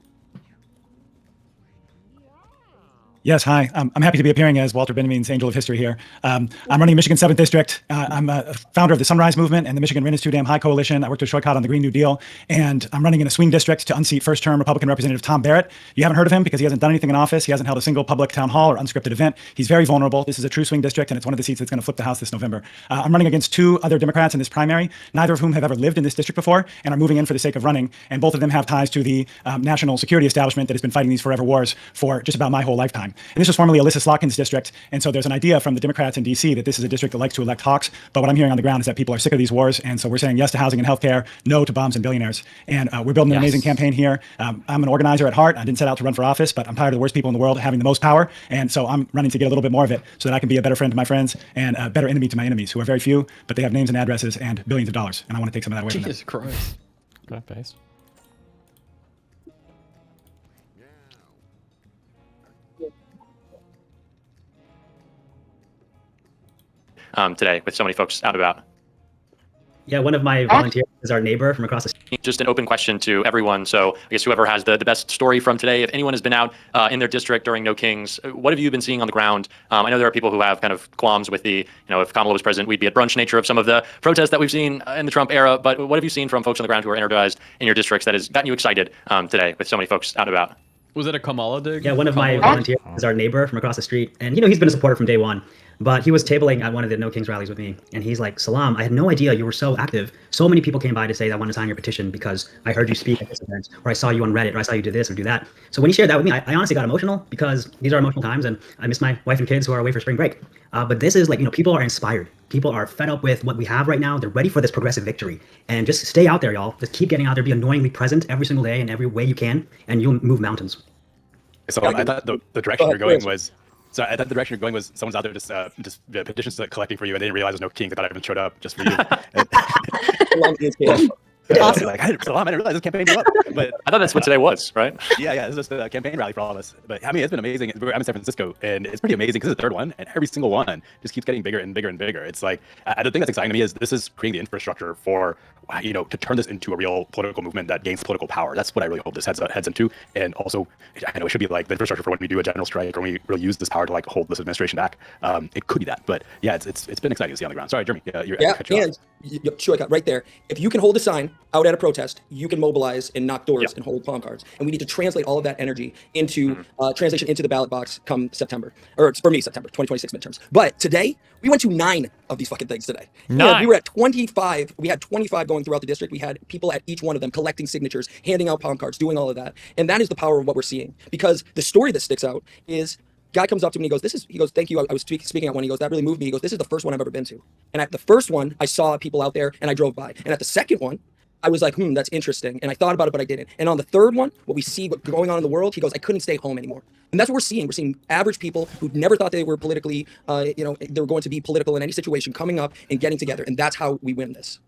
Yes, hi. I'm happy to be appearing as Walter Benjamin's Angel of History here. I'm running Michigan 7th District. I'm a founder of the Sunrise Movement and the Michigan Rent is Too Damn High Coalition. I worked with Shoykot on the Green New Deal, and I'm running in a swing district to unseat first-term Republican Representative Tom Barrett. You haven't heard of him because he hasn't done anything in office. He hasn't held a single public town hall or unscripted event. He's very vulnerable. This is a true swing district, and it's one of the seats that's going to flip the House this November. I'm running against two other Democrats in this primary, neither of whom have ever lived in this district before and are moving in for the sake of running, and both of them have ties to the national security establishment that has been fighting these forever wars for just about my whole lifetime. And this was formerly Alyssa Slotkin's district, and so there's an idea from the Democrats in D.C. that this is a district that likes to elect hawks, but what I'm hearing on the ground is that people are sick of these wars, and so we're saying yes to housing and healthcare, no to bombs and billionaires, and we're building an amazing campaign here. I'm an organizer at heart. I didn't set out to run for office, but I'm tired of the worst people in the world having the most power, and so I'm running to get a little bit more of it so that I can be a better friend to my friends and a better enemy to my enemies, who are very few, but they have names and addresses and billions of dollars, and I want to take some of that away from them. Jesus Christ. Good face. Today with so many folks out and about. Yeah, one of my volunteers is our neighbor from across the street. Just an open question to everyone. So I guess whoever has the best story from today, if anyone has been out in their district during No Kings, what have you been seeing on the ground? I know there are people who have kind of qualms with the, if Kamala was president, we'd be at brunch nature of some of the protests that we've seen in the Trump era. But what have you seen from folks on the ground who are energized in your districts that has gotten you excited today with so many folks out and about? Was it a Kamala dig? Yeah, one of my volunteers is our neighbor from across the street. And, he's been a supporter from day one. But he was tabling at one of the No Kings rallies with me. And he's like, Salam, I had no idea you were so active. So many people came by to say they want to sign your petition because I heard you speak at this event, or I saw you on Reddit, or I saw you do this or do that. So when he shared that with me, I honestly got emotional because these are emotional times and I miss my wife and kids who are away for spring break. But this is people are inspired. People are fed up with what we have right now. They're ready for this progressive victory. And just stay out there, y'all. Just keep getting out there, be annoyingly present every single day in every way you can, and you'll move mountains. So I thought the direction you're going was... So I thought the direction you're going was someone's out there just petitions collecting for you, and they didn't realize there's no king. They thought I even showed up just for you. Awesome. Like, I didn't realize this campaign blew up. But I thought that's what today was, right? Yeah, this is just a campaign rally for all of us. But I mean, it's been amazing. I'm in San Francisco, and it's pretty amazing because it's the third one, and every single one just keeps getting bigger and bigger and bigger. It's like the thing that's exciting to me is this is creating the infrastructure for to turn this into a real political movement that gains political power. That's what I really hope this heads into. And also, I know it should be like the infrastructure for when we do a general strike or when we really use this power to hold this administration back. It could be that, but yeah, it's been exciting to see on the ground. Sorry, Jeremy. Shoykot, right there. If you can hold a sign out at a protest, you can mobilize and knock doors and hold palm cards. And we need to translate all of that energy into translation into the ballot box come September, or it's for me September 2026 midterms. But today we went to 9 of these fucking things today. 9. We were at 25. We had 25 going throughout the district. We had people at each one of them collecting signatures, handing out palm cards, doing all of that. And that is the power of what we're seeing. Because the story that sticks out is guy comes up to me and he goes, thank you. I was speaking at one. He goes, that really moved me. He goes, this is the first one I've ever been to. And at the first one, I saw people out there and I drove by. And at the second one, I was like, that's interesting. And I thought about it, but I didn't. And on the third one, what we see going on in the world, he goes, I couldn't stay home anymore. And that's what we're seeing. We're seeing average people who never thought they were politically, they were going to be political in any situation coming up and getting together. And that's how we win this.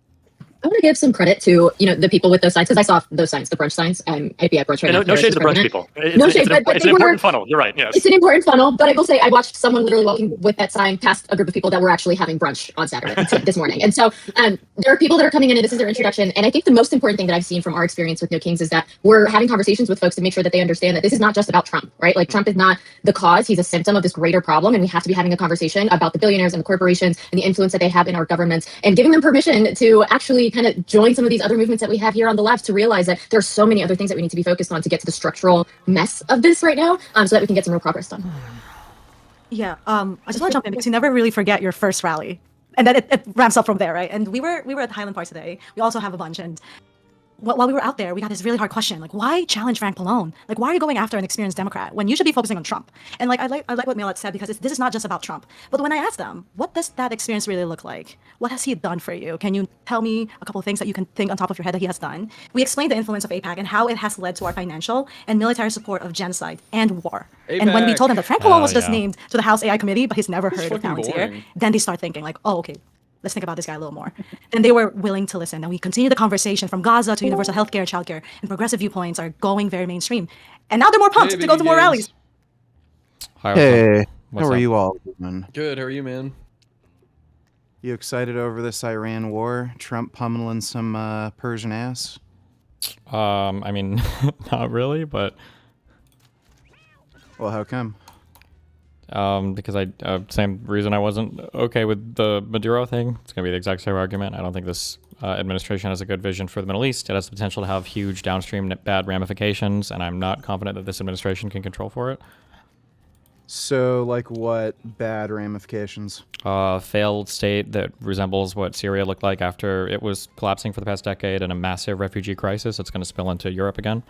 I want to give some credit to, the people with those signs, because I saw those signs, the brunch signs. I'd be at brunch right now. No shade to the brunch people. No shade, but it's an important funnel. You're right. Yes. It's an important funnel, but I will say I watched someone literally walking with that sign past a group of people that were actually having brunch on Saturday this morning. And so there are people that are coming in and this is their introduction. And I think the most important thing that I've seen from our experience with No Kings is that we're having conversations with folks to make sure that they understand that this is not just about Trump, right? Like Trump is not the cause. He's a symptom of this greater problem. And we have to be having a conversation about the billionaires and the corporations and the influence that they have in our governments and giving them permission to actually kind of join some of these other movements that we have here on the left to realize that there's so many other things that we need to be focused on to get to the structural mess of this right now so that we can get some real progress done. Yeah, I just want to jump in because you never really forget your first rally. And then it ramps up from there, right? And we were at Highland Park today. We also have a bunch. And while we were out there, we got this really hard question. Like, why challenge Frank Pallone? Like, why are you going after an experienced Democrat when you should be focusing on Trump? And I like what Milat said because this is not just about Trump. But when I asked them, what does that experience really look like? What has he done for you? Can you tell me a couple of things that you can think on top of your head that he has done? We explained the influence of AIPAC and how it has led to our financial and military support of genocide and war. And when we told them that Frank Pallone was just named to the House AI committee, but he's never heard of Palantir, then they start thinking like, oh, okay, let's think about this guy a little more. And they were willing to listen. And we continue the conversation from Gaza to universal healthcare and childcare. And progressive viewpoints are going very mainstream. And now they're more pumped to go to more rallies. Hey, What's how are up? you all doing? Good. How are you, man? You excited over this Iran war? Trump pummeling some Persian ass? I mean, not really, but Well, how come? Because same reason I wasn't okay with the Maduro thing. It's going to be the exact same argument. I don't think this administration has a good vision for the Middle East. It has the potential to have huge downstream bad ramifications, and I'm not confident that this administration can control for it. So, like, what bad ramifications? Failed state that resembles what Syria looked like after it was collapsing for the past decade, and a massive refugee crisis that's going to spill into Europe again.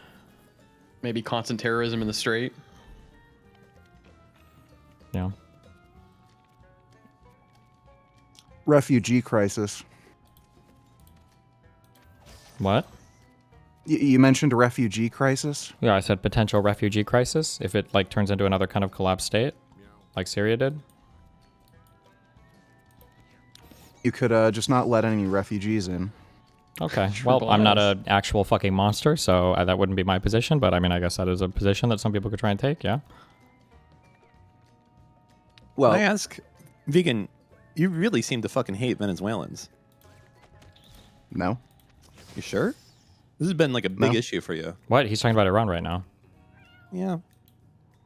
Maybe constant terrorism in the Strait. Yeah. Refugee crisis. What? You mentioned a refugee crisis? Yeah, I said potential refugee crisis if it like turns into another kind of collapsed state, like Syria did. You could just not let any refugees in. Okay. Well, I'm not an actual fucking monster, so that wouldn't be my position. But I mean, I guess that is a position that some people could try and take. Yeah. Well, Can I ask, Vegan, you really seem to fucking hate Venezuelans. No. You sure? This has been like a big issue for you. What? He's talking about Iran right now. Yeah.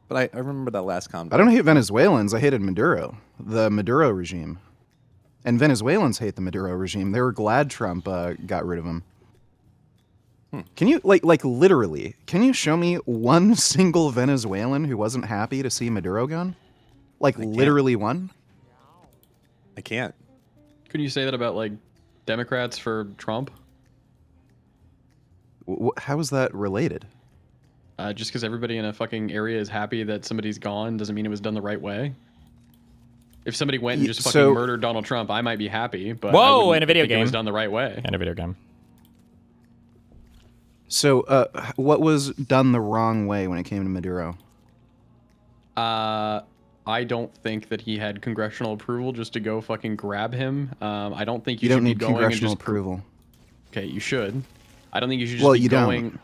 But I remember that last comment. I don't hate Venezuelans. I hated Maduro, the Maduro regime. And Venezuelans hate the Maduro regime. They were glad Trump got rid of him. Can you, like literally, can you show me one single Venezuelan who wasn't happy to see Maduro gone? Like, literally one? I can't. Couldn't you say that about, like, Democrats for Trump? How is that related? Just because everybody in a fucking area is happy that somebody's gone doesn't mean it was done the right way. If somebody went and just fucking murdered Donald Trump, I might be happy, but Whoa, in a video think game. it was done the right way. In a video game. So, what was done the wrong way when it came to Maduro? I don't think that he had congressional approval just to go fucking grab him. I don't think You should don't be need going congressional and just... approval. Okay, you should. I don't think you should just be you going... don't.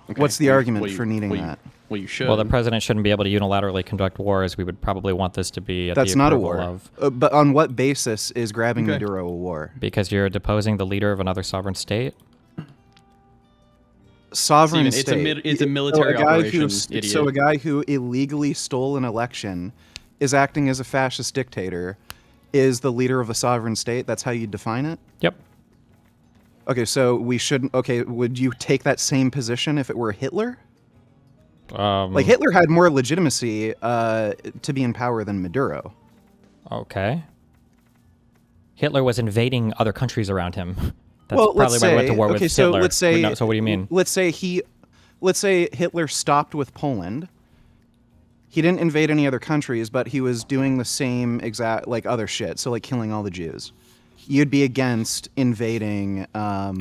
Okay, What's the well, argument well, you- for needing well, you- that? Well, you should. Well, the president shouldn't be able to unilaterally conduct wars. We would probably want this to be at That's the not a approval war. of. But on what basis is grabbing Maduro a war? Because you're deposing the leader of another sovereign state. Sovereign Steven, state. it's a military operation, idiot. So a guy who illegally stole an election is acting as a fascist dictator is the leader of a sovereign state? That's how you define it? Yep. Okay, so we shouldn't... Okay, would you take that same position if it were Hitler? Like, Hitler had more legitimacy to be in power than Maduro. Okay. Hitler was invading other countries around him. That's Well, probably why he went to war with Hitler. Let's say, No, so what do you mean? Let's say Hitler stopped with Poland. He didn't invade any other countries, but he was doing the same exact, like, other shit. So, like, killing all the Jews. You'd be against invading. I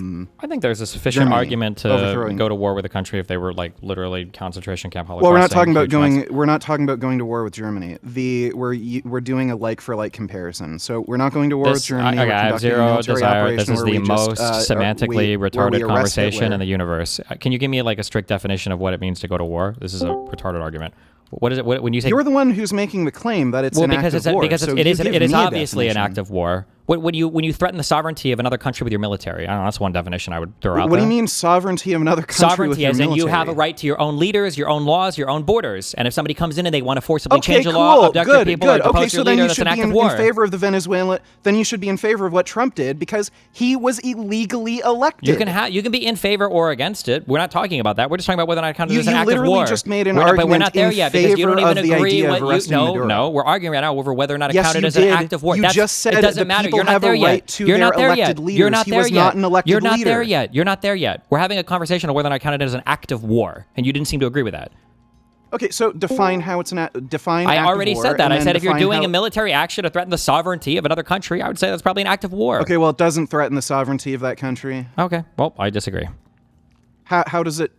think there's a sufficient Germany, argument to overthrowing. go to war with a country if they were like literally concentration camp Holocaust. Well, we're not talking about going. We're not talking about going to war with Germany. We're doing a like for like comparison. So we're not going to war with Germany. Okay, we're I have conducting a zero military desire. operation This is where the we just, most where semantically we retarded arrest conversation Hitler. in the universe. Can you give me like a strict definition of what it means to go to war? This is a retarded argument. What is it? When you say You're the one who's making the claim that it's an act of war. Because so it is you give it is me a obviously an definition. act of war. When you threaten the sovereignty of another country with your military, I don't know. That's one definition I would throw out What there. do you mean sovereignty of another country with Sovereignty, your as in you military? have a right to your own leaders, your own laws, your own borders. And if somebody comes in and they want to forcibly change the cool. law, abduct your Good, people, good. or depose Okay, your so then leader, you that's should an be act of in war. favor of the Venezuela. Then you should be in favor of what Trump did because he was illegally elected. You can be in favor or against it. We're not talking about that. We're just talking about whether or not it counts You- as an you act of literally war. just made an But we're argument not there in yet because you don't favor even of the agree idea of what you. arresting No, Maduro. no. We're arguing right now over whether or not it Yes, counted you as an did. act of war. You That's, just said it doesn't that matter. people You're not have a there right yet. to You're their not there elected yet. leaders. You're not He there was yet. not an elected You're not there leader. yet. You're not there yet. We're having a conversation on whether or not it counted as an act of war, and you didn't seem to agree with that. Okay, so define how it's an define. I act of already war, said that. and I then said if you're define doing how- a military action to threaten the sovereignty of another country, I would say that's probably an act of war. Okay, well, it doesn't threaten the sovereignty of that country. Okay, well, I disagree. How does it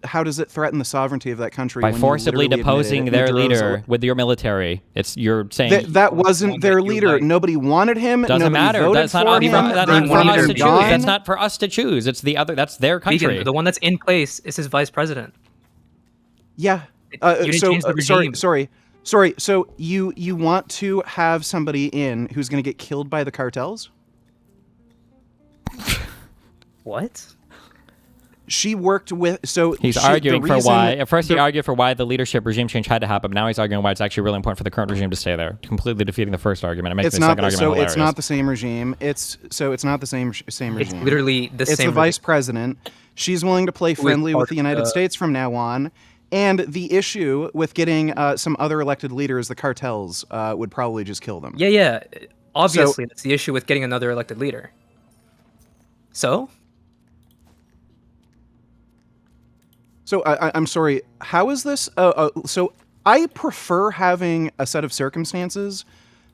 threaten the sovereignty of that country By when you forcibly literally deposing admitted their Maduro's leader with your military, you're saying that wasn't their leader. Nobody wanted him. doesn't Nobody matter. voted That's not for up him. for, that's They not for wanted us him to choose. gone. That's not for us to choose. It's the other. That's their country. Vegan, the one that's in place is his vice president. Yeah. You didn't change the regime. Sorry. So you want to have somebody in who's going to get killed by the cartels? What? She worked with. So he's arguing for why. At first, he argued for why the leadership regime change had to happen. But now he's arguing why it's actually really important for the current regime to stay there, completely defeating the first argument. It makes the second argument hilarious. It's not the same regime. It's not the same regime. It's literally the same. It's the vice president. She's willing to play friendly with the United States from now on. And the issue with getting some other elected leaders, the cartels, would probably just kill them. Yeah. Obviously, that's the issue with getting another elected leader. So I'm sorry, how is this? So I prefer having a set of circumstances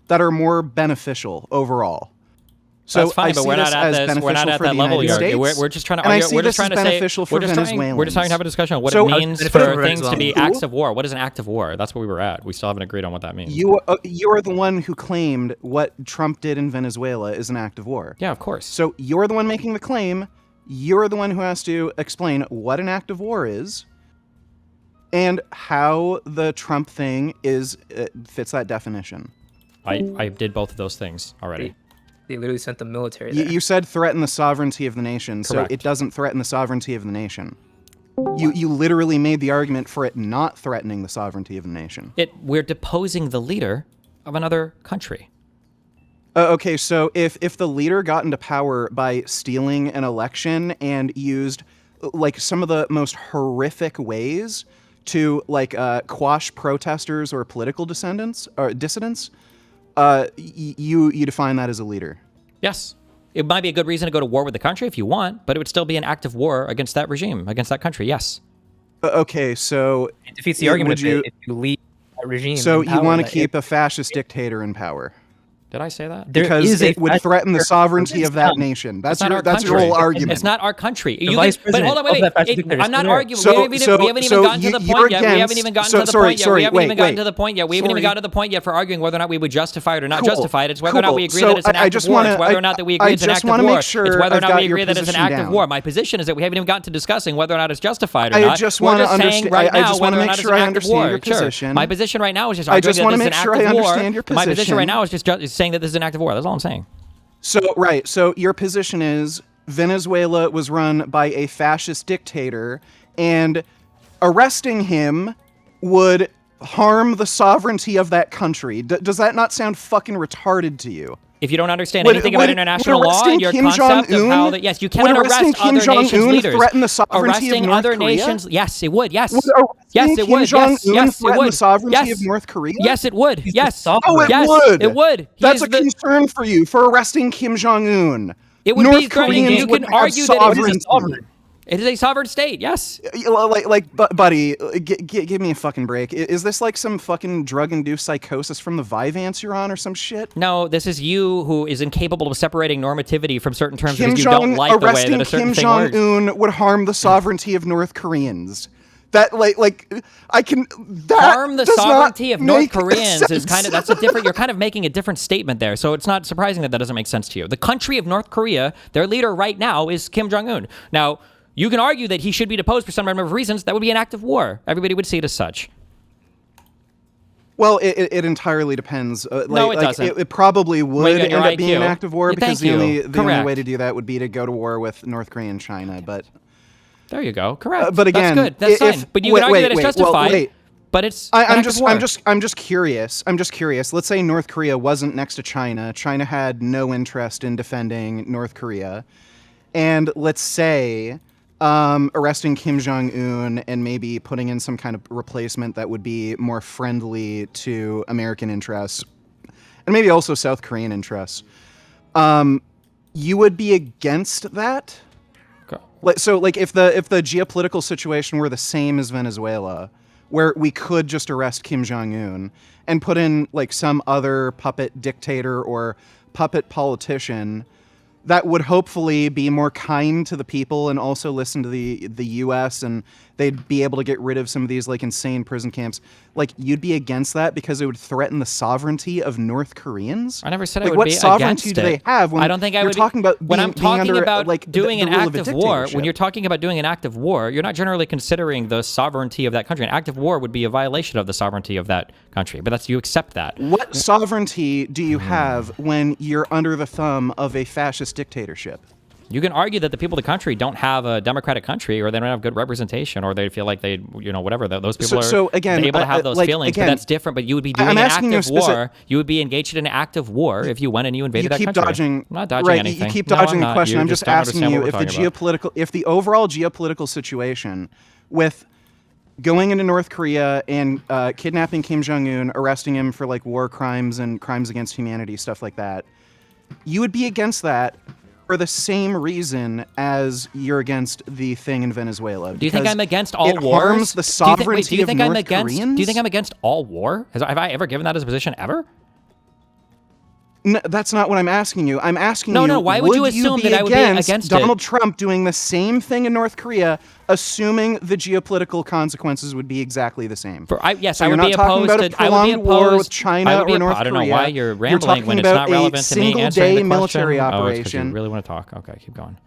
that are more beneficial overall. So that's fine, but we're not at this. We're not at that level yet. We're just trying to argue. We're just trying to say. We're just trying to have a discussion on what it means for things to be acts of war. What is an act of war? That's what we were at. We still haven't agreed on what that means. You are the one who claimed what Trump did in Venezuela is an act of war. Yeah, of course. So you're the one making the claim. You're the one who has to explain what an act of war is and how the Trump thing fits that definition. I did both of those things already. They literally sent the military there. You said threaten the sovereignty of the nation, Correct. So it doesn't threaten the sovereignty of the nation. You literally made the argument for it not threatening the sovereignty of the nation. We're deposing the leader of another country. Okay, so if the leader got into power by stealing an election and used like some of the most horrific ways to quash protesters or political dissidents, you define that as a leader. Yes. It might be a good reason to go to war with the country if you want, but it would still be an act of war against that regime, against that country, yes. Okay, so it defeats the argument if you lead that regime. So you want to keep a fascist dictator in power? Did I say that? Because it would threaten the sovereignty of that nation. That's your whole argument. It's not our country. But hold on, wait. I'm not arguing. We haven't even gotten to the point yet. We haven't even gotten to the point yet. We haven't even gotten to the point yet. We haven't even gotten to the point yet for arguing whether or not we would justify it or not justify it. It's whether or not we agree that it's an act of war. It's whether or not that we agree it's an act of war. It's whether or not we agree that it's an act of war. My position is that we haven't even gotten to discussing whether or not it's justified or not. We're just saying right now whether or not it's an act of war. Sure. My position right now is just arguing that this is an act of war. My position right now is just saying that this is an act of war. That's all I'm saying. So your position is Venezuela was run by a fascist dictator, and arresting him would harm the sovereignty of that country. Does that not sound fucking retarded to you? If you don't understand anything about international law and your concept of how that, yes, you cannot arrest other nations' leaders. Threaten the sovereignty arresting of North other Korea? nations, yes, it would. Yes, yes, it would. Yes, it would. The sovereignty of North Korea? Yes, it would. Yes, it would. It would. That's a concern for you for arresting Kim Jong Un. It would North be. Koreans You can argue that it is sovereign. It is a sovereign state, yes. Buddy, give me a fucking break. Is this like some fucking drug-induced psychosis from the Vyvanse you're on or some shit? No, this is you who is incapable of separating normativity from certain terms because you don't like the way that a certain thing works. Kim Jong-un would harm the sovereignty of North Koreans. That harm the sovereignty of North Koreans is kind of you're kind of making a different statement there. So it's not surprising that doesn't make sense to you. The country of North Korea, their leader right now is Kim Jong-un. Now, you can argue that he should be deposed for some number of reasons. That would be an act of war. Everybody would see it as such. Well, it entirely depends. No, it doesn't. It probably would end up being an act of war because the only way to do that would be to go to war with North Korea and China. But there you go. Correct. But again, that's good. That's fine. But you can argue that it's justified. But it's I'm just curious. Let's say North Korea wasn't next to China. China had no interest in defending North Korea, and let's say arresting Kim Jong-un and maybe putting in some kind of replacement that would be more friendly to American interests and maybe also South Korean interests. You would be against that? Okay. So if the geopolitical situation were the same as Venezuela, where we could just arrest Kim Jong-un and put in like some other puppet dictator or puppet politician that would hopefully be more kind to the people and also listen to the U.S. and they'd be able to get rid of some of these like insane prison camps. Like you'd be against that because it would threaten the sovereignty of North Koreans? I never said like, I would be against it. What sovereignty do they have? When I don't think I would. Talking about when I'm talking about doing an act of war, when when you're talking about doing an act of war, you're not generally considering the sovereignty of that country. An act of war would be a violation of the sovereignty of that country. But you accept that. What sovereignty do you have when you're under the thumb of a fascist dictatorship? You can argue that the people of the country don't have a democratic country, or they don't have good representation, or they feel like they, whatever. Those people So again, able to have those like, feelings, again, but that's different. But you would be doing I'm an asking you active specific- war. You would be engaged in an active war if you went and you invaded that country. Dodging, I'm not dodging right, anything. You keep No, dodging I'm the not. question. You I'm just don't asking understand you what if we're the talking about. if the overall geopolitical situation with going into North Korea and kidnapping Kim Jong-un, arresting him for like war crimes and crimes against humanity, stuff like that, you would be against that for the same reason as you're against the thing in Venezuela. Do you think because I'm against all it wars? harms the sovereignty do you think of I'm North against? Koreans? Do you think I'm against all war? Have I ever given that as a position ever? No, that's not what I'm asking you. I'm asking No, you, no, why would you assume be that I would be against Donald it? Trump doing the same thing in North Korea, assuming the geopolitical consequences would be exactly the same? Yes, so I you're would not be talking opposed about a to. I would be prolonged war opposed. with China I would be or North I don't know Korea. why you're rambling talking when it's about not relevant to me single-day answering the military question. Oh, it's 'cause operation. you really want to talk. Okay, keep going.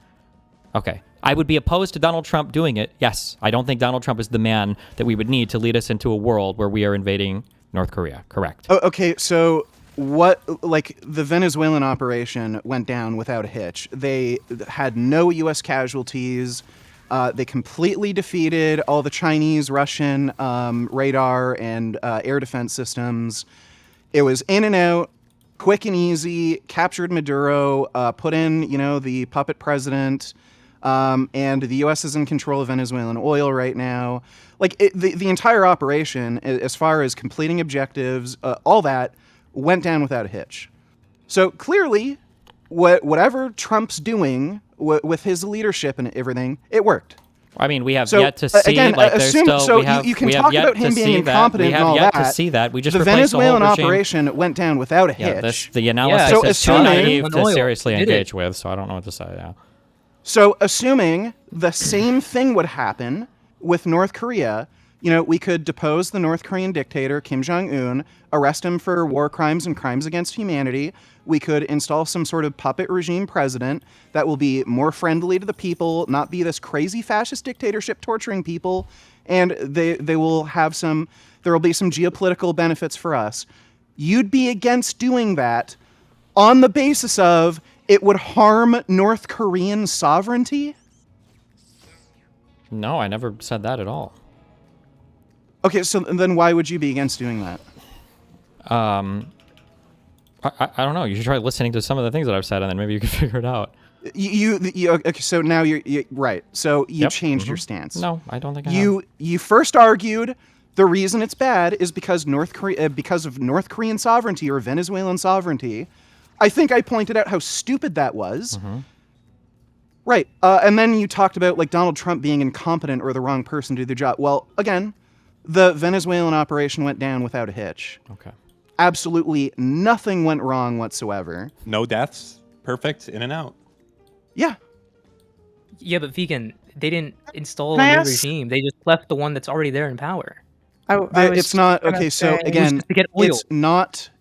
Okay. I would be opposed to Donald Trump doing it. Yes. I don't think Donald Trump is the man that we would need to lead us into a world where we are invading North Korea. Correct. Oh, okay, so what, like, the Venezuelan operation went down without a hitch. They had no U.S. casualties. They completely defeated all the Chinese, Russian radar and air defense systems. It was in and out, quick and easy, captured Maduro, put in, the puppet president, and the U.S. is in control of Venezuelan oil right now. Like, the entire operation, as far as completing objectives, all that, went down without a hitch. So clearly, whatever Trump's doing with his leadership and everything, it worked. I mean, we have So, yet to see. again, like, there's assume- still. so we have, you can we have talk yet about to him being see incompetent that. and all We have yet that. to see that. We just the replaced Venezuelan the whole regime. operation went down without a Yeah, hitch. the analysis so is too assuming, naive to seriously engage with, so I don't know what to say. Yeah. So assuming the same thing would happen with North Korea, we could depose the North Korean dictator, Kim Jong-un, arrest him for war crimes and crimes against humanity. We could install some sort of puppet regime president that will be more friendly to the people, not be this crazy fascist dictatorship torturing people, and they will have there will be some geopolitical benefits for us. You'd be against doing that on the basis of it would harm North Korean sovereignty? No, I never said that at all. Okay, so then why would you be against doing that? I don't know. You should try listening to some of the things that I've said, and then maybe you can figure it out. Okay, so now you're right. So you changed your stance. No, I don't think I You first argued the reason it's bad is because because of North Korean sovereignty or Venezuelan sovereignty. I think I pointed out how stupid that was. Right. And then you talked about like Donald Trump being incompetent or the wrong person to do the job. Well, again, the Venezuelan operation went down without a hitch. Okay. Absolutely nothing went wrong whatsoever. No deaths. Perfect. In and out. Yeah. Yeah, but Vegan, they didn't install Can I a new ask- regime. They just left the one that's already there in power. It's not okay. So It was again, just to get oil.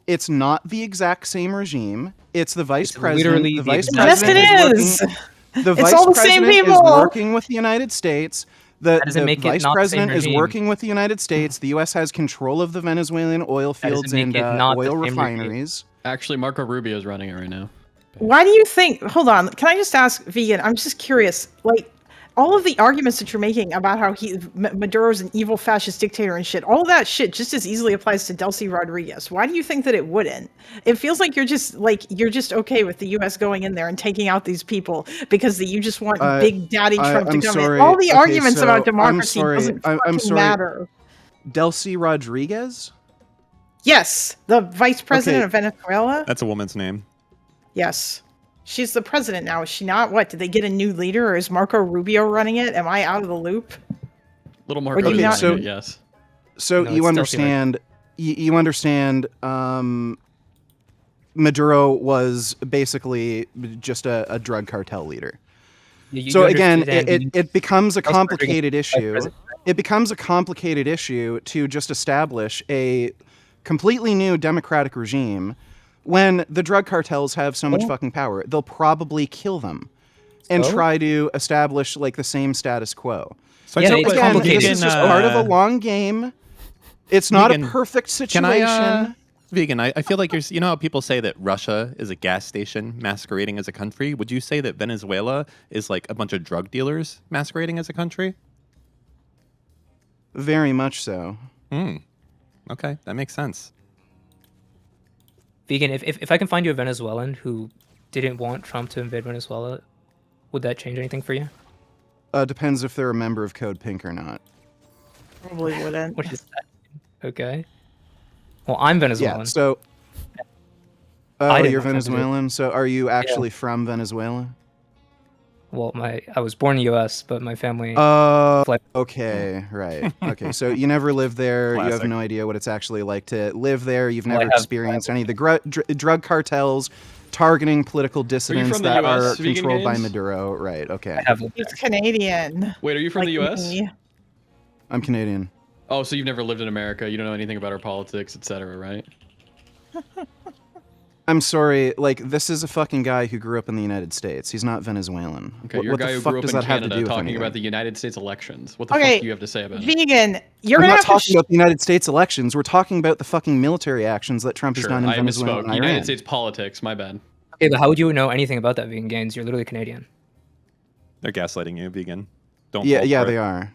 it's not the exact same regime. It's the vice president. literally The the vice exact president Yes, it is is. working- The It's vice all the same president is people. working with the United States. The doesn't make it vice not the same president is regime. working with the United States. The U.S. has control of the Venezuelan oil That doesn't fields make and it not the oil same regime. refineries. Actually, Marco Rubio is running it right now. Why do you think? Hold on. Can I just ask, Vegan? I'm just curious. Like, all of the arguments that you're making about how Maduro's an evil fascist dictator and shit, all of that shit just as easily applies to Delcy Rodriguez. Why do you think that it wouldn't? It feels like you're just okay with the U.S. going in there and taking out these people because you just want Big Daddy Trump to I'm come sorry. in. All the Okay, arguments so about democracy I'm sorry. doesn't I'm fucking sorry. matter. Delcy Rodriguez? Yes, the vice president of Venezuela. That's a woman's name. Yes. She's the president now, is she not? What, did they get a new leader, or is Marco Rubio running it? Am I out of the loop? Little Or Marco do you is not- running it, yes. So No, you it's Delcy understand? You understand? Maduro was basically just a drug cartel leader. You So again, understand it becomes a Vice complicated President- Vice issue. President. It becomes a complicated issue to just establish a completely new democratic regime when the drug cartels have so much fucking power. They'll probably kill them and So? try to establish like the same status quo. So So it's again, complicated. this is just part of a long game. It's not Megan, a perfect Can I situation. Vegan, I feel like you know how people say that Russia is a gas station masquerading as a country? Would you say that Venezuela is like a bunch of drug dealers masquerading as a country? Very much so. Okay, that makes sense. Vegan, if I can find you a Venezuelan who didn't want Trump to invade Venezuela, would that change anything for you? Depends if they're a member of Code Pink or not. Probably wouldn't. What is that? Okay. Well, I'm Venezuelan. Yeah, so... I Oh, didn't you're want Trump to do it. Venezuelan? So are you actually from Venezuela? Well, I was born in the U.S., but my family. Okay, right. Okay, so you never lived there. You have Classic. no idea what it's actually like to live there. You've Well, I never have- experienced any of the drug cartels targeting political dissidents from the that US, are Vegan controlled by Games? Maduro. Right. Okay. He's Canadian. Wait, are you from like the U.S.? me. I'm Canadian. Oh, so you've never lived in America. You don't know anything about our politics, etc., right? I'm sorry. Like, this is a fucking guy who grew up in the United States. He's not Venezuelan. Okay, What, you're a what guy the who fuck grew up does in that have to Canada do with talking anything? about the United States elections. What the Okay, fuck do you have to say about it? Vegan, you're I'm gonna not have to. talking about the United States elections. We're talking about the fucking military actions that Trump has Sure, done in I Venezuela misspoke. and United Iran. States politics, my bad. Okay, but how would you know anything about that, Vegan Gains? You're literally Canadian. They're gaslighting you, Vegan. Don't Yeah, fall yeah, for they it. are.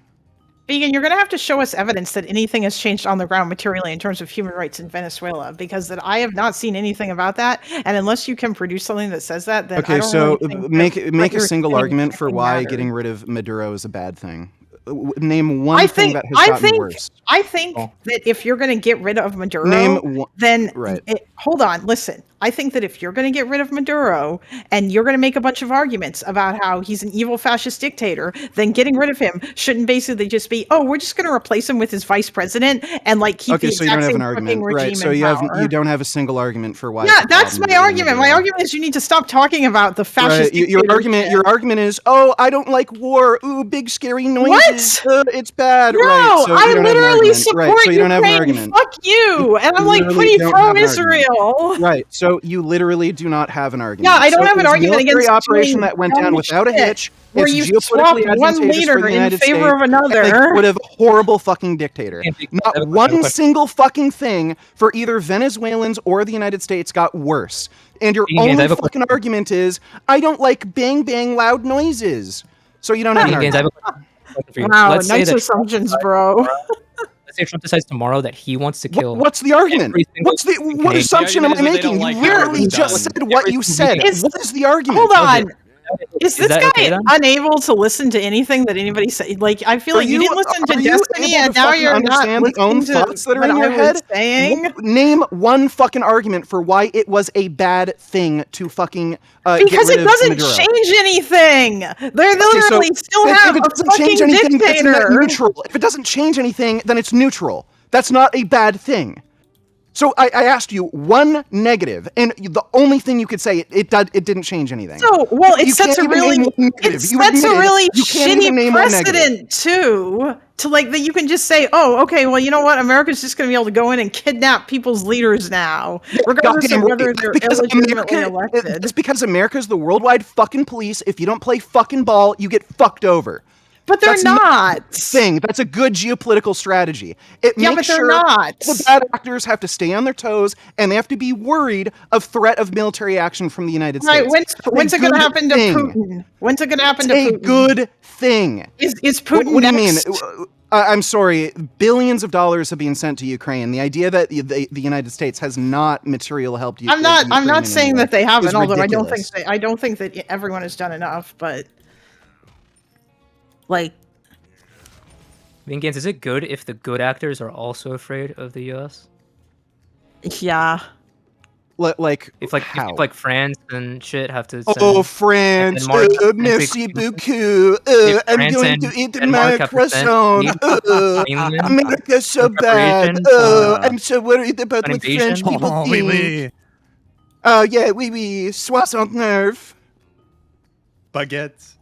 Vegan, you're going to have to show us evidence that anything has changed on the ground materially in terms of human rights in Venezuela, because that I have not seen anything about that. And unless you can produce something that says that, then I Okay, don't so really think make that make what a you're single saying argument for actually why matters. getting rid of Maduro is a bad thing. Name one I thing think that has gotten worse. I think that if you're going to get rid of Maduro, Name one- then right. hold on, listen. I think that if you're going to get rid of Maduro and you're going to make a bunch of arguments about how he's an evil fascist dictator, then getting rid of him shouldn't basically just be, oh, we're just going to replace him with his vice president and like keep Okay, the so you don't exact have same an fucking argument, regime right? So in you power. you don't have a single argument for why. Yeah, it's a that's problem my to get rid of argument. My Maduro. argument is you need to stop talking about the fascist Right. Your dictatorship. argument is, oh, I don't like war. Ooh, big scary noises. It's bad. No, right. So you I don't have an literally argument. support Right. So you don't have an Ukraine. argument. Fuck you. And I'm You like literally pretty don't have an pro-Israel. Right. So you literally do not have an argument. Yeah, I don't So have an it was a argument military against operation doing that went dumb down without a shit hitch. where It's you swap geopolitically one advantageous for leader the in United favor States, of and another. they got rid of a horrible fucking dictator. Not one single fucking thing for either Venezuelans or the United States got worse. And your Vegan Gains, I only have a fucking argument is, I don't like bang bang loud noises. So you don't have an Vegan Gains, I have argument. a question for you. Wow, Let's say nice that assumptions, bro. let's say Trump decides tomorrow that he wants to kill. What's the argument? every single What Canadian. assumption am I making? You literally just said what you said. What is the argument? Hold on. Is this that guy okay, then? unable to listen to anything that anybody said? Like, I feel Are like you didn't listen to are you Destiny, able and to now fucking you're not understand the own listening to thoughts that are what in your I head? was saying. Name one fucking argument for why it was a bad thing to fucking Because get rid it of doesn't Maduro. change anything. They Okay, so literally still if have it a doesn't change fucking anything, that's dictator. neutral. If it doesn't change anything, then it's neutral. That's not a bad thing. So I asked you one negative, and the only thing you could say it didn't change anything. So, well, it You sets can't a even really, name one negative. it You sets a admitted really you can't even shitty name one negative. precedent too. To like that, you can just say, "Oh, okay, well, you know what? America's just going to be able to go in and kidnap people's leaders now, regardless Goddamn of whether right. they're Because illegitimately America, elected." it's because America's the worldwide fucking police. If you don't play fucking ball, you get fucked over. But they're That's not. a thing. That's a good geopolitical strategy. It Yeah, makes but they're sure not. the bad actors have to stay on their toes, and they have to be worried of threat of military action from the United Right? States. When's it going to good happen to thing. Putin? When's it going to happen It's to a Putin? good thing. Is What, Putin what do you mean? next? I'm sorry. Billions of dollars have been sent to Ukraine. The idea that the United States has not material helped you. I'm not Ukraine in saying any that they way haven't, is although ridiculous. I don't think that everyone has done enough. But like, Vegan Gains, is it good if the good actors are also afraid of the U.S.? yeah. Like If like France and shit have to. Oh, send- France, Denmark have to merci send- beaucoup. If I'm France going and to eat Denmark my have to send croissant. Finland America's so in bad. preparation I'm so worried about an what French invasion. people Oh, think. oui. Yeah, oui, oui. 69. Baguettes.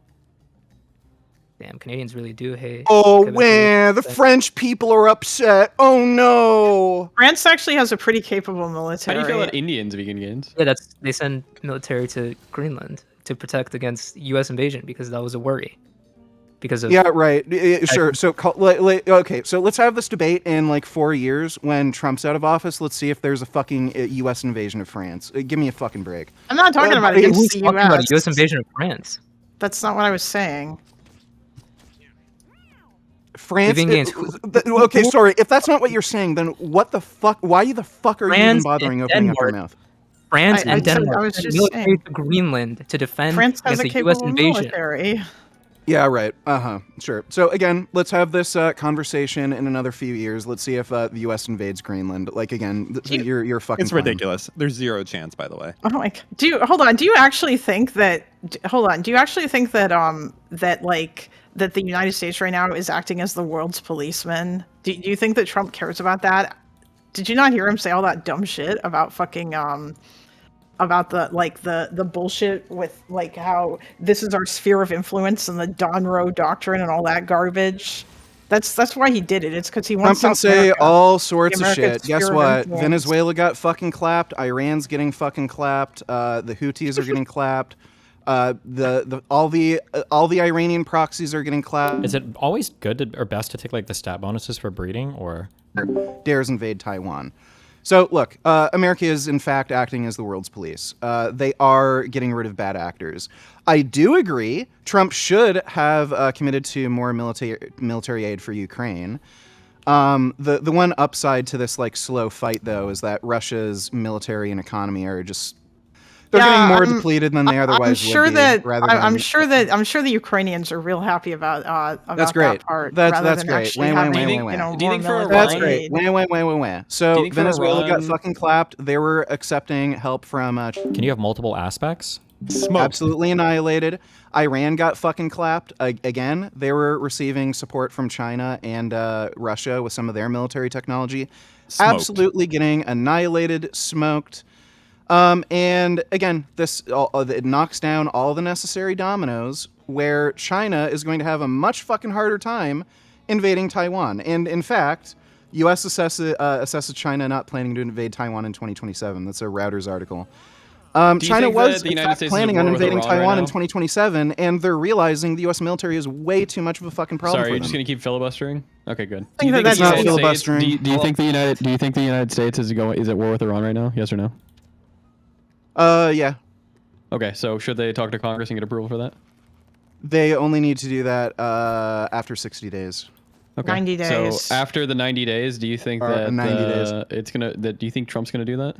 Damn, Canadians really do hate. Oh, Quebec where the and- French people are upset. Oh no. France actually has a pretty capable How military. do you feel about Indians, Vegan Gains? Yeah, they send military to Greenland to protect against U.S. invasion because that was a worry. because of Yeah, right. Sure. So, okay. So let's have this debate in like 4 years when Trump's out of office. Let's see if there's a fucking U.S. invasion of France. Give me a fucking break. I'm not talking about Who's against the talking about a U.S. U.S. invasion of France? That's not what I was saying. France. Leaving Okay, sorry. If that's not what you're saying, then what the fuck? Why the fuck are you even France bothering and opening up your Denmark. mouth? France I and said- Denmark I was sent just military saying. to Greenland to defend France has against a a U.S. capable invasion. military. Yeah, right. Sure. So again, let's have this conversation in another few years. Let's see if the U.S. invades Greenland. Like again, you're fucking. It's clown. ridiculous. There's zero chance, by the way. Oh my! Hold on? Do you actually think that? Hold on. Do you actually think that that the United States right now is acting as the world's policeman? Do you think that Trump cares about that? Did you not hear him say all that dumb shit about fucking about the bullshit with like how this is our sphere of influence and the Don Roe doctrine and all that garbage? That's why he did it. It's because he Trump wants can South say America, all sorts the of American shit. Guess sphere of what? influence. Venezuela got fucking clapped. Iran's getting fucking clapped. The Houthis are getting clapped. All the Iranian proxies are getting clapped. Is it always good or best to take like the stat bonuses for breeding, or dares invade Taiwan? So look, America is in fact acting as the world's police. They are getting rid of bad actors. I do agree. Trump should have committed to more military aid for Ukraine. The one upside to this like slow fight though is that Russia's military and economy are just they're getting more depleted than they otherwise I'm sure would be. that I'm sure the Ukrainians are real happy about That's great. that part. That's rather than great. actually Wait. having, do you think for more That's military great. aid. Wait. So Do you think for Venezuela got Iran- fucking clapped. They were accepting help from. can you have multiple aspects? Absolutely annihilated. Iran got fucking clapped. Again, they were receiving support from China and Russia with some of their military technology. Smoked. Absolutely getting annihilated, smoked. And again, it knocks down all the necessary dominoes where China is going to have a much fucking harder time invading Taiwan. And in fact, U.S. assesses China not planning to invade Taiwan in 2027. That's a Reuters article. China was the United States is at planning war on with invading Iran right Taiwan in now? 2027, and they're realizing the U.S. military is way too much of a fucking problem Sorry, for you're them. just gonna keep filibustering? Okay, good. think that the that's United not States- filibustering. Do you think the United States is at war with Iran right now? Yes or no? Yeah. Okay, so should they talk to Congress and get approval for that? They only need to do that after 60 days. Okay. 90 days. So after the 90 days, do you think Or that 90 days. do you think Trump's gonna do that?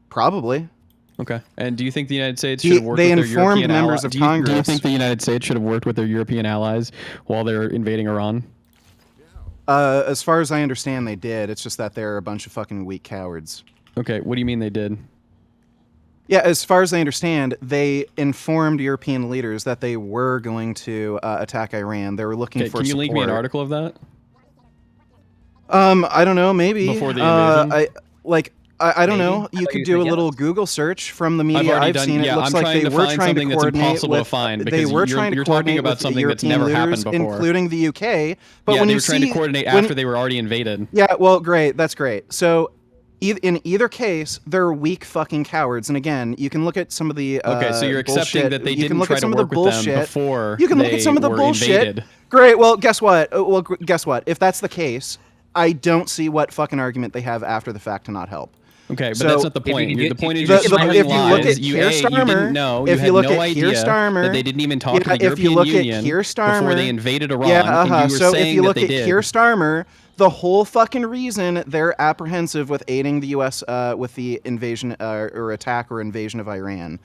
Probably. Okay. And do you think the United States He- should have worked they with their informed European members allies? of Do you Congress. think the United States should have worked with their European allies while they're invading Iran? As far as I understand, they did. It's just that they're a bunch of fucking weak cowards. Okay, what do you mean they did? Yeah, as far as I understand, they informed European leaders that they were going to attack Iran. They were looking Okay, for can you support. link me an article of that? I don't know, maybe. Before the invasion? I don't Maybe? know. I You thought could you do said a yes. little Google search from the I've media already I've done. seen. Yeah, It looks I'm like trying they to were find trying to something that's coordinate impossible to with. find They because were trying to you're talking coordinate about with the something that's European never happened leaders, before. including the UK. But Yeah, when they you were trying to see- coordinate when- after they were already invaded. Yeah, well, great. That's great. So, in either case, they're weak fucking cowards. And again, you can look at some of the Okay, so you're accepting bullshit. that they You can didn't look try at to some of the work with them bullshit. before You can look they at some of the were bullshit. invaded. Great. Well, guess what? Guess what? If that's the case, I don't see what fucking argument they have after the fact to not help. Okay, but So- that's not the point. The point is The- you're the- spreading if you look lies. at You Keir didn't Starmer, know. if You you had look no at Keir idea Starmer, that they didn't even talk to the if you European look Union at Keir Starmer, before they invaded Iran. Yeah, And you were so saying if you that look they at did. Keir Starmer, the whole fucking reason they're apprehensive with aiding the U.S. With the invasion or attack or invasion of Iran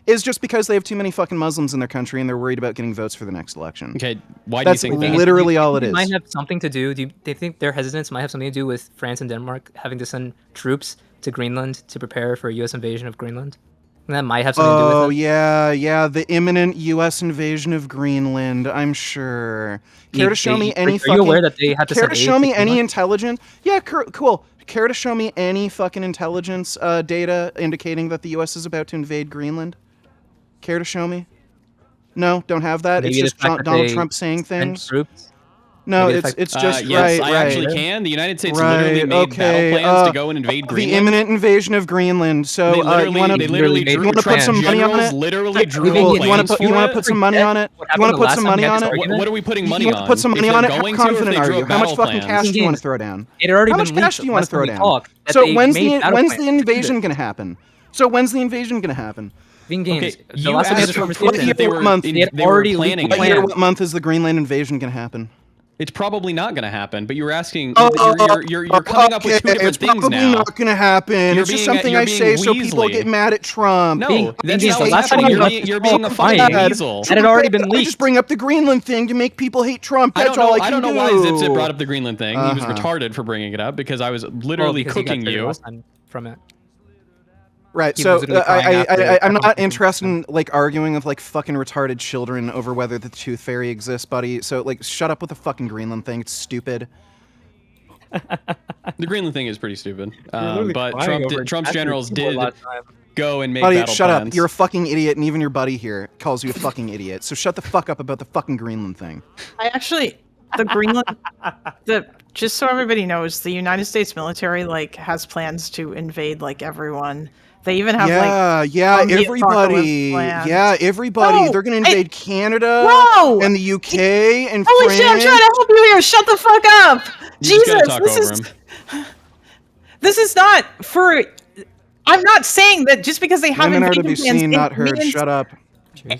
is just because they have too many fucking Muslims in their country and they're worried about getting votes for the next election. Okay, why That's do you think that? literally all it It is. might have something to do. Do you think their hesitance might have something to do with France and Denmark having to send troops to Greenland to prepare for a U.S. invasion of Greenland? And that might have something to do Oh with it. yeah, the imminent U.S. invasion of Greenland. I'm sure. Care to show me any Are fucking? you aware that they had to care send to aid show to me any Greenland? intelligence? Yeah, cool. Care to show me any fucking intelligence data indicating that the U.S. is about to invade Greenland? Care to show me? No, don't have that. Maybe It's the just fact that Donald they Trump saying sent things. troops? No, Maybe if it's I- just yes, right. I right. actually can. The United States Right, literally made okay, battle plans to go and invade The Greenland. imminent invasion of Greenland. So They you literally, want they to literally you drew want to put some money on generals it? literally drew Cool. plans You want to put for it? some money on it? What You want to happened the put last some time we money had on this it? argument? What are we putting money You want to on? put some If money they're on it? How going to, if confident they are drew you? up How much battle fucking plans? cash do you want to Games. throw down? It had already How been much cash leaked do you want last to throw time we down? talked that So they when's made battle when's the plans to do invasion this. going to happen? So when's the invasion going to happen? Being games. Okay, The you last time we had asked this for conversation, proof that they what were, month? they had they were already leaked planning the it. What year, plan. what month is the Greenland invasion going to happen? It's probably not going to happen, but you were asking. Oh, You're coming up with two different it's things probably now. not going to happen. You're It's just being- something you're I being say so people Weasley. get mad at Trump. No, that's Being not the what's last time happening. we You're being a fucking bad. weasel. That had already been I leaked. just bring up the Greenland thing to make people hate Trump. I That's don't know. all I I can don't know do. why Zipzip brought up the Greenland thing. He was Uh-huh. retarded for bringing it up because I was Well, literally because he got cooking triggered you. last time from it. Right, He so was literally crying after I'm that not interested in like arguing with like fucking retarded children over whether the tooth fairy exists, buddy. So like, shut up with the fucking Greenland thing. It's stupid. The Greenland thing is pretty stupid. literally But crying over Trump's after generals keyboard did last time. go and make Buddy, battle shut plans. up. You're a fucking idiot, and even your buddy here calls you a fucking idiot. So shut the fuck up about the fucking Greenland thing. I actually, the Greenland, just so everybody knows, the United States military like has plans to invade like everyone. They even have zombie everybody. apocalypse plans. Yeah, everybody. No, They're gonna invade Canada No! and the UK and Holy France. shit! I'm trying to help you here. Shut the fuck up, You just gotta Jesus. talk This over is him. this is not for. I'm not saying that just because they have Women are to invasion be plans, seen, it not heard. means- Shut up.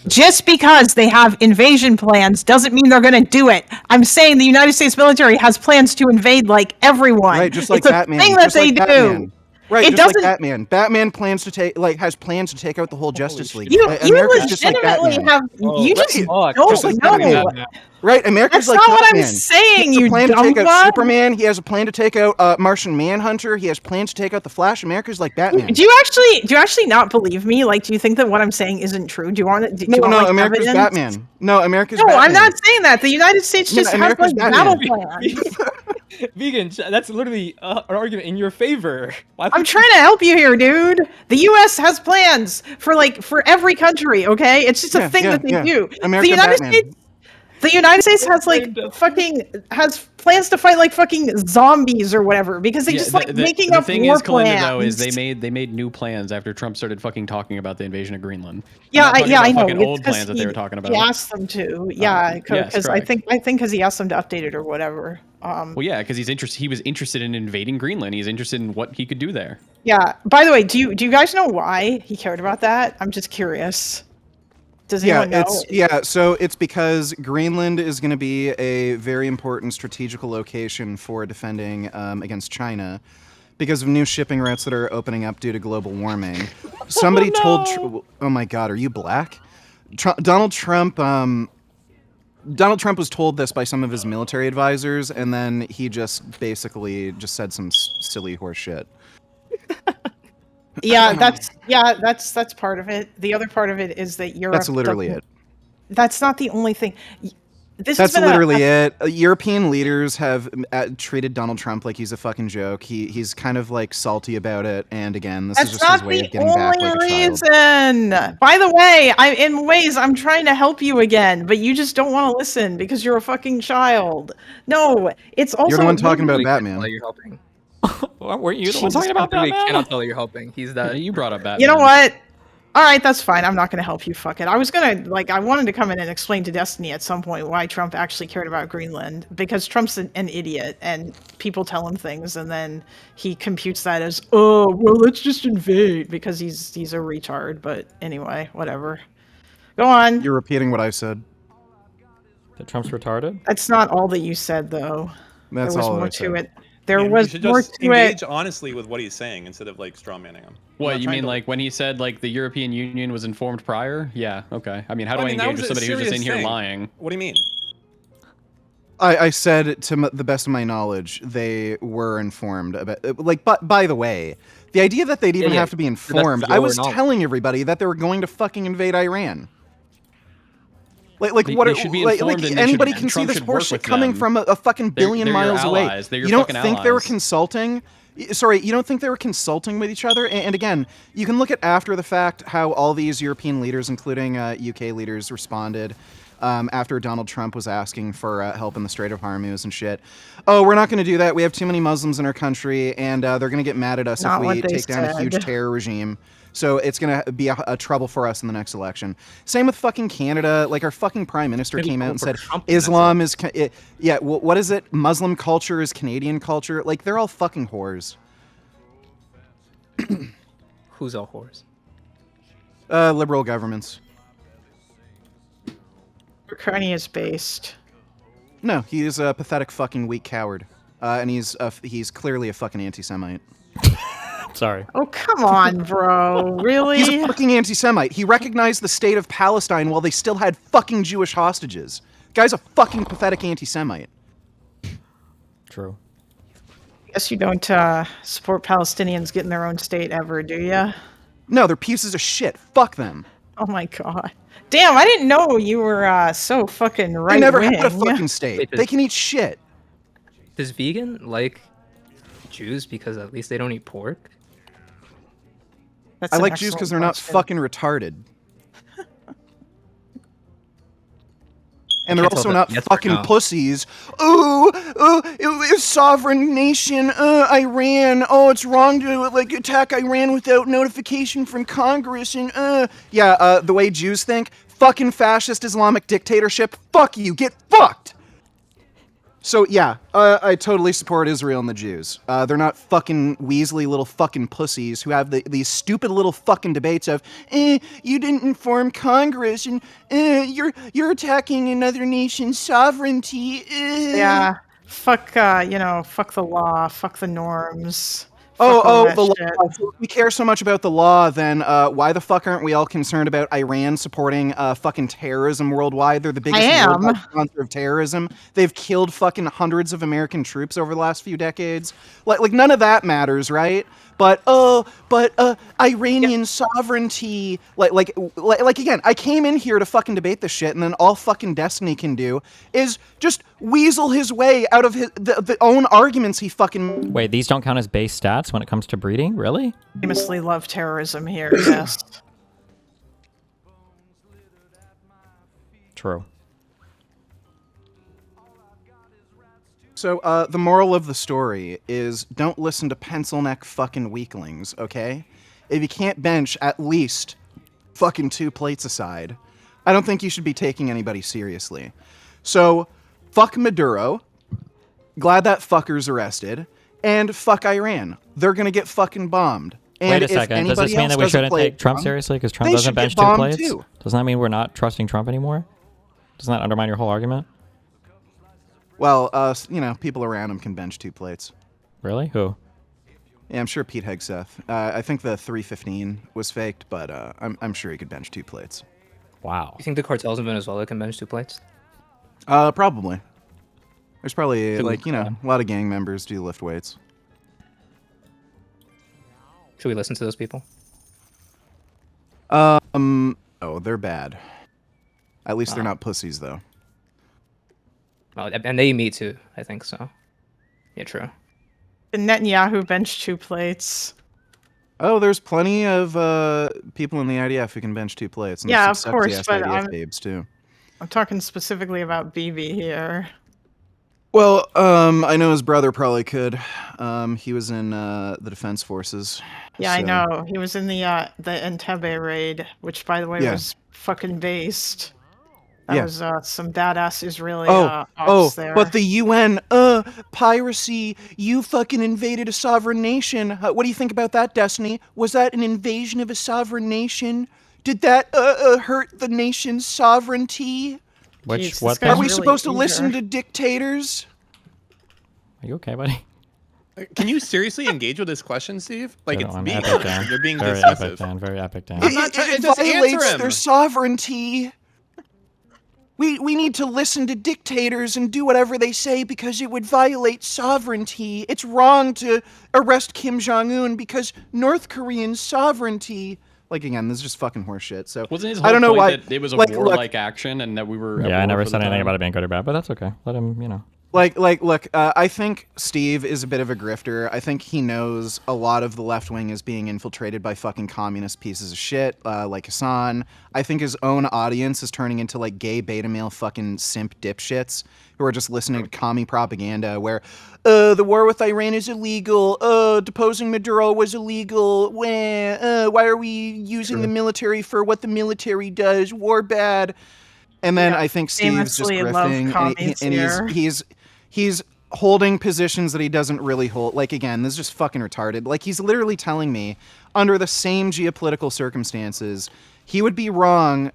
Just because they have invasion plans doesn't mean they're going to do it. I'm saying the United States military has plans to invade like everyone. Right, just like it's a Batman. thing that just they like do. Batman. Right, It just like doesn't- Batman. Batman plans to take has plans to take out the whole Justice League. You America's just like legitimately Batman. have. Oh, You just fuck. don't Just like know. Batman. Right, America's That's like not what I'm Batman. saying, He has you a plan to dumb take out fuck. Superman. He has a plan to take out Martian Manhunter. He has plans to take out the Flash. America's like Batman. Do you actually not believe me? Like, do you think that what I'm saying isn't true? Do you want it? No, like, America's evidence? Batman. No, America's No, Batman. I'm not saying that. The United States Yeah, just has America's like Batman. battle plans. Vegan, that's literally an argument in your favor. Why I'm trying to help you here, dude. The U.S. has plans for every country. Okay, it's just a Yeah, thing yeah, that they yeah. do. America the United Batman. States. The United States has has plans to fight like fucking zombies or whatever because they just like making the up thing war is, Kalinda, plans. though, is they made new plans after Trump started fucking talking about the invasion of Greenland. Yeah, I'm not talking I about know. fucking It's old 'cause plans that they were talking about. He asked them to. Yeah, yes, because I correct. think because he asked them to update it or whatever. Well, yeah, because he was interested in invading Greenland. He's interested in what he could do there. Yeah. By the way, do you guys know why he cared about that? I'm just curious. Does anyone know? So it's because Greenland is going to be a very important strategical location for defending against China because of new shipping routes that are opening up due to global warming. Somebody told oh my god, are you black? Donald Trump was told this by some of his military advisors, and then he just basically just said some silly horse shit. Yeah, that's part of it. The other part of it is that Europe. That's literally it. That's not the only thing. This That's has been literally it. European leaders have treated Donald Trump like he's a fucking joke. He's kind of like salty about it, and again, this is That's just his not way the of getting back only like a child. reason. By the way, I'm trying to help you again, but you just don't want to listen because you're a fucking child. No, it's also You're the one talking about Literally can't Batman. tell you're helping. Weren't you the one Jesus, talking about I literally Batman? cannot tell you're helping. He's that. You brought up Batman. You know what? All right, that's fine. I'm not going to help you. Fuck it. I was going to, I wanted to come in and explain to Destiny at some point why Trump actually cared about Greenland. Because Trump's an idiot and people tell him things and then he computes that as, oh, well, let's just invade because he's a retard. But anyway, whatever. Go on. You're repeating what I said. That Trump's retarded? That's not all that you said, though. That's there was all more I to said. it. There Yeah, you was should more just to engage it. honestly with what he's saying instead of like straw manning him. What, you mean like when he said like the European Union was informed prior? Yeah, okay. I mean, how do I engage with somebody who's just in here lying? What do you mean? I said, to the best of my knowledge, they were informed about. But by the way, the idea that they'd even yeah. have to be That's informed, your I was knowledge. telling everybody that they were going to fucking invade Iran. They should be informed and they anybody should- can see Trump this should work horseshit with coming them. from a fucking billion they're your miles away. allies. They're your You don't fucking think they were allies. consulting? Sorry, you don't think they were consulting with each other? And again, you can look at after the fact how all these European leaders, including UK leaders, responded. after Donald Trump was asking for help in the Strait of Hormuz and shit. Oh, we're not going to do that. We have too many Muslims in our country, and they're going to get mad at us Not if what we they take down a huge said. terror regime. So it's going to be a trouble for us in the next election. Same with fucking Canada. Like, our fucking prime minister Maybe came out vote and for said Trump, Islam is... what is it? Muslim culture is Canadian culture. Like, they're all fucking whores. Who's all whores? Liberal governments. Kearney is based. No, he is a pathetic fucking weak coward. And he's clearly a fucking anti-Semite. Sorry. Oh, come on, bro. Really? He's a fucking anti-Semite. He recognized the state of Palestine while they still had fucking Jewish hostages. Guy's a fucking pathetic anti-Semite. True. Guess you don't support Palestinians getting their own state ever, do you? No, they're pieces of shit. Fuck them. Oh my god. Damn, I didn't know you were so fucking right. They never had a fucking state. They can eat shit. Does vegan like Jews because at least they don't eat pork? I like Jews because they're not fucking retarded. And they're can't also tell not if that's yes or fucking no. pussies. It's sovereign nation, Iran. Oh, it's wrong to like attack Iran without notification from Congress. And the way Jews think, fucking fascist Islamic dictatorship. Fuck you, get fucked. So yeah, I totally support Israel and the Jews. They're not fucking Weasley little fucking pussies who have these stupid little fucking debates of, you didn't inform Congress and you're attacking another nation's sovereignty. Yeah. Fuck, fuck the law, fuck the norms. Fuck all Oh, that the law. shit. So if we care so much about the law, then why the fuck aren't we all concerned about Iran supporting fucking terrorism worldwide? They're the biggest am. worldwide sponsor of terrorism. They've killed fucking hundreds of American troops over the last few decades. Like none of that matters, right? But Iranian sovereignty, like again, I came in here to fucking debate this shit, and then all fucking Destiny can do is just weasel his way out of the own arguments he fucking. Wait, these don't count as base stats when it comes to breeding? Really? Famously love terrorism here, yes. True. So, the moral of the story is don't listen to pencil neck fucking weaklings, okay? If you can't bench at least fucking 2 plates aside, I don't think you should be taking anybody seriously. So, fuck Maduro. Glad that fucker's arrested. And fuck Iran. They're gonna get fucking bombed. And Wait a if second. Does this anybody mean else that we doesn't shouldn't play take Trump along, seriously because Trump they doesn't should bench get 2 bombed plates? too. Doesn't that mean we're not trusting Trump anymore? Doesn't that undermine your whole argument? Well, people around him can bench 2 plates. Really? Who? Yeah, I'm sure Pete Hegseth. I think the 315 was faked, but I'm sure he could bench 2 plates. Wow. You think the cartels in Venezuela can bench 2 plates? Probably. There's probably, Should we- a lot of gang members do lift weights. Should we listen to those people? Oh, they're bad. At least they're not pussies, though. Well, and they eat meat too, I think so. Yeah, true. And Netanyahu benched 2 plates. Oh, there's plenty of people in the IDF who can bench 2 plates. And Yeah, there's of some course, sexy-ass but IDF babes, too. I'm talking specifically about BB here. Well, I know his brother probably could. He was in the Defense Forces. Yeah, I so- know. He was in the Entebbe raid, which, by the way, Yeah. was fucking based. That Yeah. was some badass Israeli Oh, ops there. but the UN, piracy, you fucking invaded a sovereign nation. What do you think about that, Destiny? Was that an invasion of a sovereign nation? Did that hurt the nation's sovereignty? Which, Jeez, what? this guy's Are we really supposed to eager. listen to dictators? Are you okay, buddy? Can you seriously engage with this question, Steve? Like, No, it's I'm being epic, Dan. you're being Very dismissive. epic, Dan. Very epic, Dan. I'm not trying It to just answer violates him. their sovereignty. We need to listen to dictators and do whatever they say because it would violate sovereignty. It's wrong to arrest Kim Jong-un because North Korean sovereignty. Like, again, this is just fucking horseshit. So Wasn't his whole I don't know point why that it was a look, warlike action and that we were? at Yeah, I war never for said the anything time? about it being good or bad, but that's okay. Let him, Look, I think Steve is a bit of a grifter. I think he knows a lot of the left wing is being infiltrated by fucking communist pieces of shit, like Hassan. I think his own audience is turning into like gay beta male fucking simp dipshits who are just listening to commie propaganda where, the war with Iran is illegal. Deposing Maduro was illegal. Why are we using the military for what the military does? War bad. And then I think Steve's just famously love grifting, commies here. and he's holding positions that he doesn't really hold. Like, again, this is just fucking retarded. Like, he's literally telling me, under the same geopolitical circumstances, he would be wrong,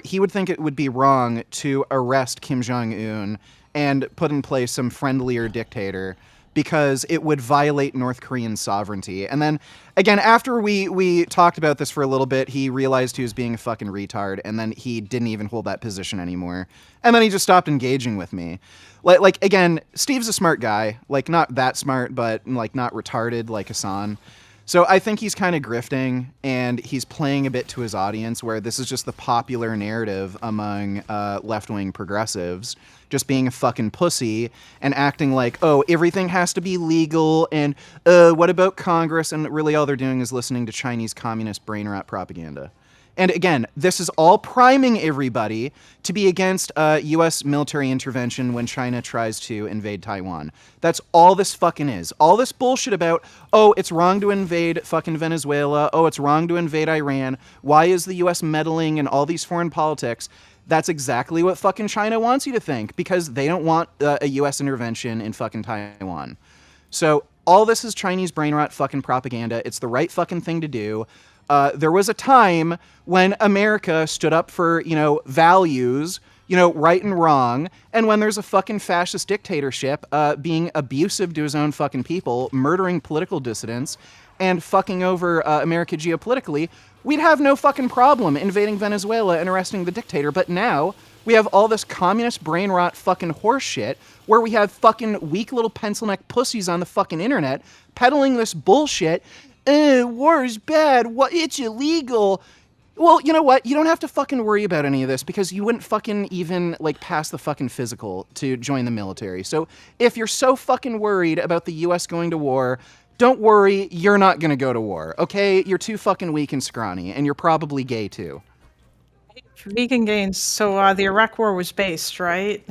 he would think it would be wrong to arrest Kim Jong-un and put in place some friendlier dictator because it would violate North Korean sovereignty. And then, again, after we talked about this for a little bit, he realized he was being a fucking retard, and then he didn't even hold that position anymore. And then he just stopped engaging with me. Like again, Steve's a smart guy. Like, not that smart, but, like, not retarded like Hassan. So I think he's kind of grifting, and he's playing a bit to his audience, where this is just the popular narrative among left-wing progressives, just being a fucking pussy and acting like, oh, everything has to be legal, and what about Congress? And really all they're doing is listening to Chinese communist brain rot propaganda. And again, this is all priming everybody to be against U.S. military intervention when China tries to invade Taiwan. That's all this fucking is. All this bullshit about, oh, it's wrong to invade fucking Venezuela. Oh, it's wrong to invade Iran. Why is the U.S. meddling in all these foreign politics? That's exactly what fucking China wants you to think, because they don't want a U.S. intervention in fucking Taiwan. So all this is Chinese brain rot fucking propaganda. It's the right fucking thing to do. There was a time when America stood up for, values, right and wrong, and when there's a fucking fascist dictatorship being abusive to his own fucking people, murdering political dissidents, and fucking over America geopolitically, we'd have no fucking problem invading Venezuela and arresting the dictator. But now we have all this communist brain rot fucking horse shit where we have fucking weak little pencil neck pussies on the fucking internet peddling this bullshit. War is bad. What? It's illegal. Well, you know what? You don't have to fucking worry about any of this because you wouldn't fucking even, pass the fucking physical to join the military. So if you're so fucking worried about the U.S. going to war, don't worry, you're not gonna go to war, okay? You're too fucking weak and scrawny, and you're probably gay too. Vegan gains. So the Iraq War was based, right?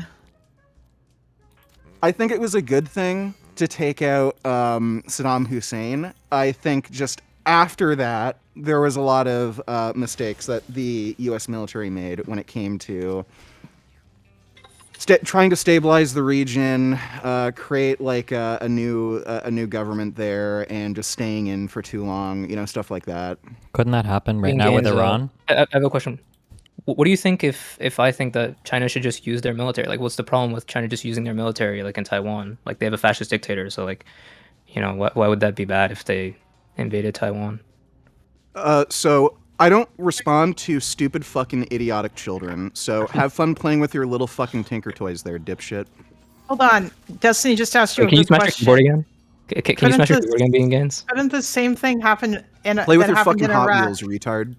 I think it was a good thing to take out Saddam Hussein. I think just after that, there was a lot of mistakes that the U.S. military made when it came to trying to stabilize the region, create a new government there, and just staying in for too long, stuff like that. Couldn't that happen right now with Iran? I have a question. What do you think if I think that China should just use their military? Like, what's the problem with China just using their military, in Taiwan? Like, they have a fascist dictator, so why would that be bad if they invaded Taiwan? So I don't respond to stupid fucking idiotic children. So have fun playing with your little fucking Tinker Toys there, dipshit. Hold on, Destiny just asked you Can you a good smash your question. keyboard again? Can you smash your keyboard again, being against? Couldn't the same thing happen in Play with that your happened fucking in Hot Iraq? Wheels, retard.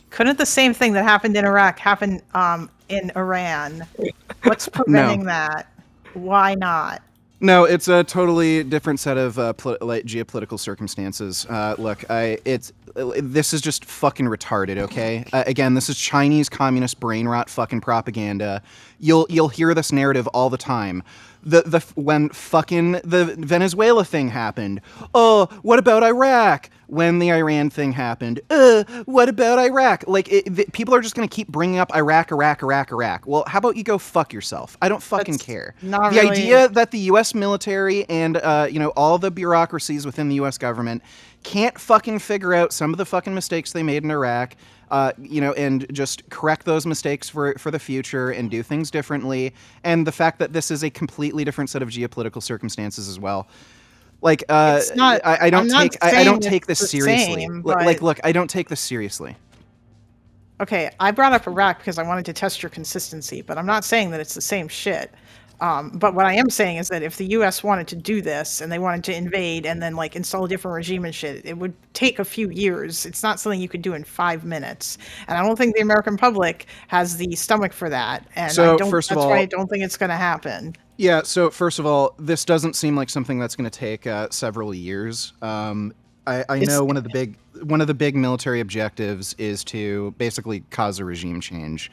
Couldn't the same thing that happened in Iraq happen in Iran? What's preventing that? Why not? No, it's a totally different set of geopolitical circumstances. Look, this is just fucking retarded. Okay, again, this is Chinese communist brain rot fucking propaganda. You'll hear this narrative all the time. When fucking the Venezuela thing happened. Oh, what about Iraq? When the Iran thing happened. What about Iraq? People are just going to keep bringing up Iraq. Well, how about you go fuck yourself? I don't fucking care. The idea that the U.S. military and, all the bureaucracies within the U.S. government can't fucking figure out some of the fucking mistakes they made in Iraq, and just correct those mistakes for the future and do things differently. And the fact that this is a completely different set of geopolitical circumstances as well. It's not, I don't I'm not take this the seriously. same, Look, I don't take this seriously. Okay, I brought up Iraq because I wanted to test your consistency, but I'm not saying that it's the same shit. But what I am saying is that if the U.S. wanted to do this and they wanted to invade and then like install a different regime and shit, it would take a few years. It's not something you could do in 5 minutes. And I don't think the American public has the stomach for that. And So, that's first of why I all- don't think it's going to happen. Yeah, so first of all, this doesn't seem like something that's going to take several years. I know one of the big military objectives is to basically cause a regime change.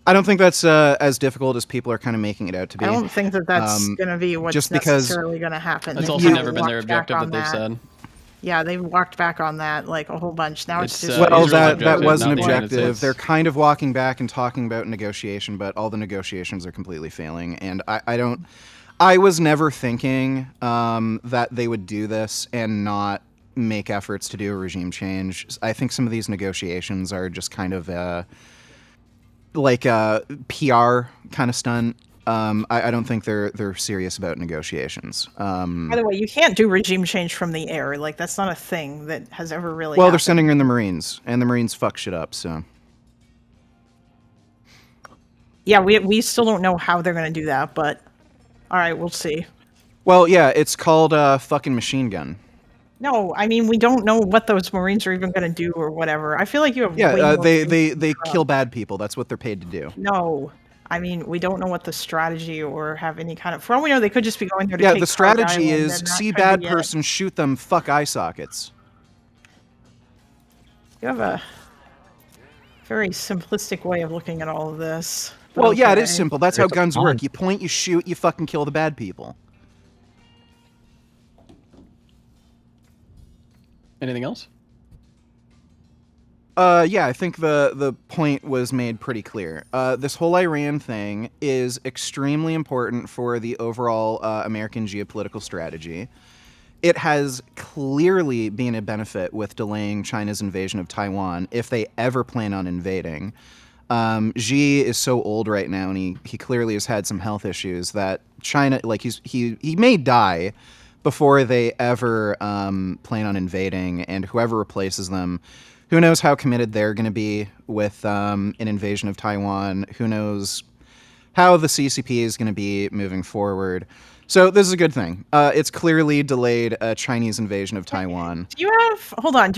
I don't think that's as difficult as people are kind of making it out to be. I don't think that that's going to be what's just because necessarily going to happen. That's They've also kinda never been their walked back objective on that they've said. Yeah, they've walked back on that like a whole bunch. Now it's just well, Israel's that objective, was an not the United objective. States. They're kind of walking back and talking about negotiation, but all the negotiations are completely failing. And I was never thinking that they would do this and not make efforts to do a regime change. I think some of these negotiations are just kind of like a PR kind of stunt. I don't think they're serious about negotiations. By the way, you can't do regime change from the air. Like that's not a thing that has ever really. Well, they're happened. sending in the Marines, and the Marines fuck shit up. So Yeah, we still don't know how they're going to do that, but all right, we'll see. well, yeah, it's called fucking machine gun. No, I mean we don't know what those Marines are even going to do or whatever. I feel like you have. way Yeah, more they information they from- kill bad people. That's what they're paid to do. No, I mean we don't know what the strategy or have any kind of. For all we know, they could just be going there to Yeah, take the Carlisle strategy and is then that see could bad be it. person, shoot them, fuck eye sockets. You have a very simplistic way of looking at all of this. but Well, yeah, it okay. is simple. That's how guns work. You point, you shoot, you fucking kill the bad people. Anything else? Yeah, I think the point was made pretty clear. This whole Iran thing is extremely important for the overall American geopolitical strategy. It has clearly been a benefit with delaying China's invasion of Taiwan if they ever plan on invading. Xi is so old right now, and he clearly has had some health issues that China, like he may die before they ever plan on invading, and whoever replaces them, who knows how committed they're going to be with an invasion of Taiwan. Who knows how the CCP is going to be moving forward. So this is a good thing. It's clearly delayed a Chinese invasion of Taiwan. Do you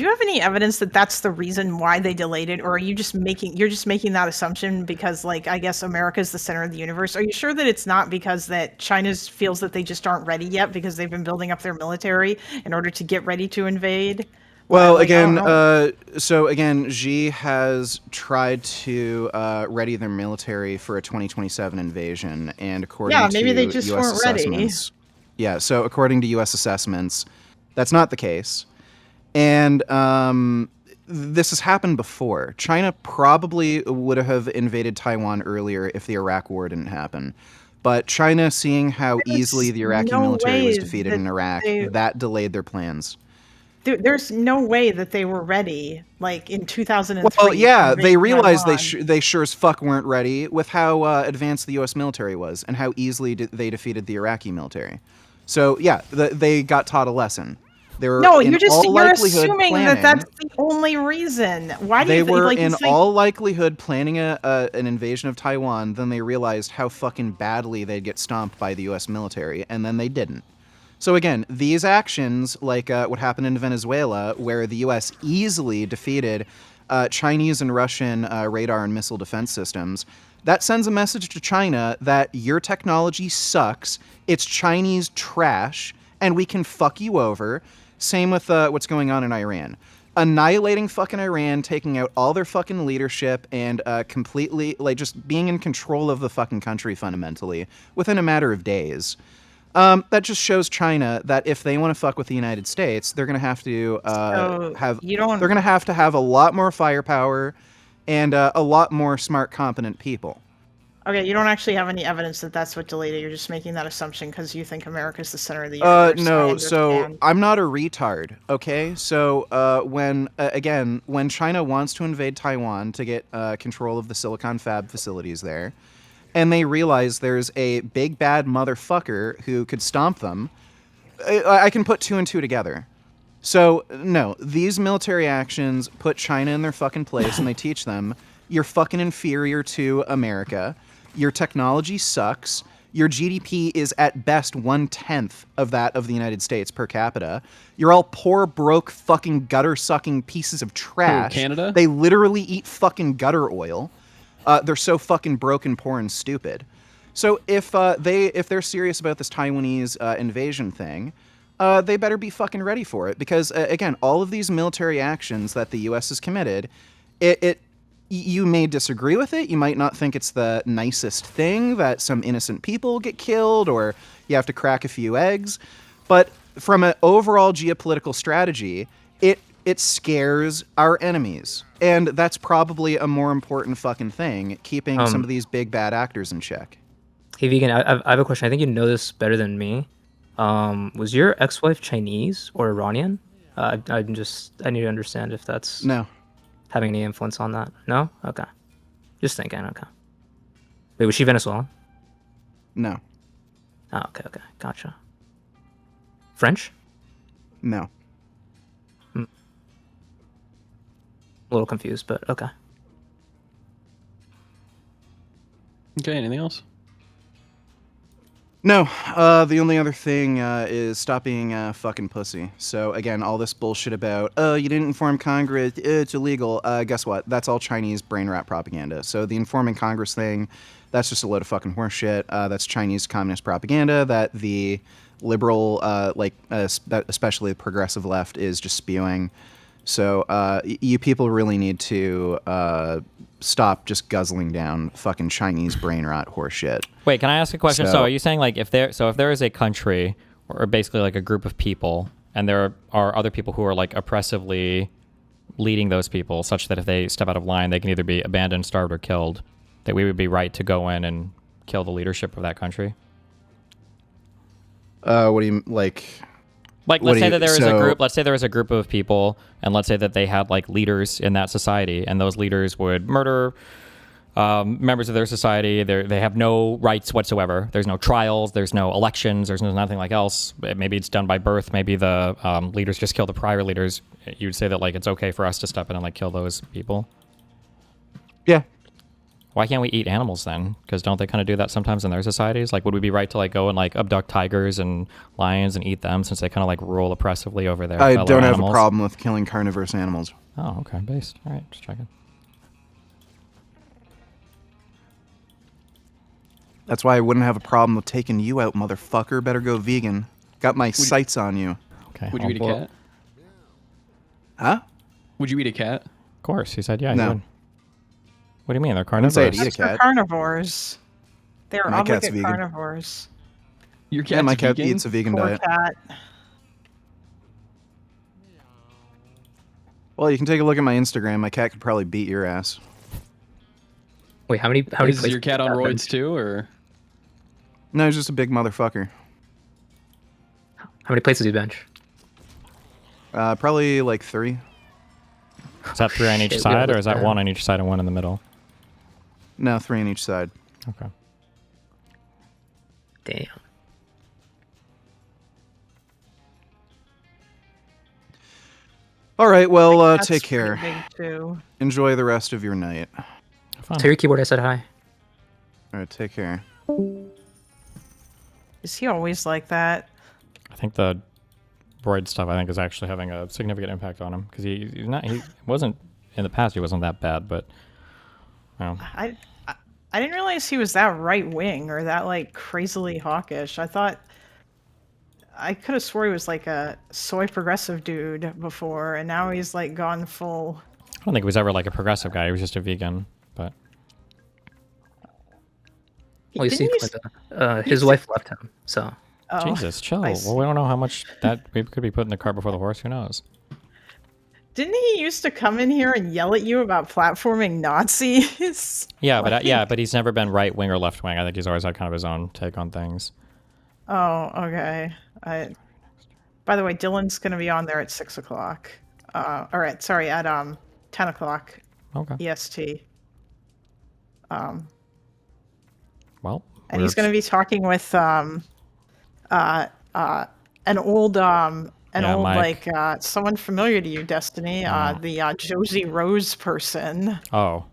have any evidence that that's the reason why they delayed it, or are you just making that assumption because, like, I guess America is the center of the universe? Are you sure that it's not because that China feels that they just aren't ready yet because they've been building up their military in order to get ready to invade? Well, Like, I don't again, Xi has tried to ready their military for a 2027 invasion, and according Yeah, maybe to they just U.S. weren't ready. assessments, yeah. So according to U.S. assessments, that's not the case, and this has happened before. China probably would have invaded Taiwan earlier if the Iraq War didn't happen. But China, seeing how easily the Iraqi no military was way defeated that in Iraq, that delayed their plans. There's no way that they were ready, like in 2003. Well, yeah, to they invade realized Taiwan. they sure as fuck weren't ready with how advanced the U.S. military was and how easily they defeated the Iraqi military. So yeah, they got taught a lesson. They were No, in you're all likelihood assuming planning, that that's the only reason. Why do they you think, were like, in it's like- all likelihood planning an invasion of Taiwan. Then they realized how fucking badly they'd get stomped by the U.S. military, and then they didn't. So again, these actions, like what happened in Venezuela, where the U.S. easily defeated Chinese and Russian radar and missile defense systems, that sends a message to China that your technology sucks, it's Chinese trash, and we can fuck you over. Same with what's going on in Iran. Annihilating fucking Iran, taking out all their fucking leadership, and completely, like, just being in control of the fucking country fundamentally within a matter of days. That just shows China that if they want to fuck with the United States, they're going to have to they're going to have a lot more firepower and a lot more smart, competent people. Okay, you don't actually have any evidence that that's what delayed it. You're just making that assumption because you think America's the center of the universe. No, so I'm not a retard, okay? So when China wants to invade Taiwan to get control of the silicon fab facilities there, and they realize there's a big bad motherfucker who could stomp them, I can put two and two together. So, no, these military actions put China in their fucking place, and they teach them, you're fucking inferior to America, your technology sucks, Your GDP is at best 1/10 of that of the United States per capita. You're all poor, broke, fucking gutter-sucking pieces of trash. Canada? They literally eat fucking gutter oil. They're so fucking broken, poor, and stupid. So if they're serious about this Taiwanese invasion thing, they better be fucking ready for it, because again, all of these military actions that the U.S. has committed, you may disagree with it. You might not think it's the nicest thing that some innocent people get killed, or you have to crack a few eggs. But from an overall geopolitical strategy, it scares our enemies, and that's probably a more important fucking thing, keeping some of these big bad actors in check. Hey, Vegan, I have a question. I think you know this better than me. Was your ex-wife Chinese or Iranian? I need to understand if that's no having any influence on that. No? Okay. Just thinking. Okay. Wait, was she Venezuelan? No. Oh, okay. Gotcha. French? No. A little confused, but okay. Okay, anything else? No, the only other thing is stop being a fucking pussy. So again, all this bullshit about, you didn't inform Congress, it's illegal. Guess what? That's all Chinese brain rat propaganda. So the informing Congress thing, that's just a load of fucking horseshit. That's Chinese communist propaganda that the liberal, especially the progressive left, is just spewing. So you people really need to stop just guzzling down fucking Chinese brain rot horseshit. Wait, can I ask a question? So are you saying like if there is a country or basically like a group of people, and there are other people who are like oppressively leading those people, such that if they step out of line, they can either be abandoned, starved, or killed, that we would be right to go in and kill the leadership of that country? What do you like? Like, let's say that there is a group. Let's say there is a group of people, and let's say that they had like leaders in that society, and those leaders would murder members of their society. They have no rights whatsoever. There's no trials. There's no elections. There's nothing like else. Maybe it's done by birth. Maybe the leaders just kill the prior leaders. You'd say that like it's okay for us to step in and like kill those people. Yeah. Why can't we eat animals then? Because don't they kind of do that sometimes in their societies? Like, would we be right to like go and like abduct tigers and lions and eat them, since they kind of like rule oppressively over their I fellow don't have animals? a problem with killing carnivorous animals. Oh, okay, based. All right, just checking. That's why I wouldn't have a problem with taking you out, motherfucker. Better go vegan. Got my sights on you. Okay. Would you eat a cat? Huh? Would you eat a cat? Of course, he said yeah. No. He would. What do you mean? They're I wouldn't say I'd carnivores. eat a They're cat. carnivores. They're My cat's obligate vegan. carnivores. Your cat's Yeah, my cat vegan? eats a vegan Poor diet. cat. Well, you can take a look at my Instagram. My cat could probably beat your ass. Wait, how many Is places your cat on roids too, or? No, he's just a big motherfucker. How many places do you bench? Probably like 3. Is that 3 on each Shit, side, we or is that have 1 on each side and 1 in the middle? No, 3 on each side. Okay. Damn. All right, well, That's take pretty care. big, too. Enjoy the rest of your night. Tell your keyboard I said hi. All right, take care. Is he always like that? I think the Broid stuff, I think, is actually having a significant impact on him, because he wasn't in the past. He wasn't that bad, but I didn't realize he was that right wing or that like crazily hawkish. I could have swore he was like a soy progressive dude before, and now he's like gone full. I don't think he was ever like a progressive guy. He was just a vegan, but Well, you see, Didn't his wife left him, so. Oh, Jesus, chill. I Well, we don't know how much that we could be putting the cart before the horse. Who knows? Didn't he used to come in here and yell at you about platforming Nazis? Yeah, but he's never been right wing or left wing. I think he's always had kind of his own take on things. Oh, okay. By the way, Dylan's going to be on there at 6 o'clock. All right, sorry, at 10 o'clock. Okay. EST. Well, And he's going to be talking with an old Mike. like someone familiar to you, Destiny, the Josie Rose person. Oh,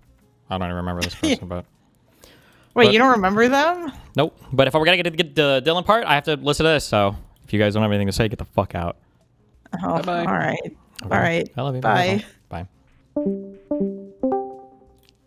I don't even remember this person, but Wait, But- you don't remember them? Nope. But if we're gonna get the Dylan part, I have to listen to this. So if you guys don't have anything to say, get the fuck out. Oh, Bye-bye. all right. Okay. All right. I love you. Bye. Bye.